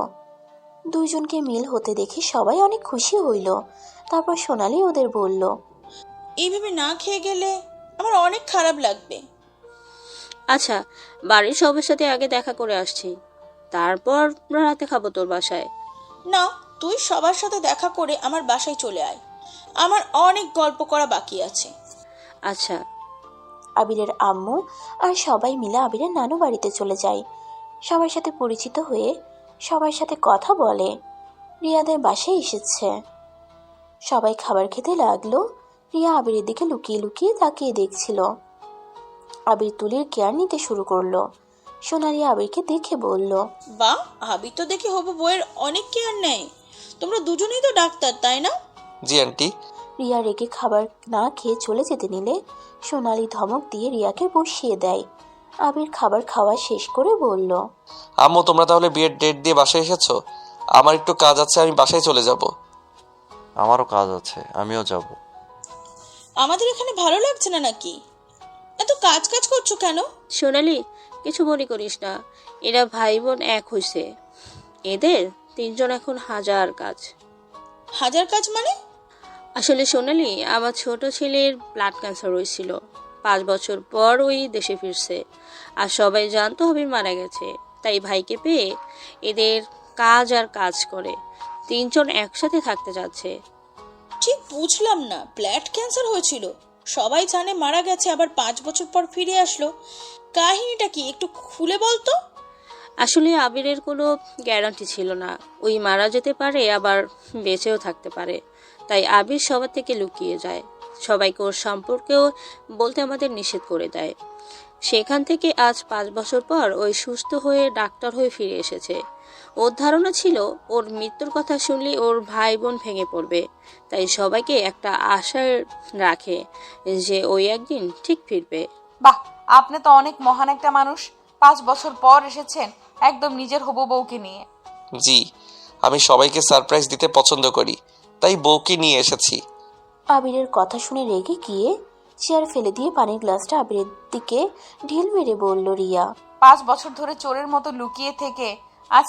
দুইজনকে মিল হতে দেখে সবাই অনেক খুশি হইল। তারপর সোনালি ওদের বলল, এইভাবে না খেয়ে গেলে আমার অনেক খারাপ লাগবে। আচ্ছা, বাড়ির সবার সাথে আগে দেখা করে আসছি, তারপর রাতে খাবো তোর বাসায়। না, তুই সবার সাথে দেখা করে আমার বাসায় চলে আয়, আমার অনেক গল্প করা বাকি আছে। আচ্ছা। আবিরের আম্মু আর সবাই মিলে আবিরের নানু বাড়িতে চলে যায়। সবার সাথে পরিচিত হয়ে সবার সাথে কথা বলে। রিয়াদের বাসায় এসেছে। সবাই খাবার খেতে লাগলো। রিয়া আবিরের দিকে লুকিয়ে লুকিয়ে তাকিয়ে দেখছিল। আবির তুলির কেয়ার নিতে শুরু করলো। সোনালি আবিরকে দেখে বলল, বা, আবি তো দেখে হবু বইয়ের অনেক কেয়ার নেই। তোমরা দুজনেই তো ডাক্তার, তাই না? জি আন্টি। রিয়া রেগে খাবার না খেয়ে চলে যেতে নিলে সোনালি ধমক দিয়ে রিয়াকে বসিয়ে দেয়। আবির খাবার খাওয়া শেষ করে বলল, আম্মু, তোমরা তাহলে বিয়ের ডেট দিয়ে বাসায় এসেছো? আমার একটু কাজ আছে, আমি বাসায় চলে যাব। আমারও কাজ আছে, আমিও যাব। আমাদের এখানে ভালো লাগছে না নাকি? এত কাজ কাজ করছো কেন? সোনালি, কিছু মনে করিস না, এরা ভাই বোন এক হয়েছে, এদের 3 জন এখন হাজার কাজ। হাজার কাজ মানে? আসলে সোনালি, আমার ছোট ছেলের ব্লাড ক্যান্সার হয়েছিল, 5 বছর পর ওই দেশে ফিরছে। আর সবাই জানতো আবির মারা গেছে, তাই ভাইকে পেয়ে এদের কাজ আর কাজ করে 3 জন একসাথে থাকতে যাচ্ছে। ঠিক বুঝলাম না, ব্লাড ক্যান্সার হয়েছিল, সবাই জানে মারা গেছে, আবার 5 বছর পর ফিরে আসলো। কাহিনীটা কি একটু খুলে বলতো। আসলে আবিরের কোনো গ্যারান্টি ছিল না, ওই মারা যেতে পারে আবার বেঁচেও থাকতে পারে। তাই আবির সবার থেকে লুকিয়ে যায়, সবাইকে ওর সম্পর্কেও বলতে আমাদের নিষেধ করে দেয়। সেখান থেকে আজ 5 বছর পর ওই সুস্থ হয়ে ডাক্তার হয়ে ফিরে এসেছে। ওর ধারণা ছিল ওর মৃত্যুর কথা শুনলে ওর ভাই বোন ভেঙে পড়বে, তাই সবাইকে একটা আশায় রাখে যে ওই একদিন ঠিক ফিরবে। বাহ, আপনি তো অনেক মহান একটা মানুষ। 5 বছর পর এসেছেন একদম নিজের হবু বউকে নিয়ে। জি, আমি সবাইকে সারপ্রাইজ দিতে পছন্দ করি, তাই বউকে নিয়ে এসেছি। আবিরের কথা শুনে রেগে গিয়ে চেয়ার ফেলে দিয়ে পানির গ্লাসটা আবিরের দিকে ঢিল মেরে বলল রিয়া। 5 বছর ধরে চোরের মতো লুকিয়ে থেকে আজ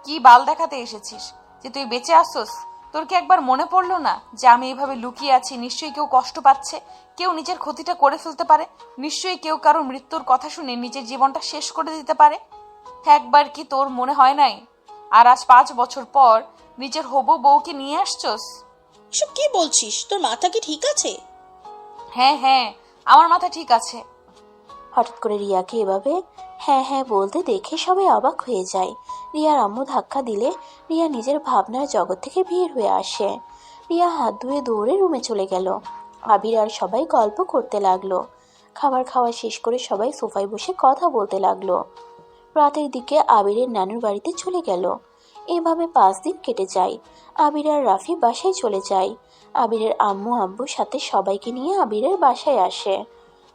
কি বাল দেখাতে এসেছিস যে তুই বেঁচে আসছস? তোর কি একবার মনে পড়লো না যে আমি এইভাবে লুকিয়ে আছি? নিশ্চয়ই কেউ কষ্ট পাচ্ছে, কেউ নিজের ক্ষতিটা করে ফেলতে পারে, নিশ্চয়ই কেউ কারো মৃত্যুর কথা শুনে নিজের জীবনটা শেষ করে দিতে পারে। একবার কি তোর মনে হয় নাই? আর আজ 5 বছর পর নিজের হবু বউকে নিয়ে আসছস। এসব কি বলছিস? তোর মাথা কি ঠিক আছে? হ্যাঁ হ্যাঁ, আমার মাথা ঠিক আছে। হঠাৎ করে রিয়াকে এভাবে হ্যাঁ হ্যাঁ বলতে দেখে সবাই অবাক হয়ে যায়। রিয়ার আম্মু ধাক্কা দিলে রিয়া নিজের ভাবনার জগৎ থেকে বের হয়ে আসে। রিয়া হাত ধুয়ে দৌড়ে রুমে চলে গেল। আবির আর সবাই গল্প করতে লাগলো। খাবার খাওয়া শেষ করে সবাই সোফায় বসে কথা বলতে লাগলো। রাতের দিকে আবিরের নানুর বাড়িতে চলে গেল। এভাবে 5 দিন কেটে যায়। আবির আর রাফি বাসায় চলে যায়। আবিরের আম্মু আব্বুর সাথে সবাইকে নিয়ে আবিরের বাসায় আসে।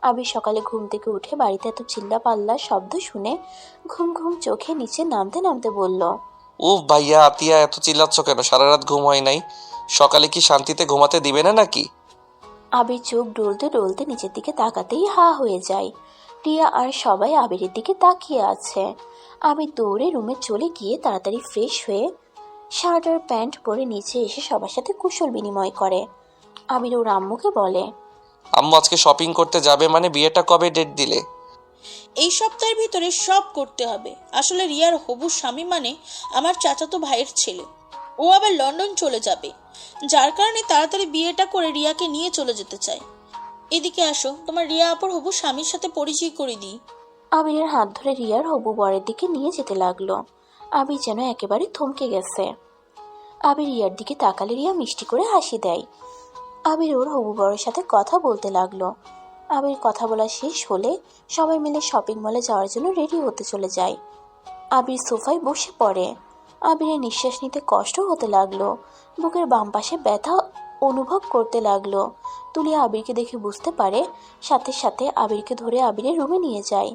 আবির সকালে ঘুম থেকে উঠে বাড়িতে এত চিল্লা পাল্লার শব্দ শুনে ঘুম ঘুম চোখে নিচে নামতে নামতে বলল, উফ ভাইয়া, আতিয়া এত চিল্লাচ্ছ কেন? সারা রাত ঘুম হয় নাই? সকালে কি শান্তিতে ঘুমাতে দিবে না নাকি? আবির চোখ ডলতে ডলতে নিচের দিকে তাকাতেই হা হয়ে যায়। রিয়া আর সবাই আবিরের দিকে তাকিয়ে আছে। আবির দৌড়ে রুমে চলে গিয়ে তাড়াতাড়ি ফ্রেশ হয়ে শার্ট আর প্যান্ট পরে নিচে এসে সবার সাথে কুশল বিনিময় করে। আবির ওর আম্মুকে বলে, আম্মু আজকে শপিং করতে যাবে মানে বিয়েটা কবে ডেট দিলে? এই সপ্তাহের ভিতরে সব করতে হবে। আসলে রিয়ার হবু স্বামী মানে আমার চাচাতো ভাইয়ের ছেলে, ও আবার লন্ডন চলে যাবে, যার কারণে তাড়াতাড়ি বিয়েটা করে রিয়াকে নিয়ে চলে যেতে চাই। এদিকে আসো, তোমার রিয়া আপুর হবু স্বামীর সাথে পরিচয় করে দিই। আবিরের হাত ধরে রিয়ার হবু বরের দিকে নিয়ে যেতে লাগলো। আবির যেন একেবারে থমকে গেছে। আবির রিয়ার দিকে তাকালে রিয়া মিষ্টি করে হাসি দেয়। আবির ওর হবু বরের সাথে কথা বলতে লাগলো। আবির কথা বলা শেষ হলে সবাই মিলে শপিং মলে যাওয়ার জন্য রেডি হতে চলে যায়। আবির সোফায় বসে পড়ে। আবিরের নিঃশ্বাস নিতে কষ্ট হতে লাগলো। বুকের বাম পাশে ব্যথা অনুভব করতে লাগলো। তুলি আবিরকে দেখে বুঝতে পারে, সাথে সাথে আবিরকে ধরে আবিরের রুমে নিয়ে যায়।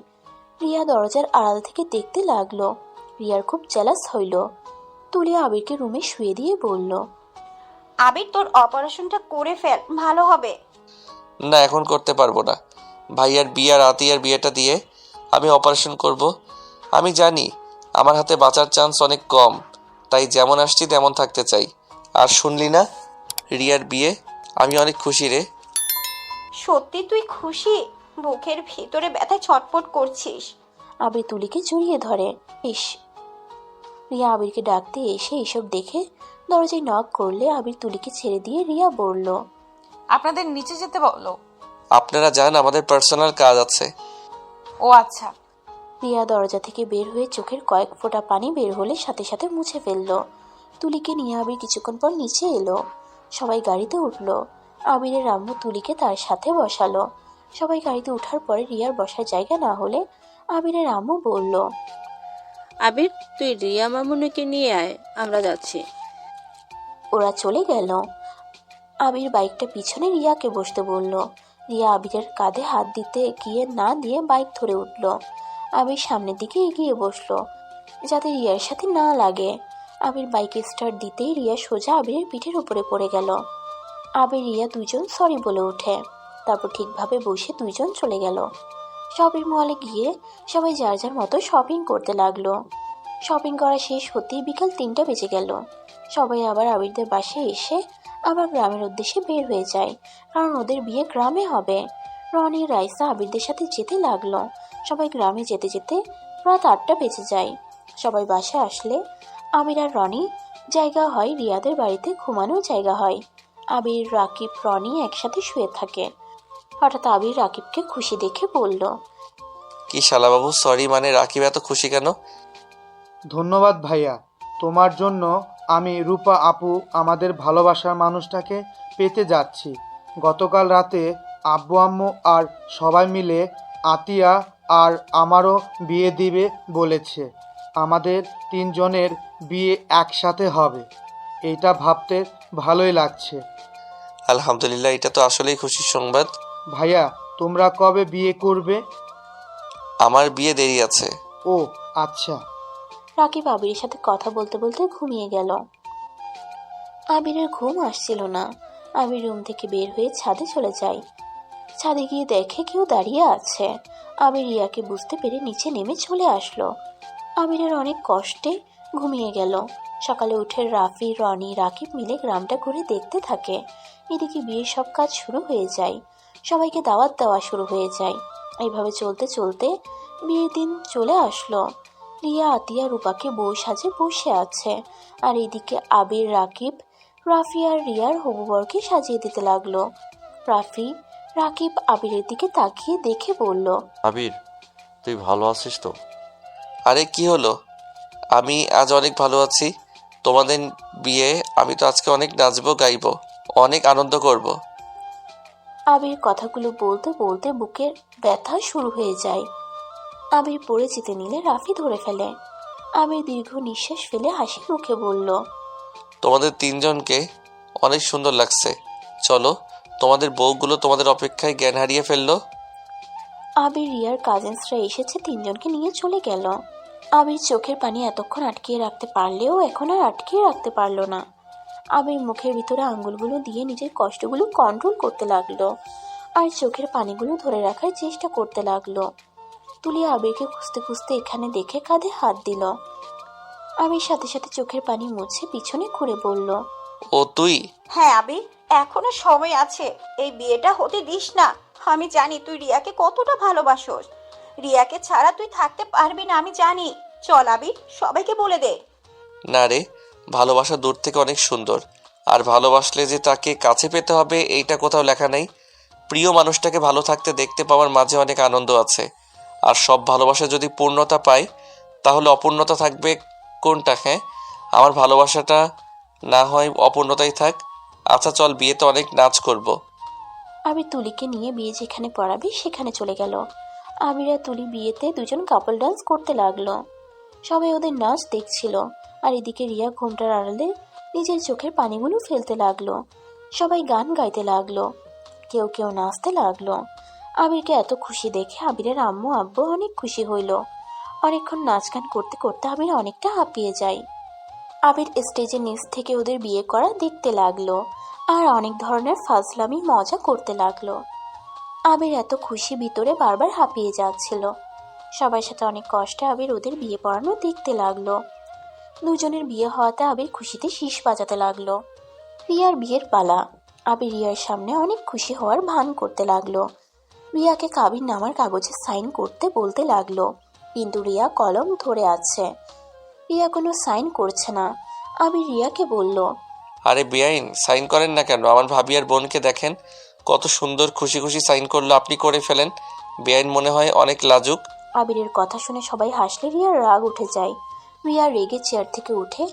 রিয়া দরজার আড়াল থেকে দেখতে লাগলো। রিয়ার খুব জেলাস হইল। তুলি আবিরকে রুমে শুয়ে দিয়ে বলল, আবির, তোর অপারেশনটা করে ফেল, ভালো হবে। না, এখন করতে পারবো না। ভাইয়ার বিয়ে আর আতিয়ার বিয়েটা দিয়ে আমি অপারেশন করব। আমি জানি আমার হাতে বাঁচার চান্স অনেক কম, তাই যেমন আসছি তেমন থাকতে চাই। আর শুনলি না, রিয়ার বিয়ে? আমি অনেক খুশি রে। সত্যি তুই খুশি? বুকের ভিতরে ব্যথায় ছটফট করছিস। আবির তুলিকে জড়িয়ে ধরে। ইস! রিয়া আবিরকে ডাকতে এসে এসব দেখে দরজায় নক করলে আবির তুলিকে ছেড়ে দিয়ে রিয়া বলল, আপনাদের নিচে যেতে বলো। আপনারা যান, আমাদের পার্সোনাল কাজ আছে। ও আচ্ছা। রিয়া দরজা থেকে বের হয়ে চোখের কয়েক ফোঁটা পানি বের হলে সাথে সাথে মুছে ফেললো। তুলিকে নিয়ে আবির কিছুক্ষণ পর নিচে এলো। সবাই গাড়িতে উঠলো। আবিরের আম্মু তুলিকে তার সাথে বসালো। সবাই গাড়িতে ওঠার পরে রিয়ার বসার জায়গা না হলে আবিরের আম্মু বলল, আবির, তুই রিয়া মামুনিকে নিয়ে আয়, আমরা যাচ্ছি। ওরা চলে গেল। আবির বাইকটা পিছনে রিয়াকে বসতে বলল। রিয়া আবিরের কাঁধে হাত দিতে গিয়ে না দিয়ে বাইক ধরে উঠল। আবির সামনের দিকে এগিয়ে বসলো যাতে রিয়ার সাথে না লাগে। আবির বাইকে স্টার্ট দিতেই রিয়া সোজা আবিরের পিঠের উপরে পড়ে গেল। আবির রিয়া দুজন সরি বলে ওঠে। তারপর ঠিকভাবে বসে দুইজন চলে গেল। শপিং মলে গিয়ে সবাই যার যার মতো শপিং করতে লাগলো। শপিং করা শেষ হতেই বিকাল 3টা বেজে গেল। সবাই আবার আবিরদের বাসায় এসে আবার গ্রামের উদ্দেশ্যে বের হয়ে যায়, কারণ ওদের বিয়ে গ্রামে হবে। রনি রাইসা আবিরদের সাথে যেতে লাগলো। সবাই গ্রামে যেতে যেতে রাত 8টা বেজে যায়। সবাই বাসায় আসলে আবির আর রনি জায়গা হয় রিয়াদের বাড়িতে ঘুমানোর জায়গা হয়। আবির, রাকিব, রনি একসাথে শুয়ে থাকে। হঠাৎ আবির রাকিবকে খুশি দেখে বলল, কি শালাবাবু, সরি, মানে রাকিব এত খুশি কেন? ধন্যবাদ ভাইয়া, তোমার জন্য আমি রূপা আপু আমাদের ভালোবাসার মানুষটাকে পেতে যাচ্ছি। গতকাল রাতে আব্বু আম্মু আর সবাই মিলে আতিয়া আর আমারও বিয়ে দিবে বলেছে। আমাদের 3 জনের বিয়ে একসাথে হবে। এইটা ভাবতে ভালোই লাগছে। আলহামদুলিল্লাহ, এটা তো আসলেই খুশির সংবাদ। ভাইয়া, তোমরা কবে বিয়ে করবে? আমার বিয়ে দেরি আছে। ও আচ্ছা। রাকিব আবিরের সাথে কথা বলতে বলতে ঘুমিয়ে গেল। আবিরের ঘুম আসছিল না। আবির রুম থেকে বের হয়ে ছাদে চলে যায়। ছাদে গিয়ে দেখে কেউ দাঁড়িয়ে আছে। আবির রিয়াকে বুঝতে পেরে নিচে নেমে চলে আসলো। আবিরের অনেক কষ্টে ঘুমিয়ে গেল। সকালে উঠে রাফি, রনি, রাকিব মিলে গ্রামটা ঘুরে দেখতে থাকে। এদিকে বিয়ের সব কাজ শুরু হয়ে যায়। সবাইকে দাওয়াত দেওয়া শুরু হয়ে যায়। এইভাবে চলতে চলতে বিয়ের দিন চলে আসলো। রিয়া আতিয়া রূপাকে বউ সাজে বসে আছে, আর এদিকে আবির, রাকিব, রাফি আর রিয়ার হবুবরকে সাজিয়ে দিতে লাগলো। রাকিব আবিরের দিকে তাকিয়ে দেখে বলল, আবির, তুই ভালো আছিস তো? আরে কি হলো? আমি আজ অনেক ভালো আছি। তোমাদের বিয়ে, আমি তো আজকে অনেক নাচবো, গাইবো, অনেক আনন্দ করব। আবির কথাগুলো বলতে বলতে বুকের ব্যথা শুরু হয়ে যায়। আবির পড়ে যেতে নিলে রাফি ধরে ফেলে। আবির দীর্ঘ নিঃশ্বাস ফেলে হাসি মুখে বলল, তোমাদের 3 জনকে অনেক সুন্দর লাগছে। চলো, তোমাদের বউগুলো তোমাদের অপেক্ষায় জ্ঞান হারিয়ে ফেললো। আবির রিয়ার কাজিনসরা এসেছে, 3 জনকে নিয়ে চলে গেল। আবির চোখের পানি এতক্ষণ আটকিয়ে রাখতে পারলেও এখন আর আটকিয়ে রাখতে পারলো না। আবির মুখের ভিতরে আঙ্গুলগুলো দিয়ে নিজের কষ্টগুলো কন্ট্রোল করতে লাগলো, আর চোখের পানিগুলো ধরে রাখার চেষ্টা করতে লাগলো। তুলি আবিরকে খুঁজতে খুঁজতে এখানে দেখে কাঁধে হাত দিল। আবির সাথে সাথে চোখের পানি মুছে পিছনে ঘুরে বলল, ও তুই? হ্যাঁ আবির, এখনো সময় আছে, এই বিয়েটা হতে দিস না। আমি জানি তুই রিয়াকে কতটা ভালোবাসোস। রিয়াকে ছাড়া তুই থাকতে পারবি না, আমি জানি। চল আবির, সবাইকে বলে দে। না রে, ভালোবাসা দূর থেকে অনেক সুন্দর, আর ভালোবাসলে যে তাকে কাছে পেতে হবে এইটা কোথাও লেখা নেই। প্রিয় মানুষটাকে ভালো থাকতে দেখতে পাওয়ার মাঝে অনেক আনন্দ আছে। আর সব ভালোবাসা যদি পূর্ণতা পায়, তাহলে অপূর্ণতা থাকবে কোনটা? হ্যাঁ, আমার ভালোবাসাটা না হয় অপূর্ণতাই থাক। আচ্ছা চল, বিয়েতে অনেক নাচ করব। আবির তুলিকে নিয়ে বিয়ে যেখানে পড়াবে সেখানে চলে গেল। আবির আর তুলি বিয়েতে 2 জন কাপল ডান্স করতে লাগলো। সবাই ওদের নাচ দেখছিল, আর এদিকে রিয়া ঘোমটার আড়ালে নিজের চোখের পানিগুলো ফেলতে লাগলো। সবাই গান গাইতে লাগলো, কেউ কেউ নাচতে লাগলো। আবিরকে এত খুশি দেখে আবিরের আম্মু আব্বু অনেক খুশি হইল। অনেকক্ষণ নাচ গান করতে করতে আবির অনেকটা হাঁপিয়ে যায়। আবির স্টেজের নিচ থেকে ওদের বিয়ে করা দেখতে লাগলো, আর অনেক ধরনের ফাজলামি মজা করতে লাগলো। আবির এত খুশি ভিতরে বারবার হাঁপিয়ে যাচ্ছিল। সবার সাথে অনেক কষ্টে আবির ওদের বিয়ে পড়ানো দেখতে লাগলো। 2 জনের বিয়ে হওয়াতে আবির খুশিতে শীষ বাজাতে লাগলো। রিয়ার বিয়ের পালা। আবির রিয়ার সামনে অনেক খুশি হওয়ার ভান করতে লাগলো। রিয়াকে কাবিন নামার কাগজে সাইন করতে বলতে লাগলো, কিন্তু রিয়া কলম ধরে আছে। রিয়া কোনো সাইন করছে না। আবির রিয়াকে বলল, আরে বেআইন, সাইন করেন না কেন? আমার ভাবি আর বোনকে দেখেন, কত সুন্দর খুশি খুশি সাইন করলো, আপনি করে ফেলেন। বেআইন মনে হয় অনেক লাজুক। আবিরের কথা শুনে সবাই হাসলে রিয়ার রাগ উঠে যায়। রিয়া রেগে চেয়ার থেকে উঠে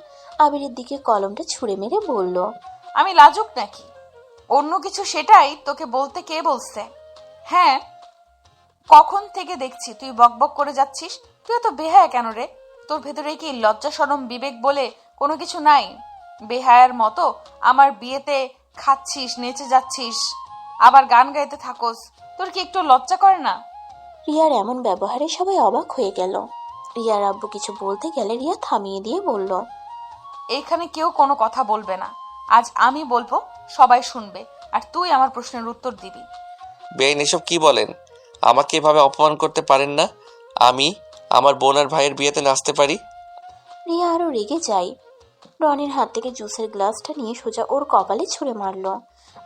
আবিরের দিকে কলমটা ছুঁড়ে মেরে বলল, আমি লাজুক নাকি অন্য কিছু, সেটাই তোকে বলতে কে বলছে? হ্যাঁ, কখন থেকে দেখছি তুই বকবক করে যাচ্ছিস। তুই এত বেহায়া কেন রে? তোর ভেতরে কি লজ্জা শরম বিবেক বলে কোনো কিছু নাই? বেহায়ার মতো আমার বিয়েতে খাচ্ছিস, নেচে যাচ্ছিস, আবার গান গাইতে থাকোস। তোর কি একটু লজ্জা করে না? রিয়ার এমন ব্যবহারে সবাই অবাক হয়ে গেল। রিয়ার আব্বু কিছু বলতে গেলে রিয়া থামিয়ে দিয়ে বলল, এইখানে কেউ কোনো কথা বলবে না। আজ আমি বলবো, সবাই শুনবে, আর তুই আমার প্রশ্নের উত্তর দিবি। বেআইন এসব কি বলেন? আমাকে এভাবে অপমান করতে পারেন না। আমি আমার বোন আর ভাইয়ের বিয়েতে নাচতে পারি। রিয়া আরো রেগে যায়। রনির হাত থেকে জুসের গ্লাসটা নিয়ে সোজা ওর কপালে ছুঁড়ে মারল।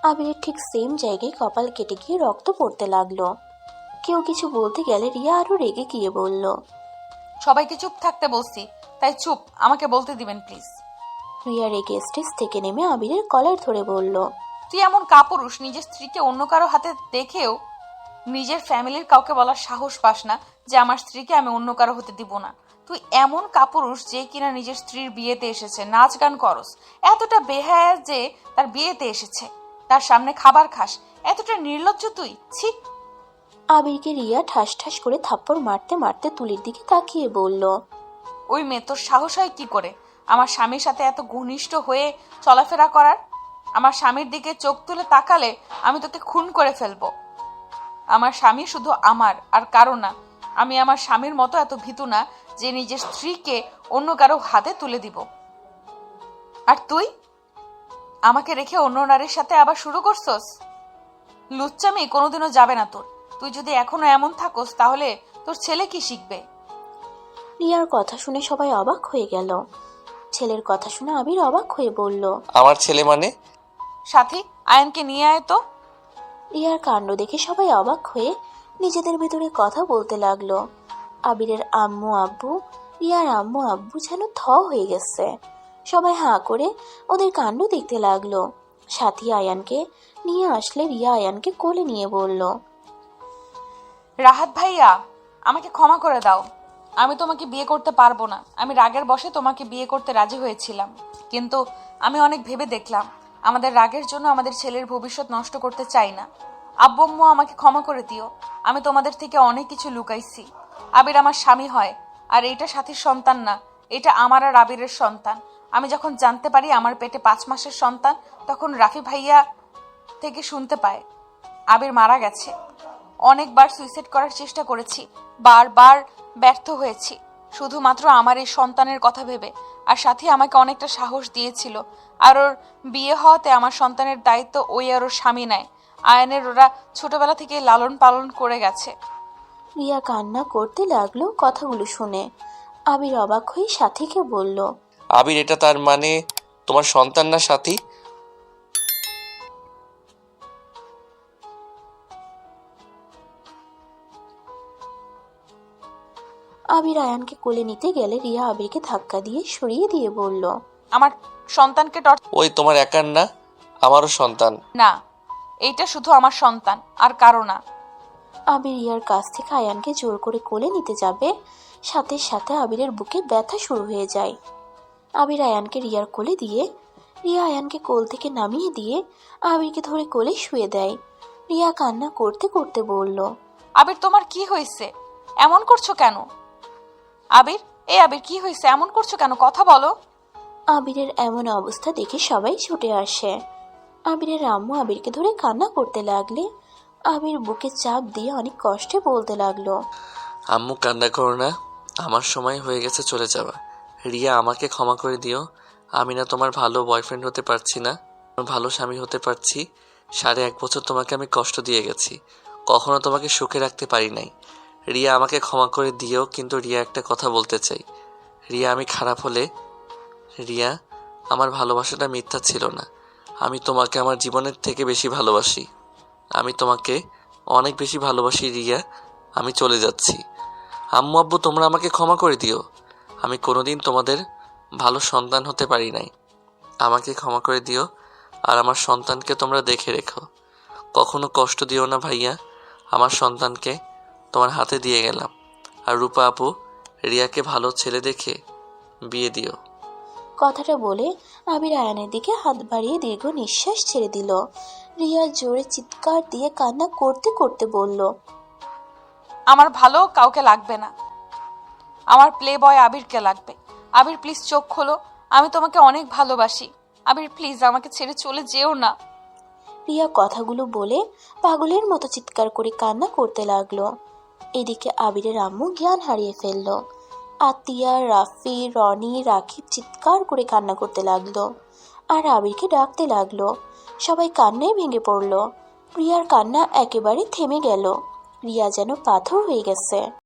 আবিরের ঠিক সেম জায়গায় কপাল কেটে গিয়ে রক্ত পড়তে লাগলো। কেউ কিছু বলতে গেলে রিয়া আরো রেগে গিয়ে বলল, সবাইকে চুপ থাকতে বলছি, তাই চুপ, আমাকে বলতে দিবেন প্লিজ। রিয়া রেগে স্টেজ থেকে নেমে আবিরের কলার ধরে বলল, তুই এমন কাপুরুষ, নিজের স্ত্রীকে অন্য কারো হাতে দেখেও নিজের ফ্যামিলির কাউকে বলার সাহস পাস না যে আমার স্ত্রীকে আমি অন্য কারো হতে দিব না। তুই এমন কাপুরুষ যে কিনা নিজের স্ত্রীর বিয়েতে এসেছে, নাচ গান করস, এতটা বেহায়া যে তার বিয়েতে এসেছে, তার সামনে খাবার খাস, এতটা নির্লজ্জ তুই, ছি। আবিরকে রিয়া ঠাস ঠাস করে থাপ্পড় মারতে মারতে তুলির দিকে তাকিয়ে বলল, ওই মেয়ে, তোর সাহস হয় কি করে আমার স্বামীর সাথে এত ঘনিষ্ঠ হয়ে চলাফেরা করার? আমার স্বামীর দিকে চোখ তুলে তাকালে আমি তোকে খুন করে ফেলবো। আমার স্বামী শুধু আমার আর কারো না। আমি আমার স্বামীর মতো এত ভীতু না যে নিজের স্ত্রীকে অন্য কারো হাতে তুলে দিব। আর তুই আমাকে রেখে অন্য নারীর সাথে আবার শুরু করছস? লুচ্চামি কোনোদিনও যাবে না তোর। তুই যদি এখনো এমন থাকোস তাহলে তোর ছেলে কি শিখবে? রিয়ার কথা শুনে সবাই অবাক হয়ে গেল। ছেলের কথা শুনে আবির অবাক হয়ে বলল, আমার ছেলে মানে? সাথী, আয়নকে নিয়ে আয় তো। রিয়ার কাণ্ড দেখে সবাই অবাক হয়ে নিজেদের ভেতরে কথা বলতে লাগলো। আবিরের আম্মু আব্বু, রিয়ার আম্মু আব্বু যেন থ হয়ে গেছে। সবাই হাঁ করে ওদের কাণ্ড দেখতে লাগলো। সাথী আয়ানকে নিয়ে আসলে রিয়া আয়ানকে কোলে নিয়ে বলল, রাহাত ভাইয়া, আমাকে ক্ষমা করে দাও। আমি তোমাকে বিয়ে করতে পারবো না। আমি রাগের বশে তোমাকে বিয়ে করতে রাজি হয়েছিলাম, কিন্তু আমি অনেক ভেবে দেখলাম আমাদের রাগের জন্য আমাদের ছেলের ভবিষ্যৎ নষ্ট করতে চাই না। আব্বু আম্মু, আমাকে ক্ষমা করে দিও। আমি তোমাদের থেকে অনেক কিছু লুকাইছি। আবির আমার স্বামী হয়, আর এইটা সাথীর সন্তান না, এটা আমার আর আবিরের সন্তান। আমি যখন জানতে পারি আমার পেটে 5 মাসের সন্তান, তখন রাফি ভাইয়া থেকে শুনতে পায় আবির মারা গেছে। অনেকবার সুইসাইড করার চেষ্টা করেছি, বারবার ব্যর্থ হয়েছি, শুধুমাত্র আমার এই সন্তানের কথা ভেবে। আর সাথী আমাকে অনেকটা সাহস দিয়েছিল। আর ওর বিয়ে হওয়াতে আমার সন্তানের দায়িত্ব ওই আর ওর স্বামী নেয়। আয়নের ওরা ছোটবেলা থেকে লালন পালন করে গেছে। রিয়া কান্না করতে লাগলো কথাগুলো শুনে। আবির অবাক হয়ে সাথীকে বলল, আবির, এটা তার মানে তোমার সন্তান না সাথী? আবির আয়ানকে কোলে নিতে গেলে রিয়া আবিরকে ধাক্কা দিয়ে সরিয়ে দিয়ে বলল, আমার সন্তানকে ওই তোমার একার না, আমারও সন্তান। না, এইটা শুধু আমার সন্তান আর কারো না। আবির রিয়ার কাছ থেকে আয়ানকে জোর করে কোলে নিতে যাবে, সাথে সাথে আবিরের বুকে ব্যথা শুরু হয়ে যায়। আবির আয়ানকে রিয়ার কোলে দিয়ে রিয়া আয়ানকে কোল থেকে নামিয়ে দিয়ে আবিরকে ধরে কোলে শুয়ে দেয়। রিয়া কান্না করতে করতে বলল, আবির, তোমার কি হয়েছে? এমন করছো কেন? আবির, এই আবির, কি হয়েছে? এমন করছো কেন? কথা বলো। আবিরের এমন অবস্থা দেখে সবাই ছুটে আসে। আবিরের আম্মু আবিরকে ধরে কান্না করতে লাগলে আবির বুকে চাপ দিয়ে অনেক কষ্টে বলতে লাগলো, আম্মু, কান্না করো না, আমার সময় হয়ে গেছে চলে যাওয়া। রিয়া, আমাকে ক্ষমা করে দিও। আমি না তোমার ভালো বয়ফ্রেন্ড হতে পারছি না, ভালো স্বামী হতে পারছি। 1.5 বছর তোমাকে আমি কষ্ট দিয়ে গেছি, কখনো তোমাকে সুখে রাখতে পারি নাই। রিয়া, আমাকে ক্ষমা করে দিও। কিন্তু রিয়া, একটা কথা বলতে চাই। রিয়া, আমি খারাপ হলে, রিয়া, আমার ভালোবাসাটা মিথ্যা ছিল না। আমি তোমাকে আমার জীবনের থেকে বেশি ভালোবাসি। আমি তোমাকে অনেক বেশি ভালোবাসি রিয়া। আমি চলে যাচ্ছি। আম্মু আব্বু, তোমরা আমাকে ক্ষমা করে দিও। আমি কোনোদিন তোমাদের ভালো সন্তান হতে পারি নাই। আমাকে ক্ষমা করে দিও, আর আমার সন্তানকে তোমরা দেখে রেখো। কখনো কষ্ট দিও না ভাইয়া। আমার সন্তানকে তোমার হাতে দিয়ে গেলাম। আর রূপা আপু, রিয়াকে ভালো ছেলে দেখে বিয়ে দিও। কথাটা বলে আবির আয়ানের দিকে হাত বাড়িয়ে দীর্ঘ নিঃশ্বাস ছেড়ে দিল। রিয়া জোরে চিৎকার দিয়ে কান্না করতে করতে বলল, আমার ভালো কাউকে লাগবে না, আমার প্লে বয় আবিরকে লাগবে। আবির, প্লিজ চোখ খোলো, আমি তোমাকে অনেক ভালোবাসি। আবির, প্লিজ আমাকে ছেড়ে চলে যেও না। রিয়া কথাগুলো বলে পাগলের মতো চিৎকার করে কান্না করতে লাগলো। এদিকে আবিরের আম্মু জ্ঞান হারিয়ে ফেলল। আতিয়া, রাফি, রনি, রাকিব চিৎকার করে কান্না করতে লাগলো আর আবিরকে ডাকতে লাগলো। সবাই কান্নায় ভেঙে পড়ল। রিয়ার কান্না একেবারে থেমে গেল। রিয়া যেন পাথর হয়ে গেছে।